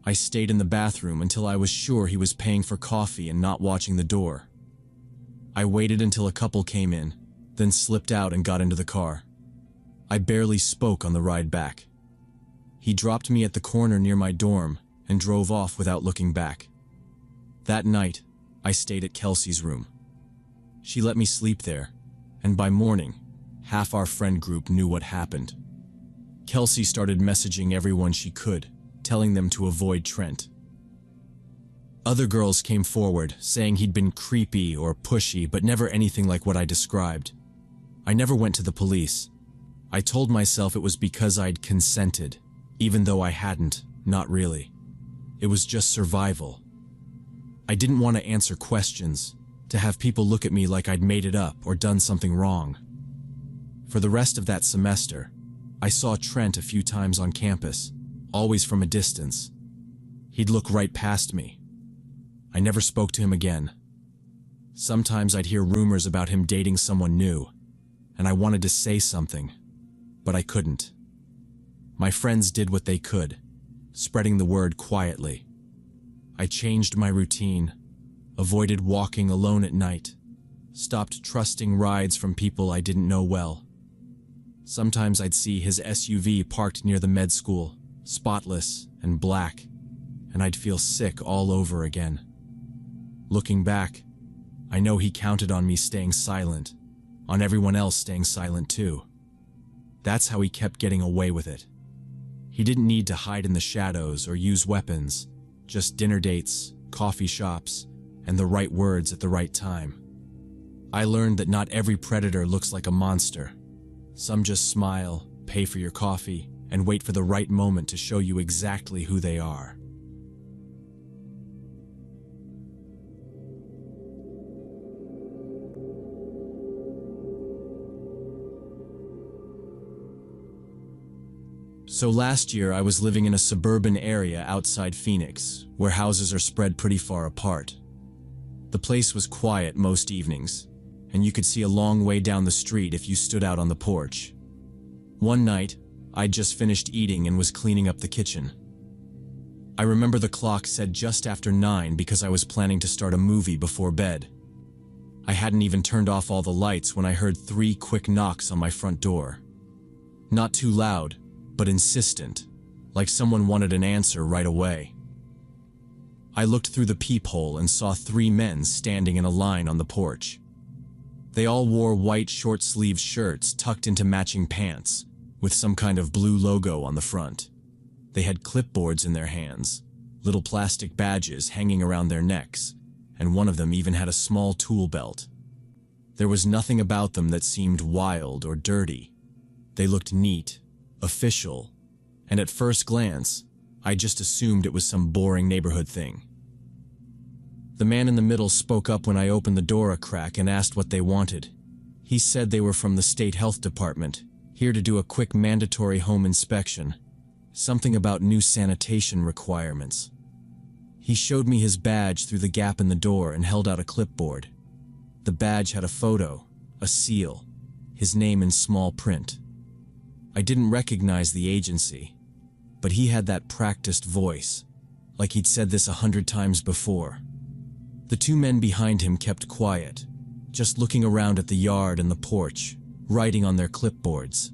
I stayed in the bathroom until I was sure he was paying for coffee and not watching the door. I waited until a couple came in, then slipped out and got into the car. I barely spoke on the ride back. He dropped me at the corner near my dorm and drove off without looking back. That night, I stayed at Kelsey's room. She let me sleep there, and by morning, half our friend group knew what happened. Kelsey started messaging everyone she could, telling them to avoid Trent. Other girls came forward, saying he'd been creepy or pushy, but never anything like what I described. I never went to the police. I told myself it was because I'd consented, even though I hadn't, not really. It was just survival. I didn't want to answer questions, to have people look at me like I'd made it up or done something wrong. For the rest of that semester, I saw Trent a few times on campus, always from a distance. He'd look right past me. I never spoke to him again. Sometimes I'd hear rumors about him dating someone new, and I wanted to say something, but I couldn't. My friends did what they could, spreading the word quietly. I changed my routine, avoided walking alone at night, stopped trusting rides from people I didn't know well. Sometimes I'd see his SUV parked near the med school, spotless and black, and I'd feel sick all over again. Looking back, I know he counted on me staying silent, on everyone else staying silent too. That's how he kept getting away with it. He didn't need to hide in the shadows or use weapons, just dinner dates, coffee shops, and the right words at the right time. I learned that not every predator looks like a monster. Some just smile, pay for your coffee, and wait for the right moment to show you exactly who they are. So last year I was living in a suburban area outside Phoenix, where houses are spread pretty far apart. The place was quiet most evenings, and you could see a long way down the street if you stood out on the porch. One night, I'd just finished eating and was cleaning up the kitchen. I remember the clock said just after 9 because I was planning to start a movie before bed. I hadn't even turned off all the lights when I heard 3 quick knocks on my front door. Not too loud, but insistent, like someone wanted an answer right away. I looked through the peephole and saw 3 men standing in a line on the porch. They all wore white short-sleeved shirts tucked into matching pants, with some kind of blue logo on the front. They had clipboards in their hands, little plastic badges hanging around their necks, and one of them even had a small tool belt. There was nothing about them that seemed wild or dirty. They looked neat, official, and at first glance, I just assumed it was some boring neighborhood thing. The man in the middle spoke up when I opened the door a crack and asked what they wanted. He said they were from the state health department, here to do a quick mandatory home inspection, something about new sanitation requirements. He showed me his badge through the gap in the door and held out a clipboard. The badge had a photo, a seal, his name in small print. I didn't recognize the agency, but he had that practiced voice, like he'd said this 100 times before. The 2 men behind him kept quiet, just looking around at the yard and the porch, writing on their clipboards.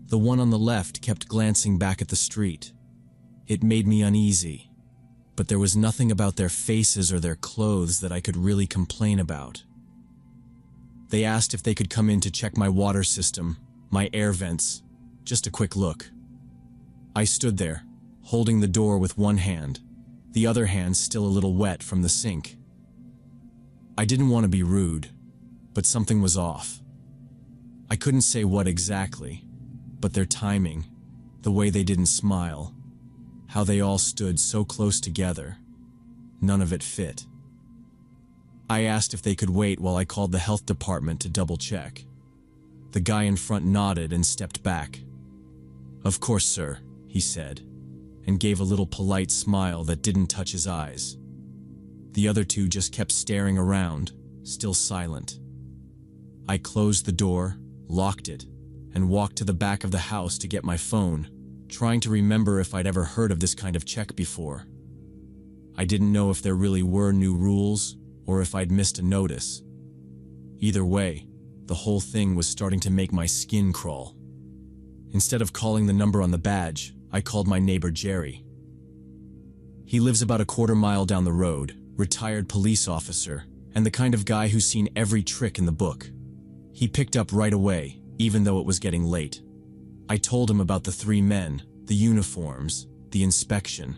The one on the left kept glancing back at the street. It made me uneasy, but there was nothing about their faces or their clothes that I could really complain about. They asked if they could come in to check my water system, my air vents, just a quick look. I stood there, holding the door with one hand, the other hand still a little wet from the sink. I didn't want to be rude, but something was off. I couldn't say what exactly, but their timing, the way they didn't smile, how they all stood so close together, none of it fit. I asked if they could wait while I called the health department to double check. The guy in front nodded and stepped back. "Of course, sir," he said, and gave a little polite smile that didn't touch his eyes. The other two just kept staring around, still silent. I closed the door, locked it, and walked to the back of the house to get my phone, trying to remember if I'd ever heard of this kind of check before. I didn't know if there really were new rules or if I'd missed a notice. Either way, the whole thing was starting to make my skin crawl. Instead of calling the number on the badge, I called my neighbor Jerry. He lives about a quarter-mile down the road, retired police officer, and the kind of guy who's seen every trick in the book. He picked up right away, even though it was getting late. I told him about the three men, the uniforms, the inspection.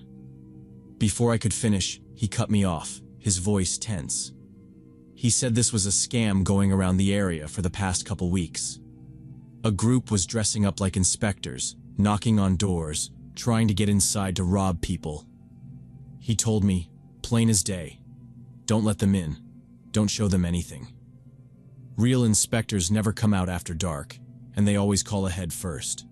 Before I could finish, he cut me off, his voice tense. He said this was a scam going around the area for the past couple weeks. A group was dressing up like inspectors, knocking on doors, trying to get inside to rob people. He told me, plain as day, don't let them in, don't show them anything. Real inspectors never come out after dark, and they always call ahead first.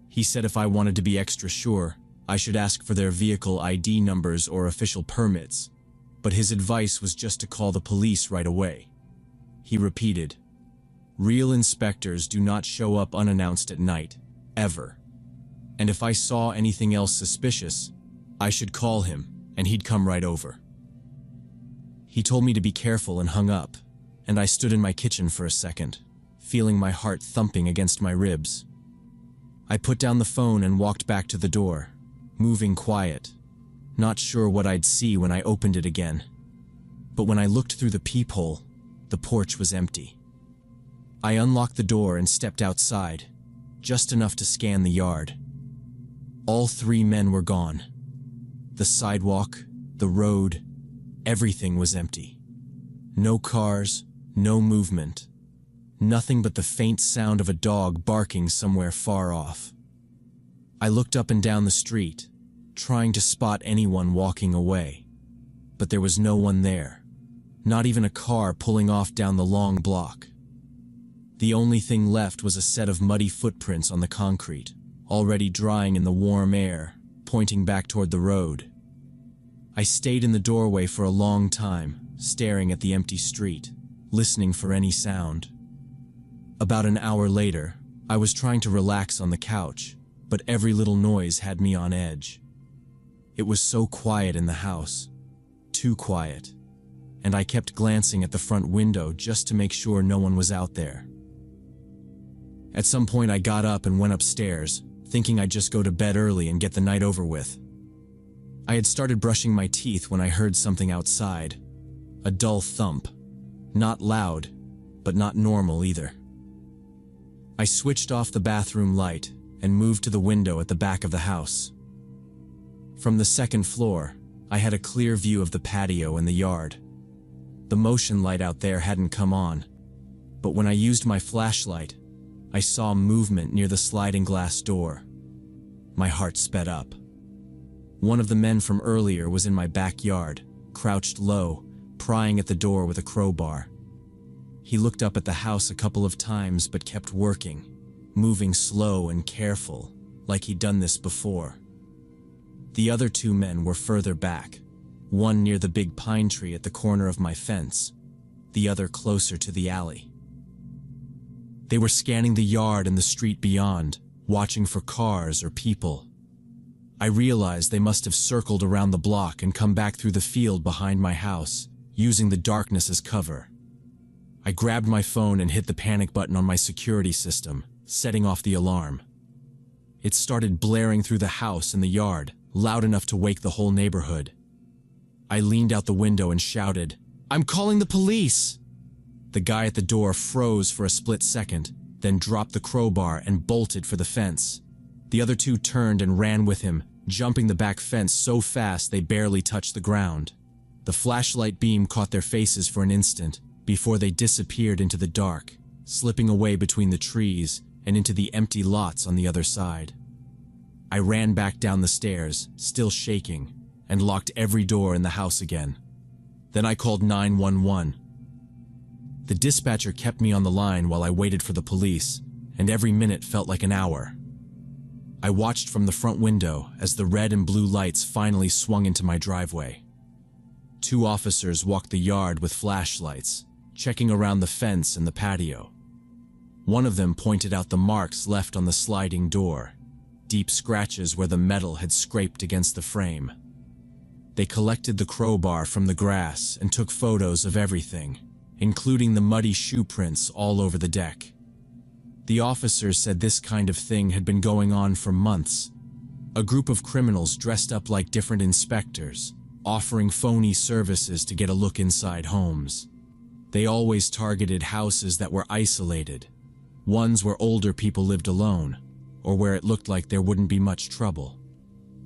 He said if I wanted to be extra sure, I should ask for their vehicle ID numbers or official permits, but his advice was just to call the police right away. He repeated, real inspectors do not show up unannounced at night, ever. And if I saw anything else suspicious, I should call him, and he'd come right over. He told me to be careful and hung up, and I stood in my kitchen for a second, feeling my heart thumping against my ribs. I put down the phone and walked back to the door, moving quiet, not sure what I'd see when I opened it again. But when I looked through the peephole, the porch was empty. I unlocked the door and stepped outside, just enough to scan the yard. All three men were gone. The sidewalk, the road, everything was empty. No cars, no movement. Nothing but the faint sound of a dog barking somewhere far off. I looked up and down the street, trying to spot anyone walking away. But there was no one there, not even a car pulling off down the long block. The only thing left was a set of muddy footprints on the concrete, already drying in the warm air, pointing back toward the road. I stayed in the doorway for a long time, staring at the empty street, listening for any sound. About an hour later, I was trying to relax on the couch, but every little noise had me on edge. It was so quiet in the house, too quiet, and I kept glancing at the front window just to make sure no one was out there. At some point I got up and went upstairs, thinking I'd just go to bed early and get the night over with. I had started brushing my teeth when I heard something outside. A dull thump. Not loud, but not normal either. I switched off the bathroom light and moved to the window at the back of the house. From the second floor, I had a clear view of the patio and the yard. The motion light out there hadn't come on, but when I used my flashlight, I saw movement near the sliding glass door. My heart sped up. One of the men from earlier was in my backyard, crouched low, prying at the door with a crowbar. He looked up at the house a couple of times but kept working, moving slow and careful, like he'd done this before. The other two men were further back, one near the big pine tree at the corner of my fence, the other closer to the alley. They were scanning the yard and the street beyond, watching for cars or people. I realized they must have circled around the block and come back through the field behind my house, using the darkness as cover. I grabbed my phone and hit the panic button on my security system, setting off the alarm. It started blaring through the house and the yard, loud enough to wake the whole neighborhood. I leaned out the window and shouted, "I'm calling the police!" The guy at the door froze for a split second, then dropped the crowbar and bolted for the fence. The other two turned and ran with him, jumping the back fence so fast they barely touched the ground. The flashlight beam caught their faces for an instant, before they disappeared into the dark, slipping away between the trees and into the empty lots on the other side. I ran back down the stairs, still shaking, and locked every door in the house again. Then I called 911. The dispatcher kept me on the line while I waited for the police, and every minute felt like an hour. I watched from the front window as the red and blue lights finally swung into my driveway. 2 officers walked the yard with flashlights, checking around the fence and the patio. One of them pointed out the marks left on the sliding door, deep scratches where the metal had scraped against the frame. They collected the crowbar from the grass and took photos of everything, including the muddy shoe prints all over the deck. The officers said this kind of thing had been going on for months. A group of criminals dressed up like different inspectors, offering phony services to get a look inside homes. They always targeted houses that were isolated, ones where older people lived alone, or where it looked like there wouldn't be much trouble.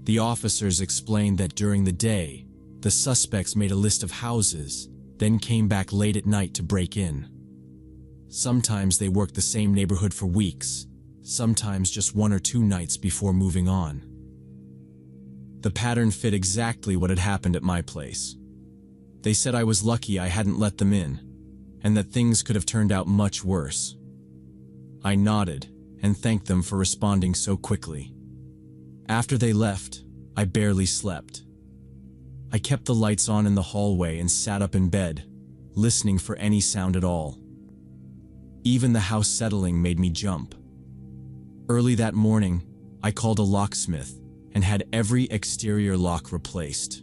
The officers explained that during the day, the suspects made a list of houses, then came back late at night to break in. Sometimes they worked the same neighborhood for weeks, sometimes just 1 or 2 nights before moving on. The pattern fit exactly what had happened at my place. They said I was lucky I hadn't let them in, and that things could have turned out much worse. I nodded and thanked them for responding so quickly. After they left, I barely slept. I kept the lights on in the hallway and sat up in bed, listening for any sound at all. Even the house settling made me jump. Early that morning, I called a locksmith and had every exterior lock replaced.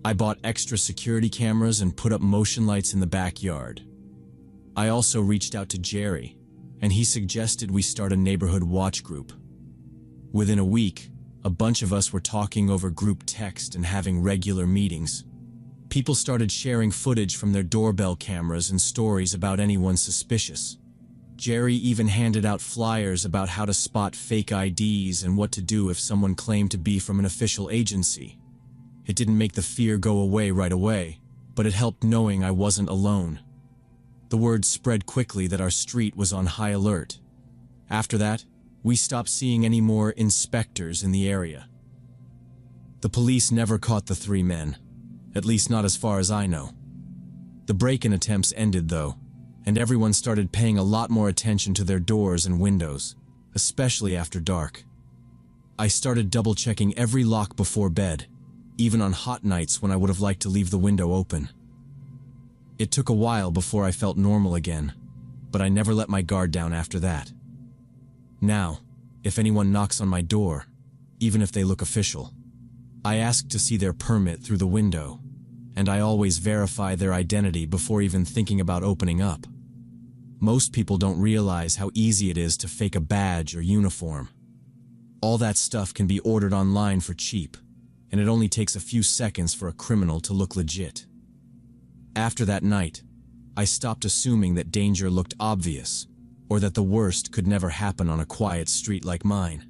I bought extra security cameras and put up motion lights in the backyard. I also reached out to Jerry, and he suggested we start a neighborhood watch group. Within a week, a bunch of us were talking over group text and having regular meetings. People started sharing footage from their doorbell cameras and stories about anyone suspicious. Jerry even handed out flyers about how to spot fake IDs and what to do if someone claimed to be from an official agency. It didn't make the fear go away right away, but it helped knowing I wasn't alone. The word spread quickly that our street was on high alert. After that, we stopped seeing any more inspectors in the area. The police never caught the 3 men, at least not as far as I know. The break-in attempts ended though, and everyone started paying a lot more attention to their doors and windows, especially after dark. I started double-checking every lock before bed, even on hot nights when I would have liked to leave the window open. It took a while before I felt normal again, but I never let my guard down after that. Now, if anyone knocks on my door, even if they look official, I ask to see their permit through the window, and I always verify their identity before even thinking about opening up. Most people don't realize how easy it is to fake a badge or uniform. All that stuff can be ordered online for cheap, and it only takes a few seconds for a criminal to look legit. After that night, I stopped assuming that danger looked obvious, or that the worst could never happen on a quiet street like mine.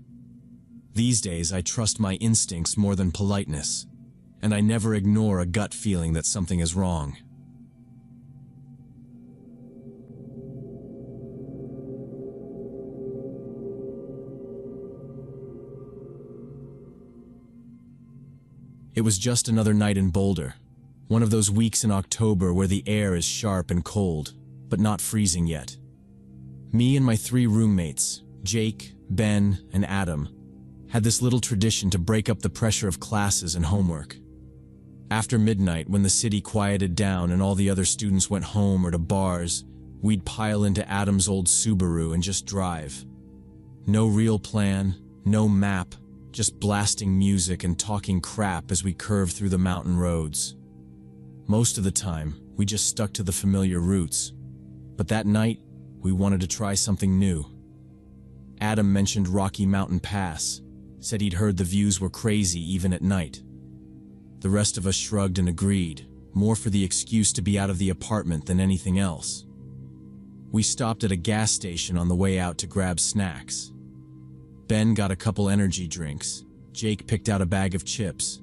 These days, I trust my instincts more than politeness, and I never ignore a gut feeling that something is wrong. It was just another night in Boulder, one of those weeks in October where the air is sharp and cold, but not freezing yet. Me and my 3 roommates, Jake, Ben, and Adam, had this little tradition to break up the pressure of classes and homework. After midnight, when the city quieted down and all the other students went home or to bars, we'd pile into Adam's old Subaru and just drive. No real plan, no map, just blasting music and talking crap as we curved through the mountain roads. Most of the time, we just stuck to the familiar routes, but that night, we wanted to try something new. Adam mentioned Rocky Mountain Pass, said he'd heard the views were crazy even at night. The rest of us shrugged and agreed, more for the excuse to be out of the apartment than anything else. We stopped at a gas station on the way out to grab snacks. Ben got a couple energy drinks. Jake picked out a bag of chips.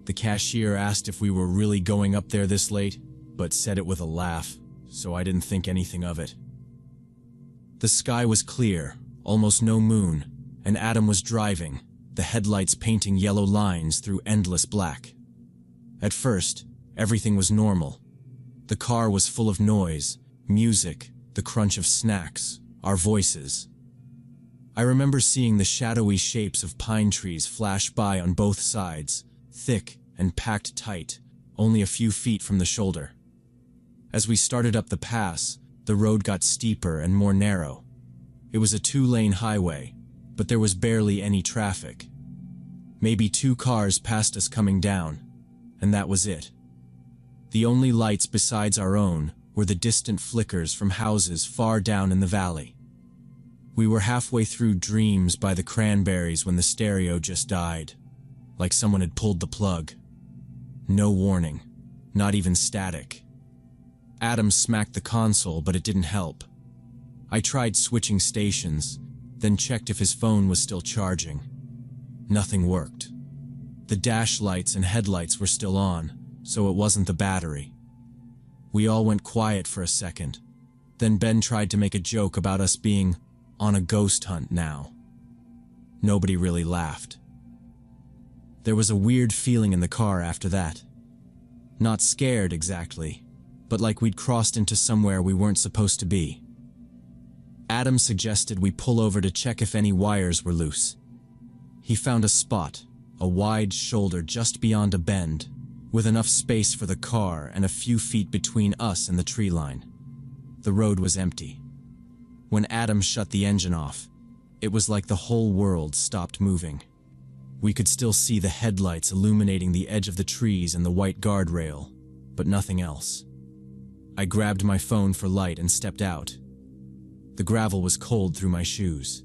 The cashier asked if we were really going up there this late, but said it with a laugh, so I didn't think anything of it. The sky was clear, almost no moon, and Adam was driving, the headlights painting yellow lines through endless black. At first, everything was normal. The car was full of noise, music, the crunch of snacks, our voices. I remember seeing the shadowy shapes of pine trees flash by on both sides, thick and packed tight, only a few feet from the shoulder. As we started up the pass, the road got steeper and more narrow. It was a 2-lane highway, but there was barely any traffic. Maybe 2 cars passed us coming down, and that was it. The only lights besides our own were the distant flickers from houses far down in the valley. We were halfway through Dreams by the Cranberries when the stereo just died, like someone had pulled the plug. No warning, not even static. Adam smacked the console, but it didn't help. I tried switching stations, then checked if his phone was still charging. Nothing worked. The dash lights and headlights were still on, so it wasn't the battery. We all went quiet for a second. Then Ben tried to make a joke about us being on a ghost hunt now. Nobody really laughed. There was a weird feeling in the car after that. Not scared exactly, but like we'd crossed into somewhere we weren't supposed to be. Adam suggested we pull over to check if any wires were loose. He found a spot, a wide shoulder just beyond a bend, with enough space for the car and a few feet between us and the tree line. The road was empty. When Adam shut the engine off, it was like the whole world stopped moving. We could still see the headlights illuminating the edge of the trees and the white guardrail, but nothing else. I grabbed my phone for light and stepped out. The gravel was cold through my shoes.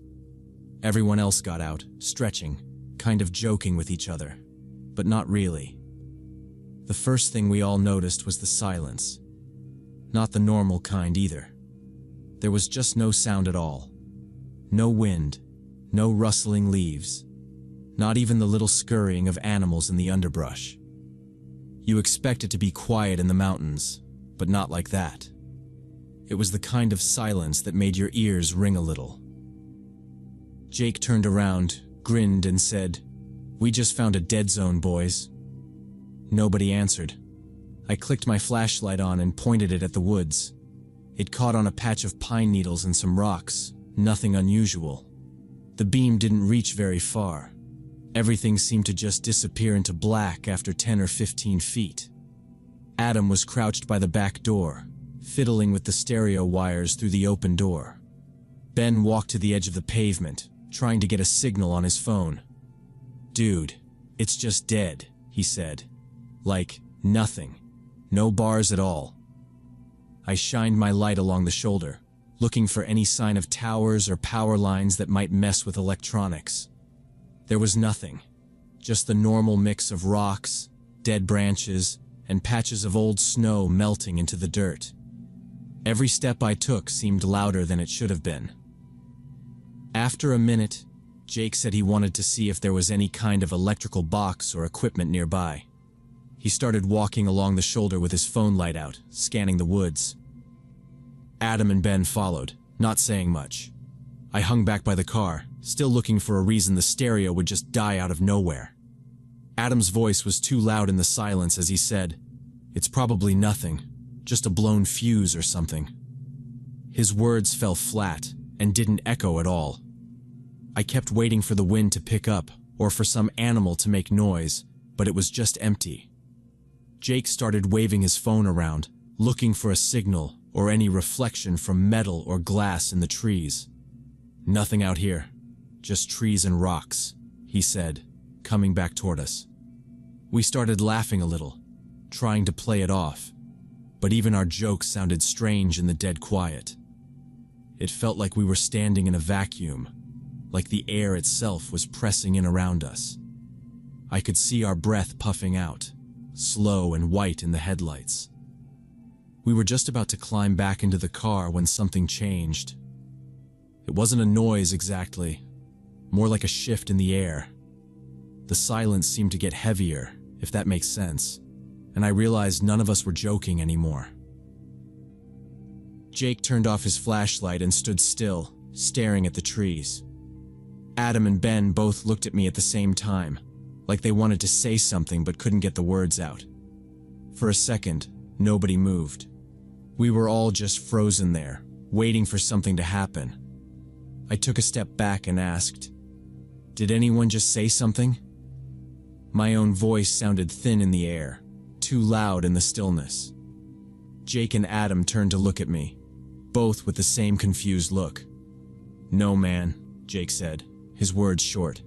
Everyone else got out, stretching, kind of joking with each other, but not really. The first thing we all noticed was the silence. Not the normal kind either. There was just no sound at all. No wind, no rustling leaves, not even the little scurrying of animals in the underbrush. You expect it to be quiet in the mountains, but not like that. It was the kind of silence that made your ears ring a little. Jake turned around, grinned, and said, "We just found a dead zone, boys." Nobody answered. I clicked my flashlight on and pointed it at the woods. It caught on a patch of pine needles and some rocks, nothing unusual. The beam didn't reach very far. Everything seemed to just disappear into black after 10 or 15 feet. Adam was crouched by the back door, fiddling with the stereo wires through the open door. Ben walked to the edge of the pavement, trying to get a signal on his phone. "Dude, it's just dead," he said. Like, nothing. No bars at all. I shined my light along the shoulder, looking for any sign of towers or power lines that might mess with electronics. There was nothing, just the normal mix of rocks, dead branches, and patches of old snow melting into the dirt. Every step I took seemed louder than it should have been. After a minute, Jake said he wanted to see if there was any kind of electrical box or equipment nearby. He started walking along the shoulder with his phone light out, scanning the woods. Adam and Ben followed, not saying much. I hung back by the car, still looking for a reason the stereo would just die out of nowhere. Adam's voice was too loud in the silence as he said, "It's probably nothing, just a blown fuse or something." His words fell flat and didn't echo at all. I kept waiting for the wind to pick up or for some animal to make noise, but it was just empty. Jake started waving his phone around, looking for a signal or any reflection from metal or glass in the trees. "Nothing out here, just trees and rocks," he said, coming back toward us. We started laughing a little, trying to play it off, but even our jokes sounded strange in the dead quiet. It felt like we were standing in a vacuum, like the air itself was pressing in around us. I could see our breath puffing out, slow and white in the headlights. We were just about to climb back into the car when something changed. It wasn't a noise exactly, more like a shift in the air. The silence seemed to get heavier, if that makes sense, and I realized none of us were joking anymore. Jake turned off his flashlight and stood still, staring at the trees. Adam and Ben both looked at me at the same time, like they wanted to say something but couldn't get the words out. For a second, nobody moved. We were all just frozen there, waiting for something to happen. I took a step back and asked, "Did anyone just say something?" My own voice sounded thin in the air, too loud in the stillness. Jake and Adam turned to look at me, both with the same confused look. "No, man," Jake said, his words short.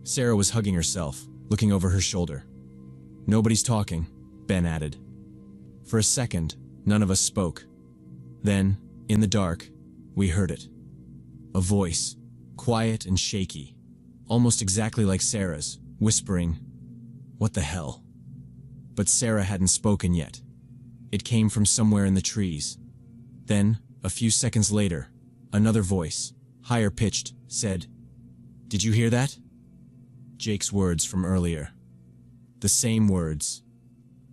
Sarah was hugging herself, looking over her shoulder. "Nobody's talking," Ben added. For a second, none of us spoke. Then, in the dark, we heard it. A voice, quiet and shaky, almost exactly like Sarah's, whispering, "What the hell?" But Sarah hadn't spoken yet. It came from somewhere in the trees. Then, a few seconds later, another voice, higher pitched, said, "Did you hear that?" Jake's words from earlier. The same words,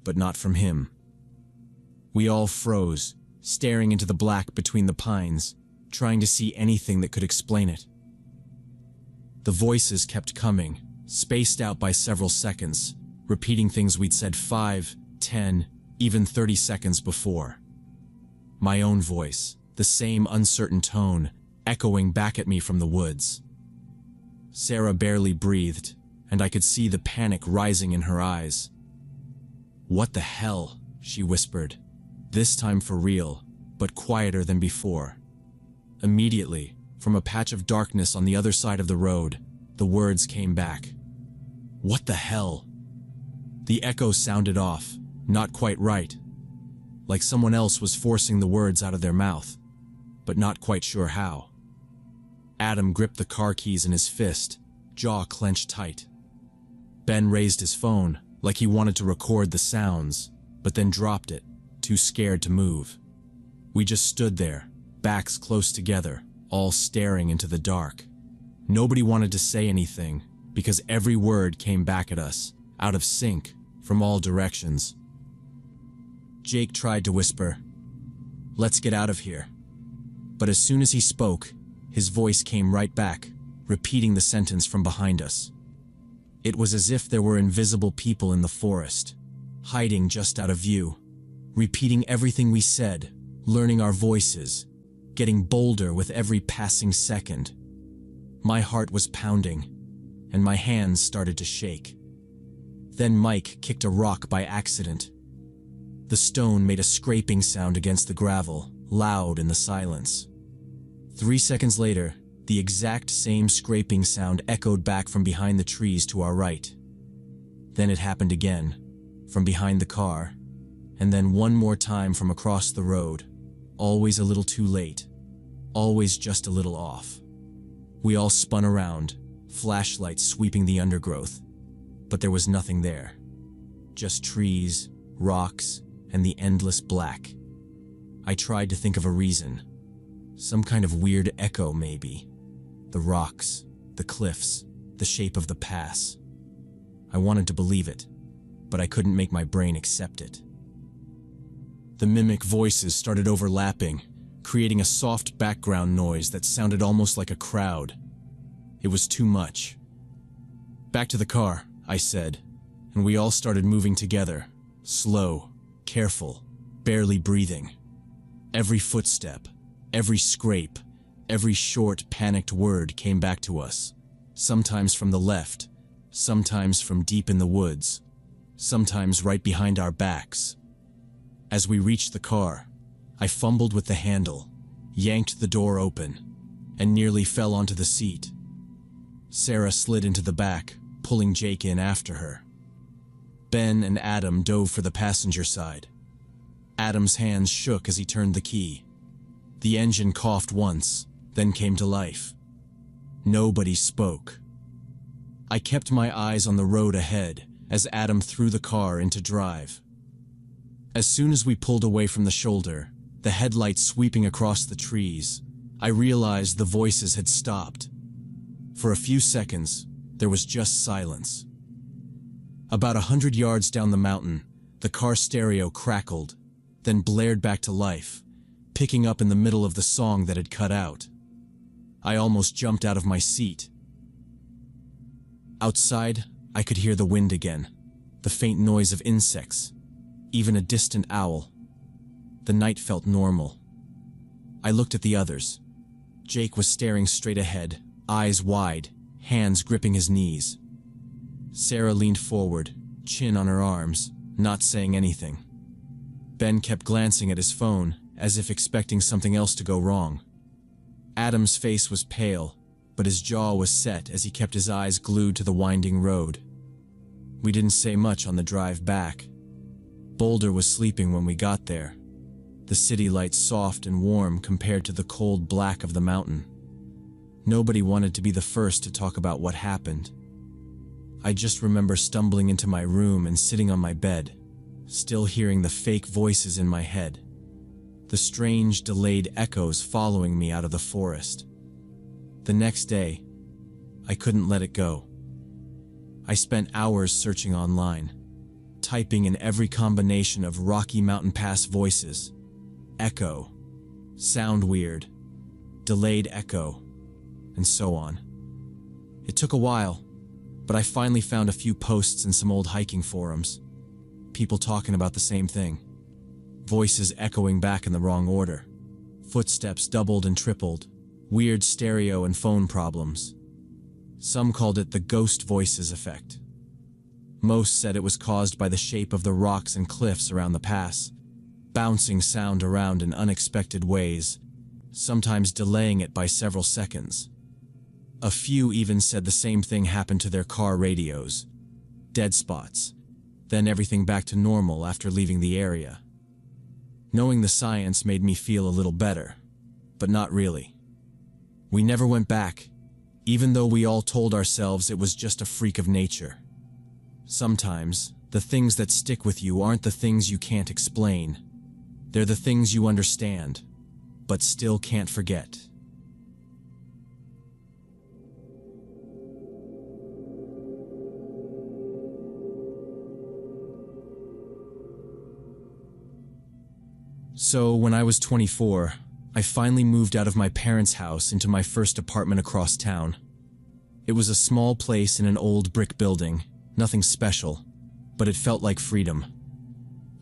but not from him. We all froze, staring into the black between the pines, trying to see anything that could explain it. The voices kept coming, spaced out by several seconds, repeating things we'd said 5, 10, even 30 seconds before. My own voice, the same uncertain tone, echoing back at me from the woods. Sarah barely breathed, and I could see the panic rising in her eyes. "What the hell?" she whispered, this time for real, but quieter than before. Immediately, from a patch of darkness on the other side of the road, the words came back. "What the hell?" The echo sounded off, not quite right, like someone else was forcing the words out of their mouth, but not quite sure how. Adam gripped the car keys in his fist, jaw clenched tight. Ben raised his phone, like he wanted to record the sounds, but then dropped it, too scared to move. We just stood there, backs close together, all staring into the dark. Nobody wanted to say anything, because every word came back at us, out of sync, from all directions. Jake tried to whisper, "Let's get out of here." But as soon as he spoke, his voice came right back, repeating the sentence from behind us. It was as if there were invisible people in the forest, hiding just out of view, repeating everything we said, learning our voices, getting bolder with every passing second. My heart was pounding, and my hands started to shake. Then Mike kicked a rock by accident. The stone made a scraping sound against the gravel, loud in the silence. 3 seconds later, the exact same scraping sound echoed back from behind the trees to our right. Then it happened again, from behind the car, and then one more time from across the road, always a little too late, always just a little off. We all spun around, flashlights sweeping the undergrowth, but there was nothing there. Just trees, rocks, and the endless black. I tried to think of a reason. Some kind of weird echo, maybe. The rocks, the cliffs, the shape of the pass. I wanted to believe it, but I couldn't make my brain accept it. The mimic voices started overlapping, creating a soft background noise that sounded almost like a crowd. It was too much. "Back to the car," I said, and we all started moving together, slow, careful, barely breathing. Every footstep, every scrape, every short, panicked word came back to us, sometimes from the left, sometimes from deep in the woods, sometimes right behind our backs. As we reached the car, I fumbled with the handle, yanked the door open, and nearly fell onto the seat. Sarah slid into the back, pulling Jake in after her. Ben and Adam dove for the passenger side. Adam's hands shook as he turned the key. The engine coughed once, then came to life. Nobody spoke. I kept my eyes on the road ahead as Adam threw the car into drive. As soon as we pulled away from the shoulder, the headlights sweeping across the trees, I realized the voices had stopped. For a few seconds, there was just silence. About 100 yards down the mountain, the car stereo crackled, then blared back to life, picking up in the middle of the song that had cut out. I almost jumped out of my seat. Outside, I could hear the wind again, the faint noise of insects, even a distant owl. The night felt normal. I looked at the others. Jake was staring straight ahead, eyes wide, hands gripping his knees. Sarah leaned forward, chin on her arms, not saying anything. Ben kept glancing at his phone, as if expecting something else to go wrong. Adam's face was pale, but his jaw was set as he kept his eyes glued to the winding road. We didn't say much on the drive back. Boulder was sleeping when we got there, the city lights soft and warm compared to the cold black of the mountain. Nobody wanted to be the first to talk about what happened. I just remember stumbling into my room and sitting on my bed, still hearing the fake voices in my head, the strange, delayed echoes following me out of the forest. The next day, I couldn't let it go. I spent hours searching online, typing in every combination of Rocky Mountain Pass voices, echo, sound weird, delayed echo, and so on. It took a while, but I finally found a few posts in some old hiking forums, people talking about the same thing, voices echoing back in the wrong order, footsteps doubled and tripled, weird stereo and phone problems. Some called it the ghost voices effect. Most said it was caused by the shape of the rocks and cliffs around the pass, bouncing sound around in unexpected ways, sometimes delaying it by several seconds. A few even said the same thing happened to their car radios, dead spots, then everything back to normal after leaving the area. Knowing the science made me feel a little better, but not really. We never went back, even though we all told ourselves it was just a freak of nature. Sometimes, the things that stick with you aren't the things you can't explain. They're the things you understand, but still can't forget. So, when I was 24, I finally moved out of my parents' house into my first apartment across town. It was a small place in an old brick building, nothing special, but it felt like freedom.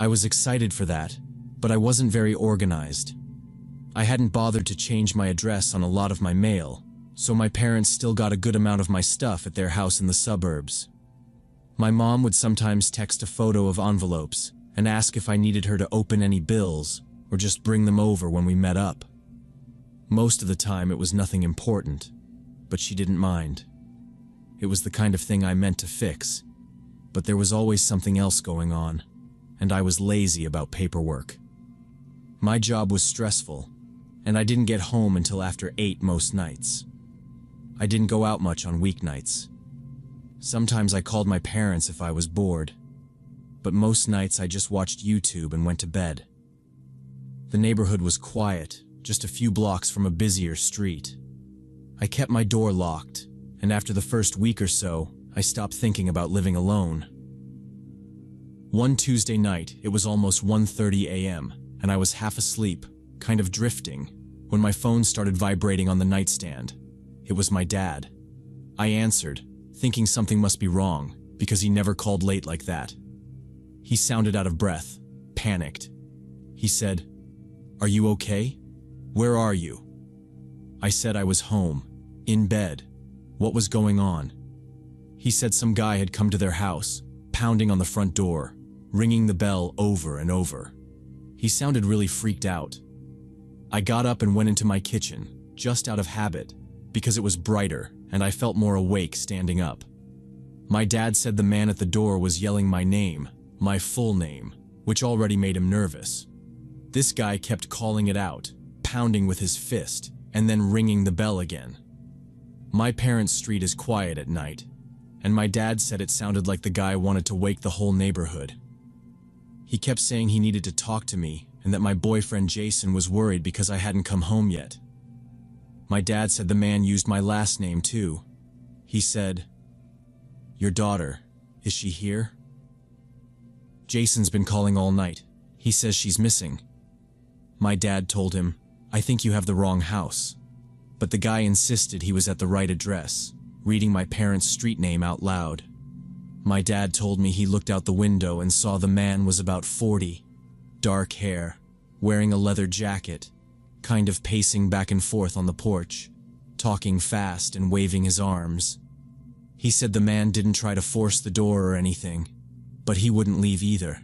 I was excited for that, but I wasn't very organized. I hadn't bothered to change my address on a lot of my mail, so my parents still got a good amount of my stuff at their house in the suburbs. My mom would sometimes text a photo of envelopes and ask if I needed her to open any bills or just bring them over when we met up. Most of the time it was nothing important, but she didn't mind. It was the kind of thing I meant to fix, but there was always something else going on, and I was lazy about paperwork. My job was stressful, and I didn't get home until after 8 most nights. I didn't go out much on weeknights. Sometimes I called my parents if I was bored, but most nights I just watched YouTube and went to bed. The neighborhood was quiet, just a few blocks from a busier street. I kept my door locked, and after the first week or so, I stopped thinking about living alone. One Tuesday night, it was almost 1:30 a.m., and I was half asleep, kind of drifting, when my phone started vibrating on the nightstand. It was my dad. I answered, thinking something must be wrong, because he never called late like that. He sounded out of breath, panicked. He said, "Are you okay? Where are you?" I said I was home, in bed. What was going on? He said some guy had come to their house, pounding on the front door, ringing the bell over and over. He sounded really freaked out. I got up and went into my kitchen, just out of habit, because it was brighter and I felt more awake standing up. My dad said the man at the door was yelling my name, my full name, which already made him nervous. This guy kept calling it out, pounding with his fist, and then ringing the bell again. My parents' street is quiet at night, and my dad said it sounded like the guy wanted to wake the whole neighborhood. He kept saying he needed to talk to me and that my boyfriend Jason was worried because I hadn't come home yet. My dad said the man used my last name too. He said, "Your daughter, is she here?" "Jason's been calling all night. He says she's missing." My dad told him, "I think you have the wrong house." But the guy insisted he was at the right address, reading my parents' street name out loud. My dad told me he looked out the window and saw the man was about 40, dark hair, wearing a leather jacket, kind of pacing back and forth on the porch, talking fast and waving his arms. He said the man didn't try to force the door or anything. But he wouldn't leave either.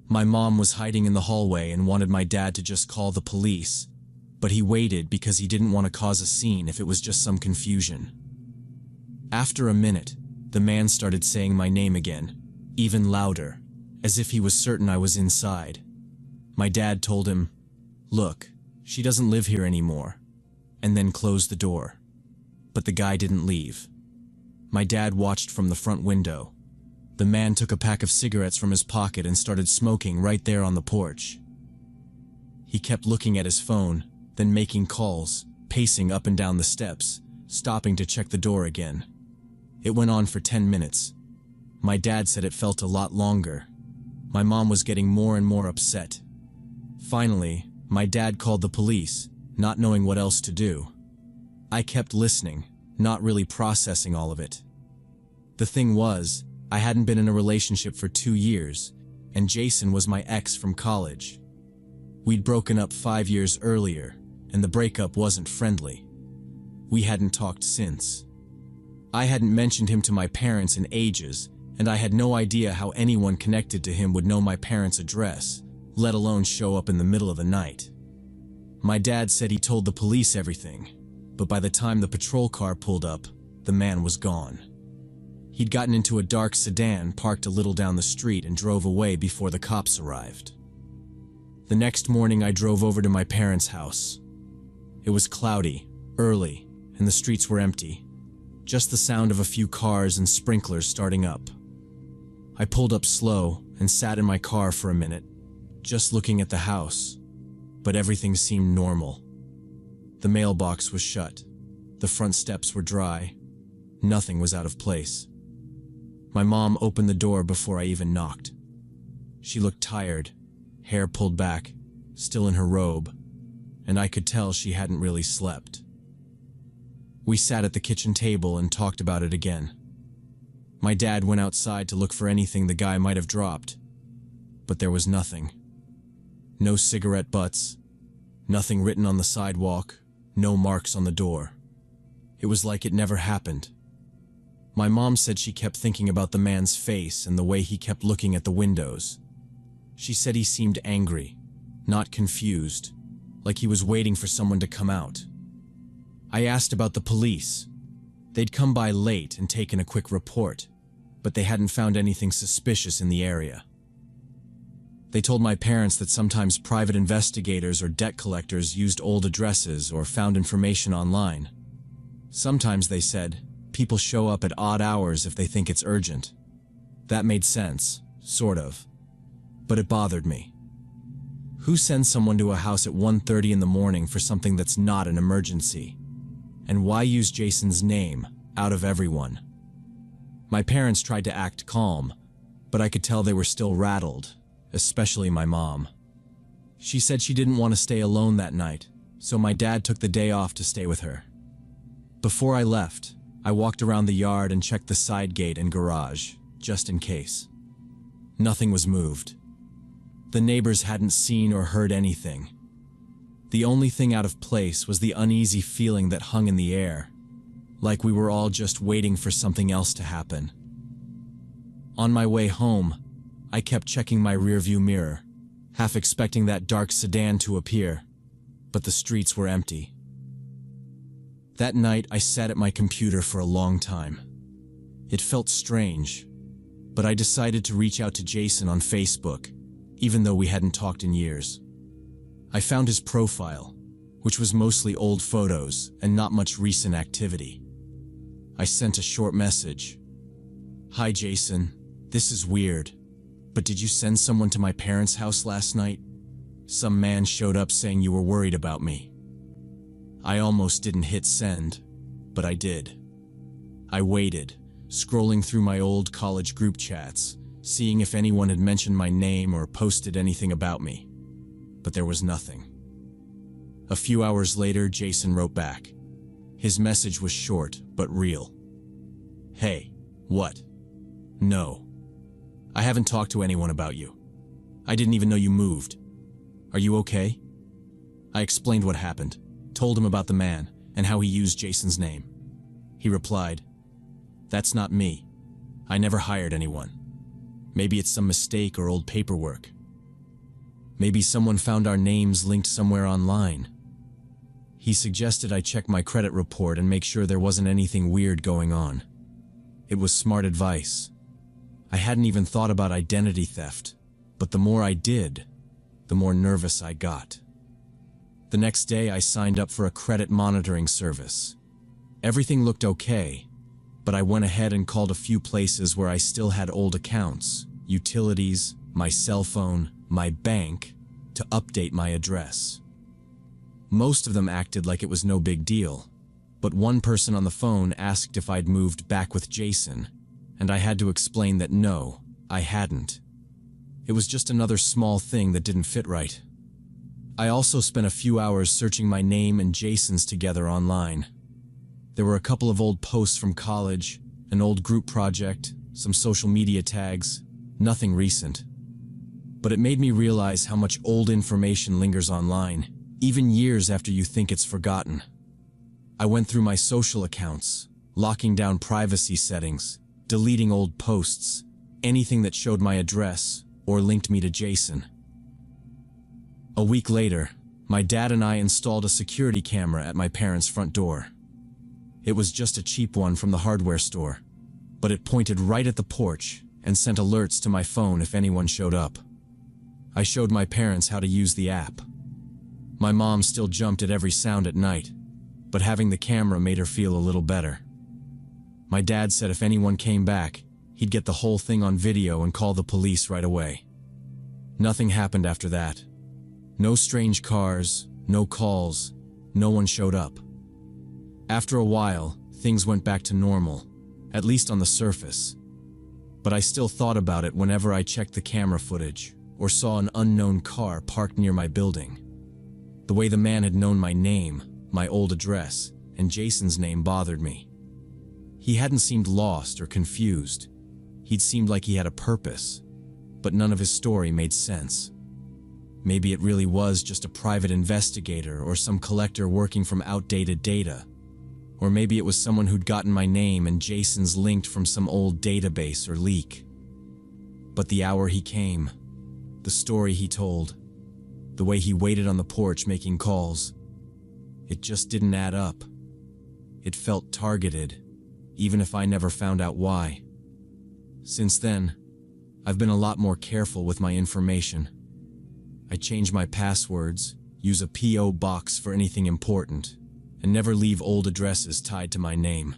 My mom was hiding in the hallway and wanted my dad to just call the police, but he waited because he didn't want to cause a scene if it was just some confusion. After a minute, the man started saying my name again, even louder, as if he was certain I was inside. My dad told him, "Look, she doesn't live here anymore," and then closed the door. But the guy didn't leave. My dad watched from the front window. The man took a pack of cigarettes from his pocket and started smoking right there on the porch. He kept looking at his phone, then making calls, pacing up and down the steps, stopping to check the door again. It went on for 10 minutes. My dad said it felt a lot longer. My mom was getting more and more upset. Finally, my dad called the police, not knowing what else to do. I kept listening, not really processing all of it. The thing was, I hadn't been in a relationship for 2 years, and Jason was my ex from college. We'd broken up 5 years earlier, and the breakup wasn't friendly. We hadn't talked since. I hadn't mentioned him to my parents in ages, and I had no idea how anyone connected to him would know my parents' address, let alone show up in the middle of the night. My dad said he told the police everything, but by the time the patrol car pulled up, the man was gone. He'd gotten into a dark sedan parked a little down the street and drove away before the cops arrived. The next morning I drove over to my parents' house. It was cloudy, early, and the streets were empty. Just the sound of a few cars and sprinklers starting up. I pulled up slow and sat in my car for a minute, just looking at the house, but everything seemed normal. The mailbox was shut. The front steps were dry. Nothing was out of place. My mom opened the door before I even knocked. She looked tired, hair pulled back, still in her robe, and I could tell she hadn't really slept. We sat at the kitchen table and talked about it again. My dad went outside to look for anything the guy might have dropped, but there was nothing. No cigarette butts, nothing written on the sidewalk, no marks on the door. It was like it never happened. My mom said she kept thinking about the man's face and the way he kept looking at the windows. She said he seemed angry, not confused, like he was waiting for someone to come out. I asked about the police. They'd come by late and taken a quick report, but they hadn't found anything suspicious in the area. They told my parents that sometimes private investigators or debt collectors used old addresses or found information online. Sometimes, they said, people show up at odd hours if they think it's urgent. That made sense, sort of. But it bothered me. Who sends someone to a house at 1:30 in the morning for something that's not an emergency? And why use Jason's name out of everyone? My parents tried to act calm, but I could tell they were still rattled, especially my mom. She said she didn't want to stay alone that night, so my dad took the day off to stay with her. Before I left, I walked around the yard and checked the side gate and garage, just in case. Nothing was moved. The neighbors hadn't seen or heard anything. The only thing out of place was the uneasy feeling that hung in the air, like we were all just waiting for something else to happen. On my way home, I kept checking my rearview mirror, half expecting that dark sedan to appear, but the streets were empty. That night, I sat at my computer for a long time. It felt strange, but I decided to reach out to Jason on Facebook, even though we hadn't talked in years. I found his profile, which was mostly old photos and not much recent activity. I sent a short message. "Hi Jason, this is weird, but did you send someone to my parents' house last night? Some man showed up saying you were worried about me." I almost didn't hit send, but I did. I waited, scrolling through my old college group chats, seeing if anyone had mentioned my name or posted anything about me. But there was nothing. A few hours later, Jason wrote back. His message was short, but real. "Hey, what? No. I haven't talked to anyone about you. I didn't even know you moved. Are you okay?" I explained what happened, told him about the man and how he used Jason's name. He replied, "That's not me. I never hired anyone. Maybe it's some mistake or old paperwork. Maybe someone found our names linked somewhere online. He suggested I check my credit report and make sure there wasn't anything weird going on. It was smart advice. I hadn't even thought about identity theft, but the more I did, the more nervous I got. The next day, I signed up for a credit monitoring service. Everything looked okay, but I went ahead and called a few places where I still had old accounts, utilities, my cell phone, my bank, to update my address. Most of them acted like it was no big deal, but one person on the phone asked if I'd moved back with Jason, and I had to explain that no, I hadn't. It was just another small thing that didn't fit right. I also spent a few hours searching my name and Jason's together online. There were a couple of old posts from college, an old group project, some social media tags, nothing recent. But it made me realize how much old information lingers online, even years after you think it's forgotten. I went through my social accounts, locking down privacy settings, deleting old posts, anything that showed my address or linked me to Jason. A week later, my dad and I installed a security camera at my parents' front door. It was just a cheap one from the hardware store, but it pointed right at the porch and sent alerts to my phone if anyone showed up. I showed my parents how to use the app. My mom still jumped at every sound at night, but having the camera made her feel a little better. My dad said if anyone came back, he'd get the whole thing on video and call the police right away. Nothing happened after that. No strange cars, no calls, no one showed up. After a while, things went back to normal, at least on the surface. But I still thought about it whenever I checked the camera footage or saw an unknown car parked near my building. The way the man had known my name, my old address, and Jason's name bothered me. He hadn't seemed lost or confused. He'd seemed like he had a purpose, but none of his story made sense. Maybe it really was just a private investigator or some collector working from outdated data. Or maybe it was someone who'd gotten my name and Jason's linked from some old database or leak. But the hour he came, the story he told, the way he waited on the porch making calls, it just didn't add up. It felt targeted, even if I never found out why. Since then, I've been a lot more careful with my information. I change my passwords, use a P.O. box for anything important, and never leave old addresses tied to my name.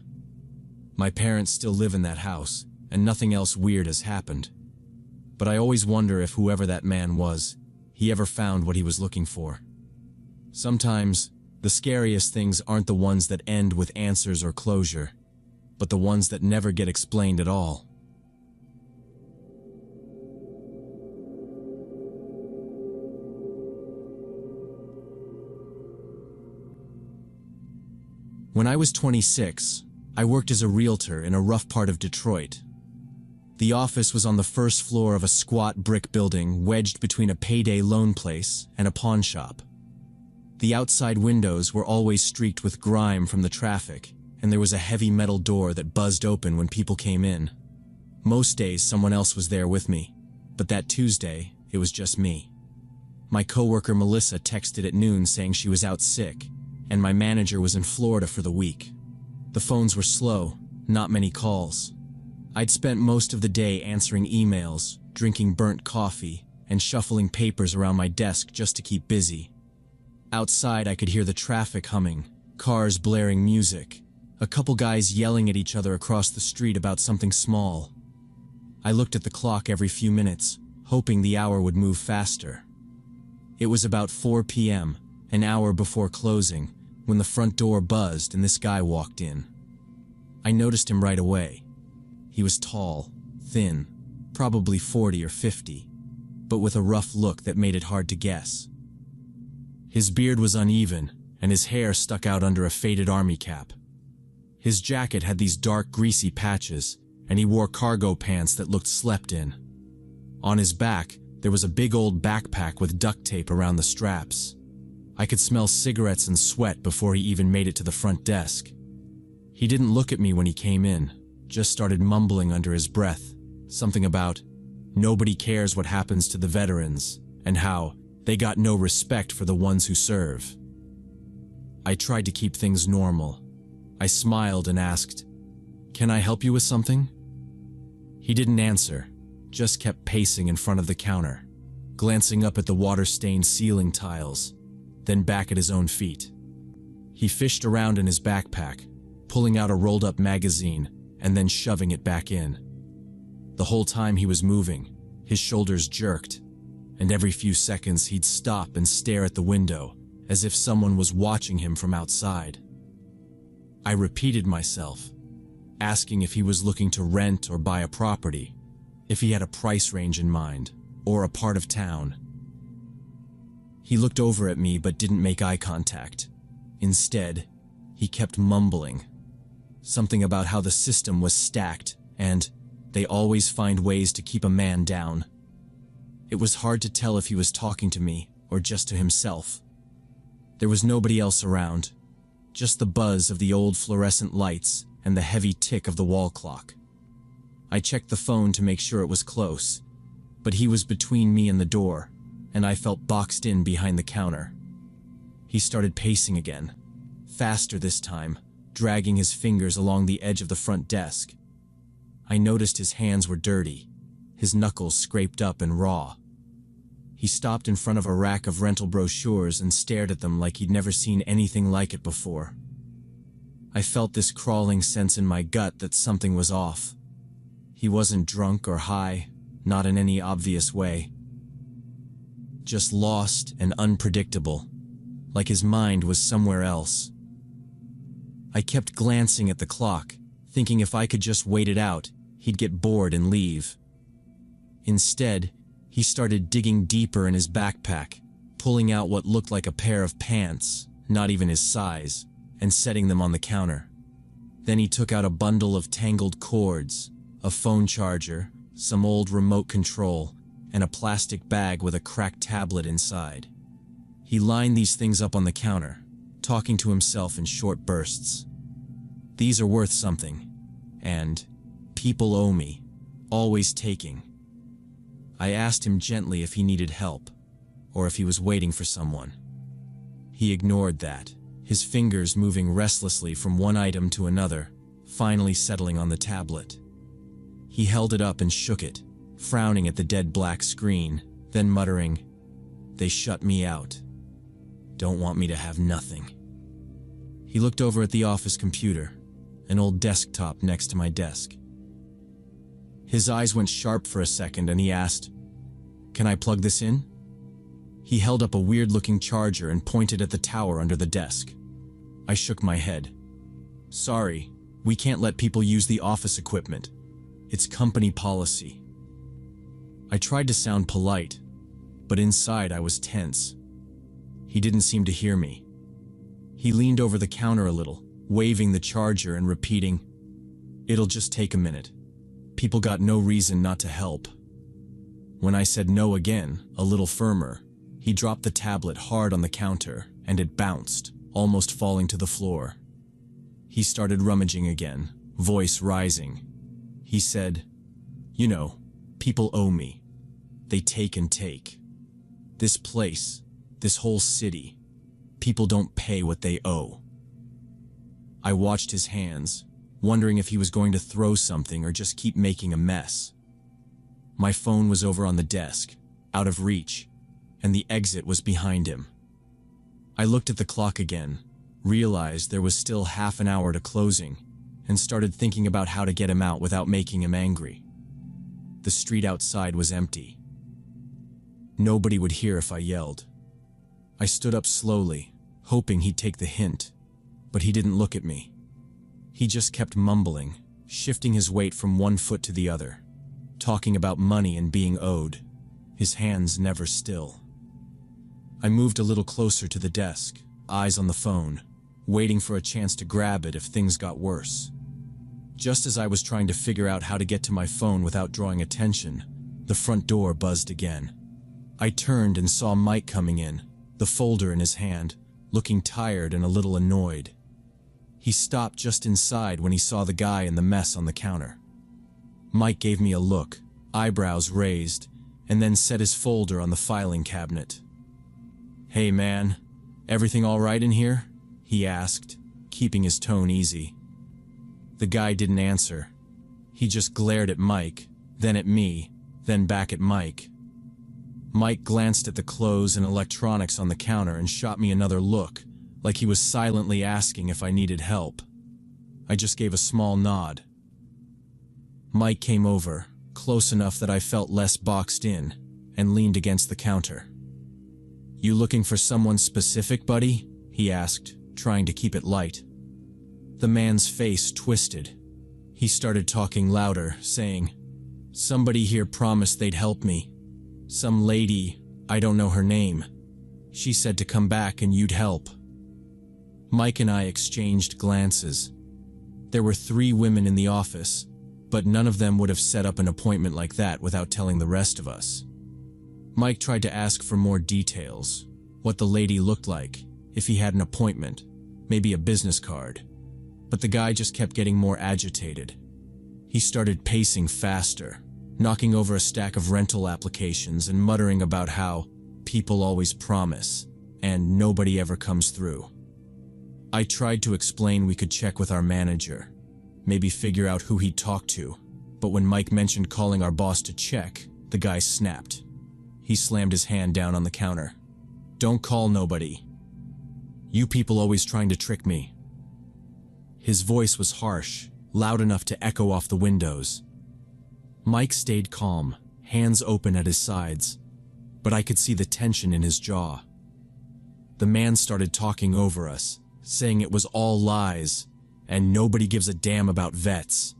My parents still live in that house, and nothing else weird has happened. But I always wonder if whoever that man was, he ever found what he was looking for. Sometimes, the scariest things aren't the ones that end with answers or closure, but the ones that never get explained at all. When I was 26, I worked as a realtor in a rough part of Detroit. The office was on the first floor of a squat brick building wedged between a payday loan place and a pawn shop. The outside windows were always streaked with grime from the traffic, and there was a heavy metal door that buzzed open when people came in. Most days someone else was there with me, but that Tuesday, it was just me. My coworker Melissa texted at noon saying she was out sick, and my manager was in Florida for the week. The phones were slow, not many calls. I'd spent most of the day answering emails, drinking burnt coffee, and shuffling papers around my desk just to keep busy. Outside, I could hear the traffic humming, cars blaring music, a couple guys yelling at each other across the street about something small. I looked at the clock every few minutes, hoping the hour would move faster. It was about 4 p.m., an hour before closing, when the front door buzzed and this guy walked in. I noticed him right away. He was tall, thin, probably 40 or 50, but with a rough look that made it hard to guess. His beard was uneven, and his hair stuck out under a faded army cap. His jacket had these dark, greasy patches, and he wore cargo pants that looked slept in. On his back, there was a big old backpack with duct tape around the straps. I could smell cigarettes and sweat before he even made it to the front desk. He didn't look at me when he came in, just started mumbling under his breath, something about, nobody cares what happens to the veterans and how they got no respect for the ones who serve. I tried to keep things normal. I smiled and asked, "Can I help you with something?" He didn't answer, just kept pacing in front of the counter, glancing up at the water-stained ceiling tiles, then back at his own feet. He fished around in his backpack, pulling out a rolled-up magazine and then shoving it back in. The whole time he was moving, his shoulders jerked, and every few seconds he'd stop and stare at the window as if someone was watching him from outside. I repeated myself, asking if he was looking to rent or buy a property, if he had a price range in mind, or a part of town. He looked over at me but didn't make eye contact. Instead, he kept mumbling, something about how the system was stacked and they always find ways to keep a man down. It was hard to tell if he was talking to me or just to himself. There was nobody else around, just the buzz of the old fluorescent lights and the heavy tick of the wall clock. I checked the phone to make sure it was close, but he was between me and the door, and I felt boxed in behind the counter. He started pacing again, faster this time, dragging his fingers along the edge of the front desk. I noticed his hands were dirty, his knuckles scraped up and raw. He stopped in front of a rack of rental brochures and stared at them like he'd never seen anything like it before. I felt this crawling sense in my gut that something was off. He wasn't drunk or high, not in any obvious way. Just lost and unpredictable, like his mind was somewhere else. I kept glancing at the clock, thinking if I could just wait it out, he'd get bored and leave. Instead, he started digging deeper in his backpack, pulling out what looked like a pair of pants, not even his size, and setting them on the counter. Then he took out a bundle of tangled cords, a phone charger, some old remote control, and a plastic bag with a cracked tablet inside. He lined these things up on the counter, talking to himself in short bursts. These are worth something, and people owe me, always taking. I asked him gently if he needed help, or if he was waiting for someone. He ignored that, his fingers moving restlessly from one item to another, finally settling on the tablet. He held it up and shook it, frowning at the dead black screen, then muttering, "They shut me out. Don't want me to have nothing." He looked over at the office computer, an old desktop next to my desk. His eyes went sharp for a second and he asked, "Can I plug this in?" He held up a weird-looking charger and pointed at the tower under the desk. I shook my head. "Sorry, we can't let people use the office equipment. It's company policy." I tried to sound polite, but inside I was tense. He didn't seem to hear me. He leaned over the counter a little, waving the charger and repeating, "It'll just take a minute. People got no reason not to help." When I said no again, a little firmer, he dropped the tablet hard on the counter and it bounced, almost falling to the floor. He started rummaging again, voice rising. He said, "You know, people owe me. They take and take. This place, this whole city, people don't pay what they owe." I watched his hands, wondering if he was going to throw something or just keep making a mess. My phone was over on the desk, out of reach, and the exit was behind him. I looked at the clock again, realized there was still half an hour to closing, and started thinking about how to get him out without making him angry. The street outside was empty. Nobody would hear if I yelled. I stood up slowly, hoping he'd take the hint, but he didn't look at me. He just kept mumbling, shifting his weight from one foot to the other, talking about money and being owed, his hands never still. I moved a little closer to the desk, eyes on the phone, waiting for a chance to grab it if things got worse. Just as I was trying to figure out how to get to my phone without drawing attention, the front door buzzed again. I turned and saw Mike coming in, the folder in his hand, looking tired and a little annoyed. He stopped just inside when he saw the guy and the mess on the counter. Mike gave me a look, eyebrows raised, and then set his folder on the filing cabinet. "Hey man, everything all right in here?" he asked, keeping his tone easy. The guy didn't answer. He just glared at Mike, then at me, then back at Mike. Mike glanced at the clothes and electronics on the counter and shot me another look, like he was silently asking if I needed help. I just gave a small nod. Mike came over, close enough that I felt less boxed in, and leaned against the counter. "You looking for someone specific, buddy?" he asked, trying to keep it light. The man's face twisted. He started talking louder, saying, "Somebody here promised they'd help me. Some lady, I don't know her name. She said to come back and you'd help." Mike and I exchanged glances. There were 3 women in the office, but none of them would have set up an appointment like that without telling the rest of us. Mike tried to ask for more details, what the lady looked like, if he had an appointment, maybe a business card. But the guy just kept getting more agitated. He started pacing faster, knocking over a stack of rental applications and muttering about how people always promise and nobody ever comes through. I tried to explain we could check with our manager, maybe figure out who he'd talked to, but when Mike mentioned calling our boss to check, the guy snapped. He slammed his hand down on the counter. "Don't call nobody. You people always trying to trick me." His voice was harsh, loud enough to echo off the windows. Mike stayed calm, hands open at his sides, but I could see the tension in his jaw. The man started talking over us, saying it was all lies, and nobody gives a damn about vets.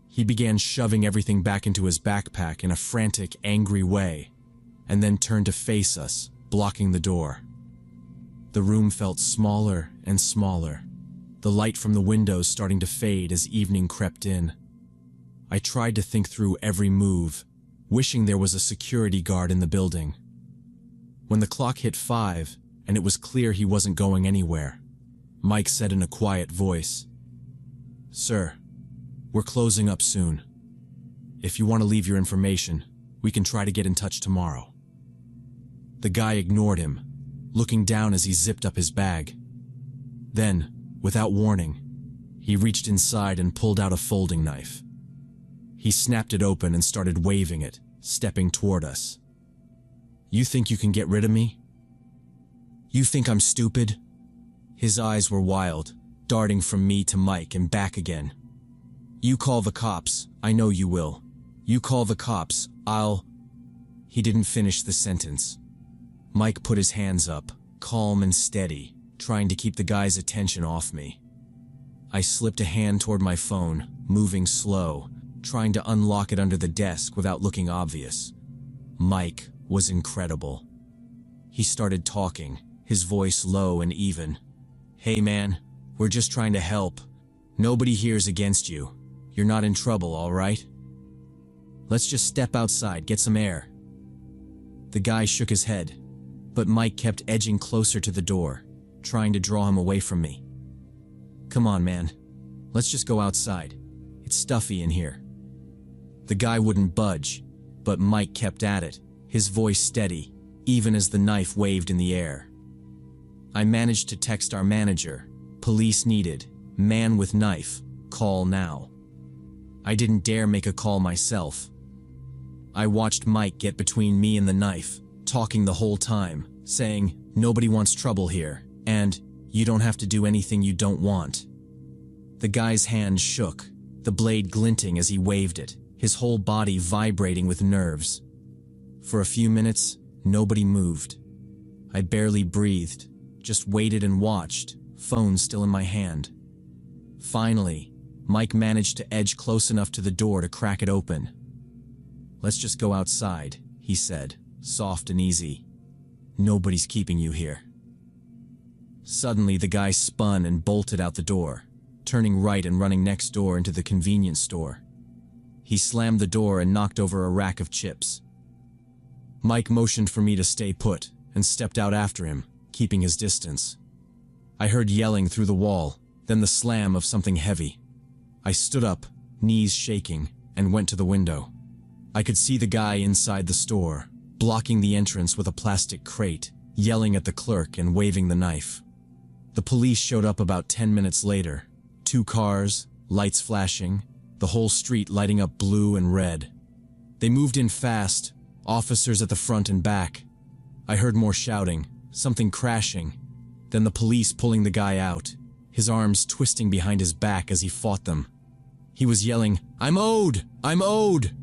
He began shoving everything back into his backpack in a frantic, angry way, and then turned to face us, blocking the door. The room felt smaller and smaller, the light from the windows starting to fade as evening crept in. I tried to think through every move, wishing there was a security guard in the building. When the clock hit 5, and it was clear he wasn't going anywhere, Mike said in a quiet voice, "Sir, we're closing up soon. If you want to leave your information, we can try to get in touch tomorrow." The guy ignored him, looking down as he zipped up his bag. Then, without warning, he reached inside and pulled out a folding knife. He snapped it open and started waving it, stepping toward us. "You think you can get rid of me? You think I'm stupid?" His eyes were wild, darting from me to Mike and back again. "You call the cops, I know you will. You call the cops, I'll—" He didn't finish the sentence. Mike put his hands up, calm and steady, trying to keep the guy's attention off me. I slipped a hand toward my phone, moving slow, trying to unlock it under the desk without looking obvious. Mike was incredible. He started talking, his voice low and even. "Hey man, we're just trying to help. Nobody here's against you. You're not in trouble, all right? Let's just step outside, get some air." The guy shook his head, but Mike kept edging closer to the door, trying to draw him away from me. "Come on, man. Let's just go outside. It's stuffy in here." The guy wouldn't budge, but Mike kept at it, his voice steady, even as the knife waved in the air. I managed to text our manager, "Police needed, man with knife, call now." I didn't dare make a call myself. I watched Mike get between me and the knife, talking the whole time, saying, "Nobody wants trouble here, and you don't have to do anything you don't want." The guy's hand shook, the blade glinting as he waved it, his whole body vibrating with nerves. For a few minutes, nobody moved. I barely breathed, just waited and watched, phone still in my hand. Finally, Mike managed to edge close enough to the door to crack it open. "Let's just go outside," he said, soft and easy. "Nobody's keeping you here." Suddenly, the guy spun and bolted out the door, turning right and running next door into the convenience store. He slammed the door and knocked over a rack of chips. Mike motioned for me to stay put and stepped out after him, keeping his distance. I heard yelling through the wall, then the slam of something heavy. I stood up, knees shaking, and went to the window. I could see the guy inside the store, blocking the entrance with a plastic crate, yelling at the clerk and waving the knife. The police showed up about 10 minutes later. 2 cars, lights flashing, the whole street lighting up blue and red. They moved in fast, officers at the front and back. I heard more shouting, something crashing, then the police pulling the guy out, his arms twisting behind his back as he fought them. He was yelling, "I'm owed! I'm owed!"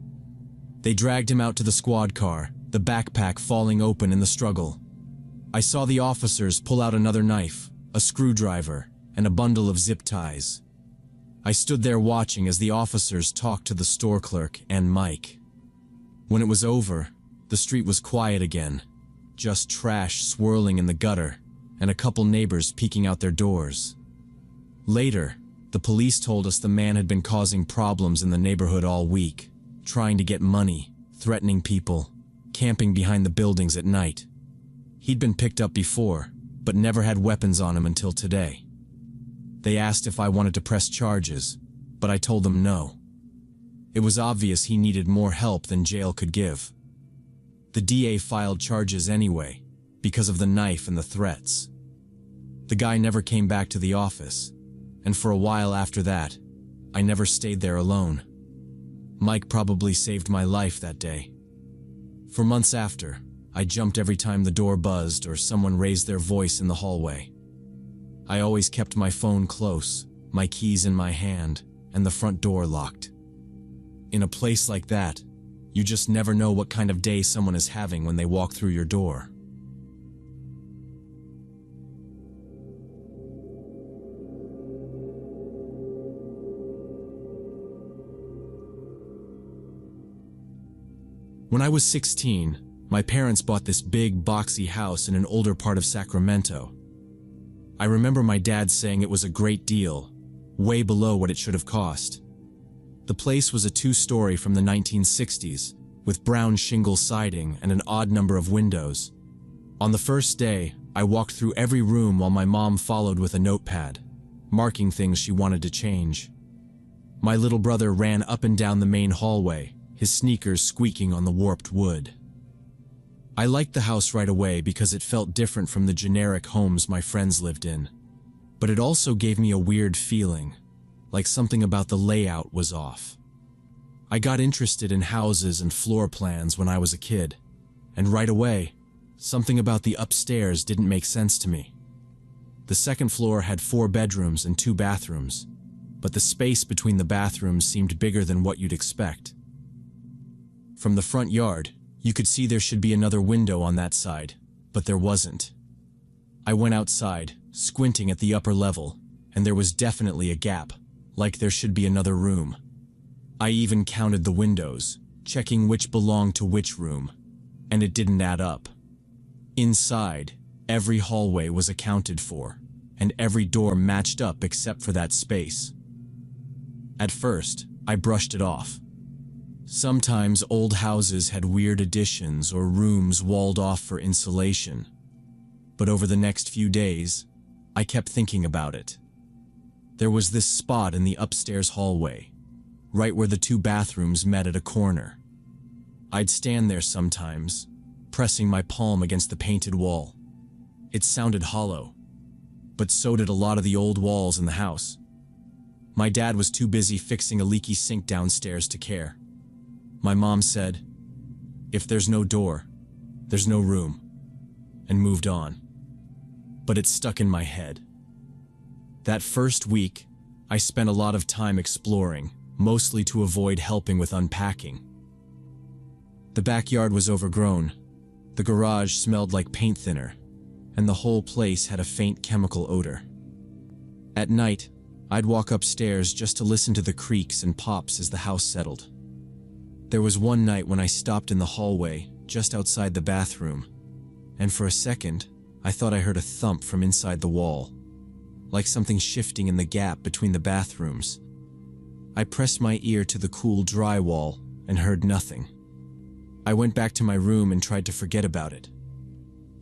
They dragged him out to the squad car, the backpack falling open in the struggle. I saw the officers pull out another knife, a screwdriver, and a bundle of zip ties. I stood there watching as the officers talked to the store clerk and Mike. When it was over, the street was quiet again, just trash swirling in the gutter and a couple neighbors peeking out their doors. Later, the police told us the man had been causing problems in the neighborhood all week, trying to get money, threatening people, camping behind the buildings at night. He'd been picked up before, but never had weapons on him until today. They asked if I wanted to press charges, but I told them no. It was obvious he needed more help than jail could give. The DA filed charges anyway, because of the knife and the threats. The guy never came back to the office, and for a while after that, I never stayed there alone. Mike probably saved my life that day. For months after, I jumped every time the door buzzed or someone raised their voice in the hallway. I always kept my phone close, my keys in my hand, and the front door locked. In a place like that, you just never know what kind of day someone is having when they walk through your door. When I was 16, my parents bought this big, boxy house in an older part of Sacramento. I remember my dad saying it was a great deal, way below what it should have cost. The place was a 2-story from the 1960s, with brown shingle siding and an odd number of windows. On the first day, I walked through every room while my mom followed with a notepad, marking things she wanted to change. My little brother ran up and down the main hallway, his sneakers squeaking on the warped wood. I liked the house right away because it felt different from the generic homes my friends lived in. But it also gave me a weird feeling, like something about the layout was off. I got interested in houses and floor plans when I was a kid, and right away, something about the upstairs didn't make sense to me. The second floor had 4 bedrooms and 2 bathrooms, but the space between the bathrooms seemed bigger than what you'd expect. From the front yard, you could see there should be another window on that side, but there wasn't. I went outside, squinting at the upper level, and there was definitely a gap, like there should be another room. I even counted the windows, checking which belonged to which room, and it didn't add up. Inside, every hallway was accounted for, and every door matched up except for that space. At first, I brushed it off. Sometimes old houses had weird additions or rooms walled off for insulation. But over the next few days, I kept thinking about it. There was this spot in the upstairs hallway, right where the 2 bathrooms met at a corner. I'd stand there sometimes, pressing my palm against the painted wall. It sounded hollow, but so did a lot of the old walls in the house. My dad was too busy fixing a leaky sink downstairs to care. My mom said, "If there's no door, there's no room," and moved on. But it stuck in my head. That first week, I spent a lot of time exploring, mostly to avoid helping with unpacking. The backyard was overgrown, the garage smelled like paint thinner, and the whole place had a faint chemical odor. At night, I'd walk upstairs just to listen to the creaks and pops as the house settled. There was one night when I stopped in the hallway, just outside the bathroom, and for a second, I thought I heard a thump from inside the wall, like something shifting in the gap between the bathrooms. I pressed my ear to the cool drywall and heard nothing. I went back to my room and tried to forget about it.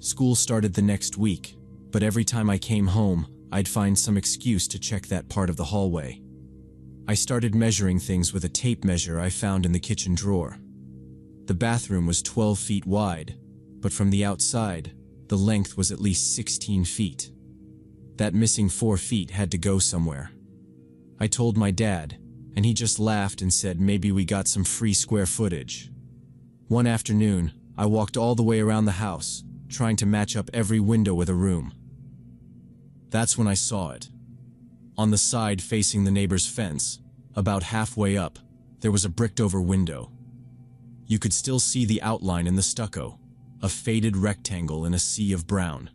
School started the next week, but every time I came home, I'd find some excuse to check that part of the hallway. I started measuring things with a tape measure I found in the kitchen drawer. The bathroom was 12 feet wide, but from the outside, the length was at least 16 feet. That missing 4 feet had to go somewhere. I told my dad, and he just laughed and said maybe we got some free square footage. One afternoon, I walked all the way around the house, trying to match up every window with a room. That's when I saw it. On the side facing the neighbor's fence, about halfway up, there was a bricked-over window. You could still see the outline in the stucco, a faded rectangle in a sea of brown.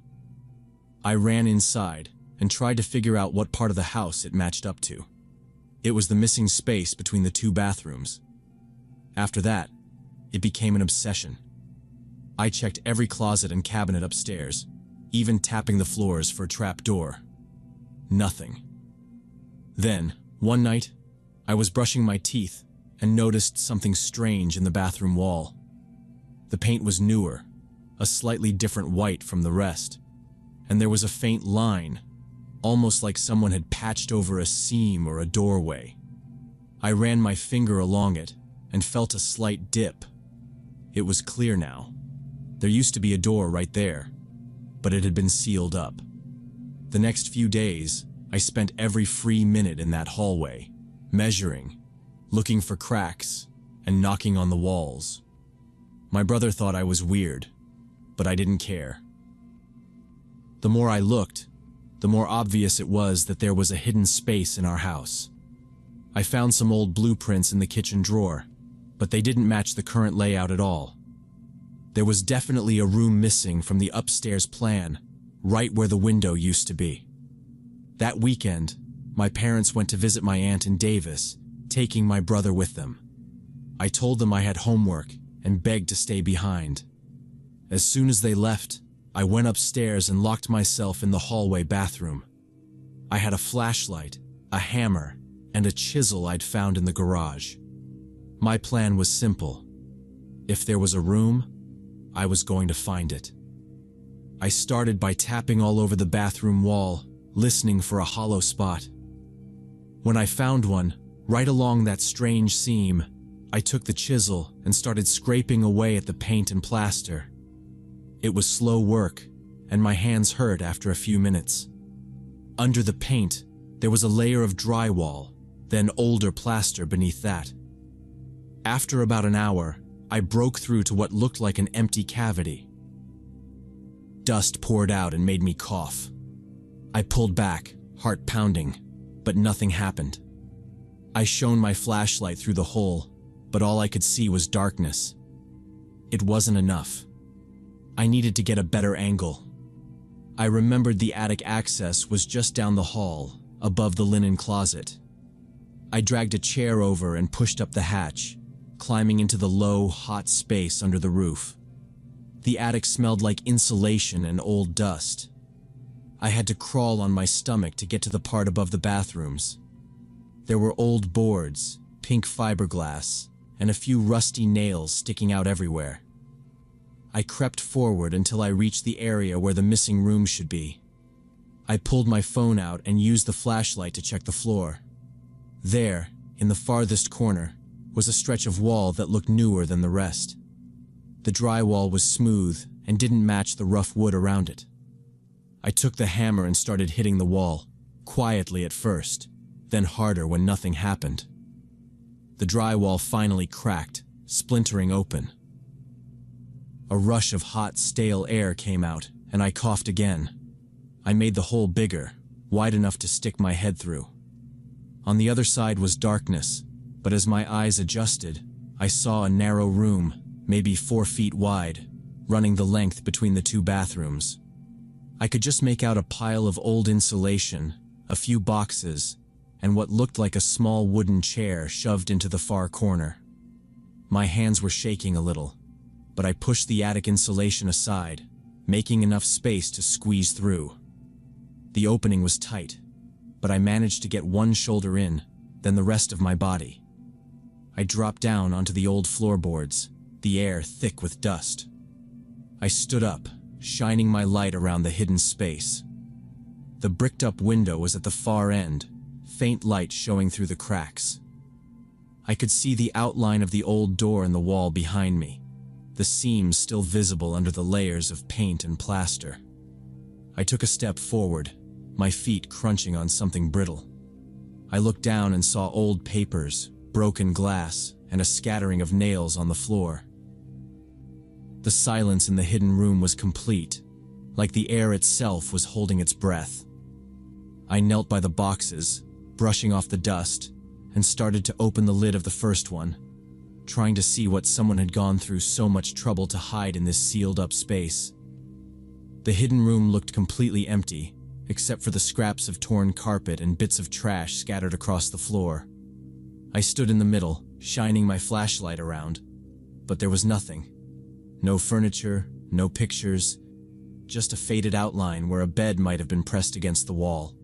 I ran inside and tried to figure out what part of the house it matched up to. It was the missing space between the two bathrooms. After that, it became an obsession. I checked every closet and cabinet upstairs, even tapping the floors for a trap door. Nothing. Then, one night, I was brushing my teeth and noticed something strange in the bathroom wall. The paint was newer, a slightly different white from the rest, and there was a faint line, almost like someone had patched over a seam or a doorway. I ran my finger along it and felt a slight dip. It was clear now. There used to be a door right there, but it had been sealed up. The next few days, I spent every free minute in that hallway, measuring, looking for cracks, and knocking on the walls. My brother thought I was weird, but I didn't care. The more I looked, the more obvious it was that there was a hidden space in our house. I found some old blueprints in the kitchen drawer, but they didn't match the current layout at all. There was definitely a room missing from the upstairs plan, right where the window used to be. That weekend, my parents went to visit my aunt in Davis, taking my brother with them. I told them I had homework and begged to stay behind. As soon as they left, I went upstairs and locked myself in the hallway bathroom. I had a flashlight, a hammer, and a chisel I'd found in the garage. My plan was simple. If there was a room, I was going to find it. I started by tapping all over the bathroom wall, listening for a hollow spot. When I found one, right along that strange seam, I took the chisel and started scraping away at the paint and plaster. It was slow work, and my hands hurt after a few minutes. Under the paint, there was a layer of drywall, then older plaster beneath that. After about an hour, I broke through to what looked like an empty cavity. Dust poured out and made me cough. I pulled back, heart pounding, but nothing happened. I shone my flashlight through the hole, but all I could see was darkness. It wasn't enough. I needed to get a better angle. I remembered the attic access was just down the hall, above the linen closet. I dragged a chair over and pushed up the hatch, climbing into the low, hot space under the roof. The attic smelled like insulation and old dust. I had to crawl on my stomach to get to the part above the bathrooms. There were old boards, pink fiberglass, and a few rusty nails sticking out everywhere. I crept forward until I reached the area where the missing room should be. I pulled my phone out and used the flashlight to check the floor. There, in the farthest corner, was a stretch of wall that looked newer than the rest. The drywall was smooth and didn't match the rough wood around it. I took the hammer and started hitting the wall, quietly at first, then harder when nothing happened. The drywall finally cracked, splintering open. A rush of hot, stale air came out, and I coughed again. I made the hole bigger, wide enough to stick my head through. On the other side was darkness, but as my eyes adjusted, I saw a narrow room, maybe 4 feet wide, running the length between the two bathrooms. I could just make out a pile of old insulation, a few boxes, and what looked like a small wooden chair shoved into the far corner. My hands were shaking a little, but I pushed the attic insulation aside, making enough space to squeeze through. The opening was tight, but I managed to get one shoulder in, then the rest of my body. I dropped down onto the old floorboards, the air thick with dust. I stood up, shining my light around the hidden space. The bricked-up window was at the far end, faint light showing through the cracks. I could see the outline of the old door in the wall behind me, the seams still visible under the layers of paint and plaster. I took a step forward, my feet crunching on something brittle. I looked down and saw old papers, broken glass, and a scattering of nails on the floor. The silence in the hidden room was complete, like the air itself was holding its breath. I knelt by the boxes, brushing off the dust, and started to open the lid of the first one, trying to see what someone had gone through so much trouble to hide in this sealed-up space. The hidden room looked completely empty, except for the scraps of torn carpet and bits of trash scattered across the floor. I stood in the middle, shining my flashlight around, but there was nothing. No furniture, no pictures, just a faded outline where a bed might have been pressed against the wall.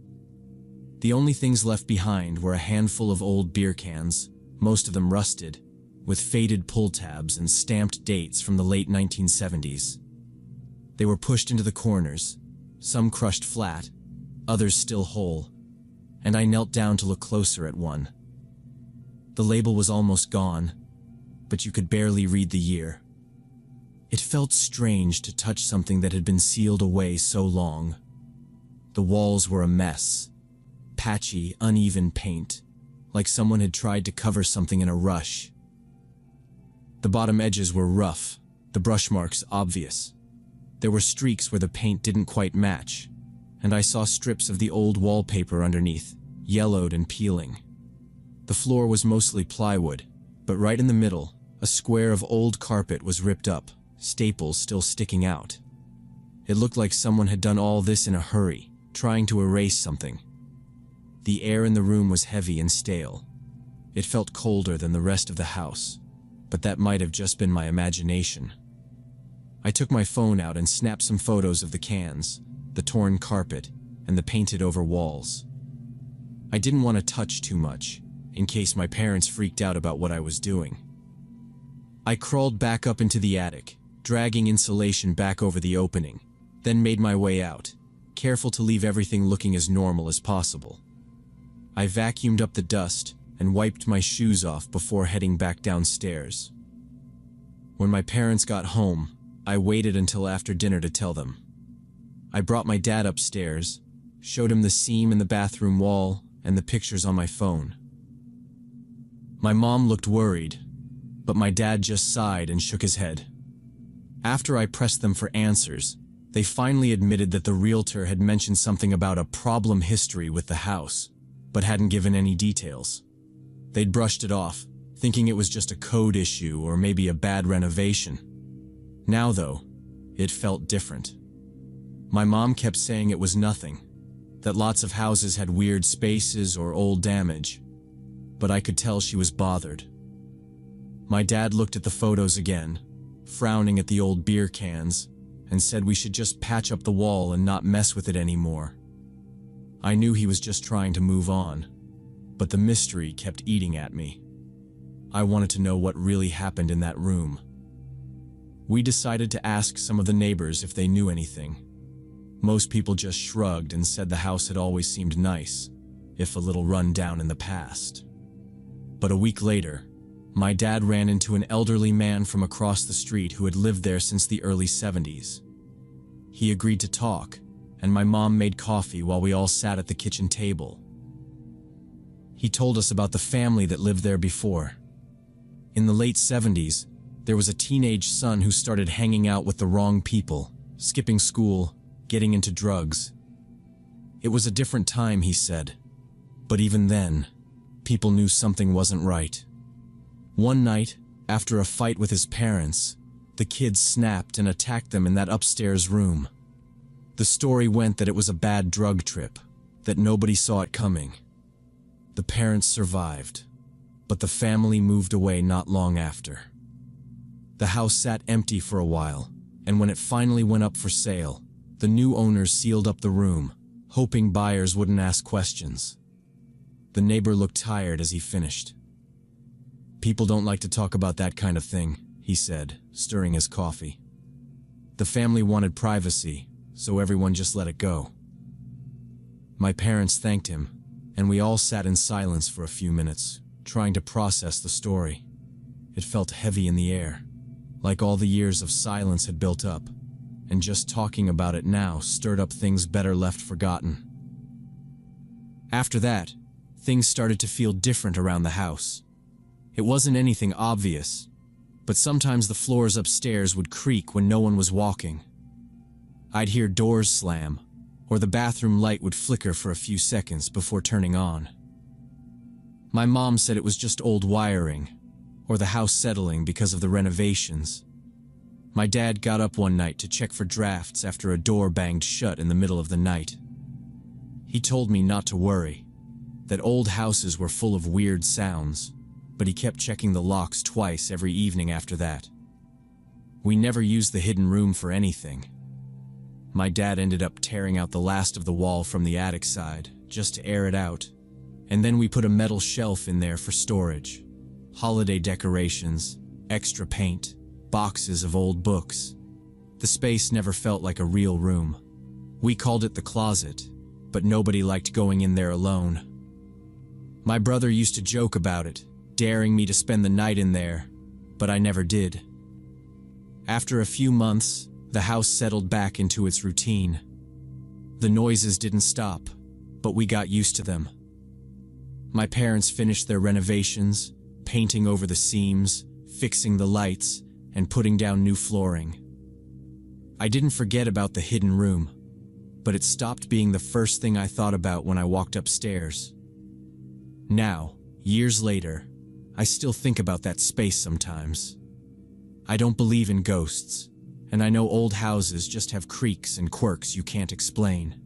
The only things left behind were a handful of old beer cans, most of them rusted, with faded pull tabs and stamped dates from the late 1970s. They were pushed into the corners, some crushed flat, others still whole, and I knelt down to look closer at one. The label was almost gone, but you could barely read the year. It felt strange to touch something that had been sealed away so long. The walls were a mess, patchy, uneven paint, like someone had tried to cover something in a rush. The bottom edges were rough, the brush marks obvious. There were streaks where the paint didn't quite match, and I saw strips of the old wallpaper underneath, yellowed and peeling. The floor was mostly plywood, but right in the middle, a square of old carpet was ripped up, staples still sticking out. It looked like someone had done all this in a hurry, trying to erase something. The air in the room was heavy and stale. It felt colder than the rest of the house, but that might have just been my imagination. I took my phone out and snapped some photos of the cans, the torn carpet, and the painted-over walls. I didn't want to touch too much, in case my parents freaked out about what I was doing. I crawled back up into the attic, dragging insulation back over the opening, then made my way out, careful to leave everything looking as normal as possible. I vacuumed up the dust and wiped my shoes off before heading back downstairs. When my parents got home, I waited until after dinner to tell them. I brought my dad upstairs, showed him the seam in the bathroom wall and the pictures on my phone. My mom looked worried, but my dad just sighed and shook his head. After I pressed them for answers, they finally admitted that the realtor had mentioned something about a problem history with the house, but hadn't given any details. They'd brushed it off, thinking it was just a code issue or maybe a bad renovation. Now, though, it felt different. My mom kept saying it was nothing, that lots of houses had weird spaces or old damage, but I could tell she was bothered. My dad looked at the photos again, frowning at the old beer cans, and said we should just patch up the wall and not mess with it anymore. I knew he was just trying to move on, but the mystery kept eating at me. I wanted to know what really happened in that room. We decided to ask some of the neighbors if they knew anything. Most people just shrugged and said the house had always seemed nice, if a little run down in the past. But a week later, my dad ran into an elderly man from across the street who had lived there since the early 70s. He agreed to talk, and my mom made coffee while we all sat at the kitchen table. He told us about the family that lived there before. In the late 70s, there was a teenage son who started hanging out with the wrong people, skipping school, getting into drugs. It was a different time, he said, but even then, people knew something wasn't right. One night, after a fight with his parents, the kids snapped and attacked them in that upstairs room. The story went that it was a bad drug trip, that nobody saw it coming. The parents survived, but the family moved away not long after. The house sat empty for a while, and when it finally went up for sale, the new owners sealed up the room, hoping buyers wouldn't ask questions. The neighbor looked tired as he finished. "People don't like to talk about that kind of thing," he said, stirring his coffee. "The family wanted privacy, so everyone just let it go." My parents thanked him, and we all sat in silence for a few minutes, trying to process the story. It felt heavy in the air, like all the years of silence had built up, and just talking about it now stirred up things better left forgotten. After that, things started to feel different around the house. It wasn't anything obvious, but sometimes the floors upstairs would creak when no one was walking. I'd hear doors slam, or the bathroom light would flicker for a few seconds before turning on. My mom said it was just old wiring, or the house settling because of the renovations. My dad got up one night to check for drafts after a door banged shut in the middle of the night. He told me not to worry, that old houses were full of weird sounds, but he kept checking the locks twice every evening after that. We never used the hidden room for anything. My dad ended up tearing out the last of the wall from the attic side, just to air it out, and then we put a metal shelf in there for storage. Holiday decorations, extra paint, boxes of old books. The space never felt like a real room. We called it the closet, but nobody liked going in there alone. My brother used to joke about it, daring me to spend the night in there, but I never did. After a few months, the house settled back into its routine. The noises didn't stop, but we got used to them. My parents finished their renovations, painting over the seams, fixing the lights, and putting down new flooring. I didn't forget about the hidden room, but it stopped being the first thing I thought about when I walked upstairs. Now, years later, I still think about that space sometimes. I don't believe in ghosts, and I know old houses just have creaks and quirks you can't explain.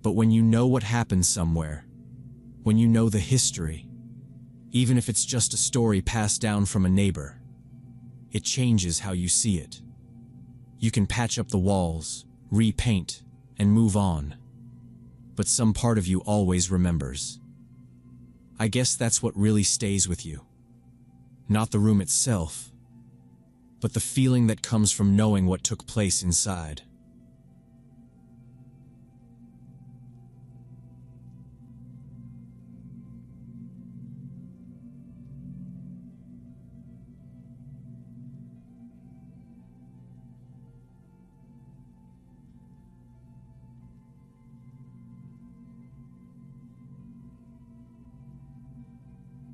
But when you know what happened somewhere, when you know the history, even if it's just a story passed down from a neighbor, it changes how you see it. You can patch up the walls, repaint, and move on, but some part of you always remembers. I guess that's what really stays with you. Not the room itself, but the feeling that comes from knowing what took place inside.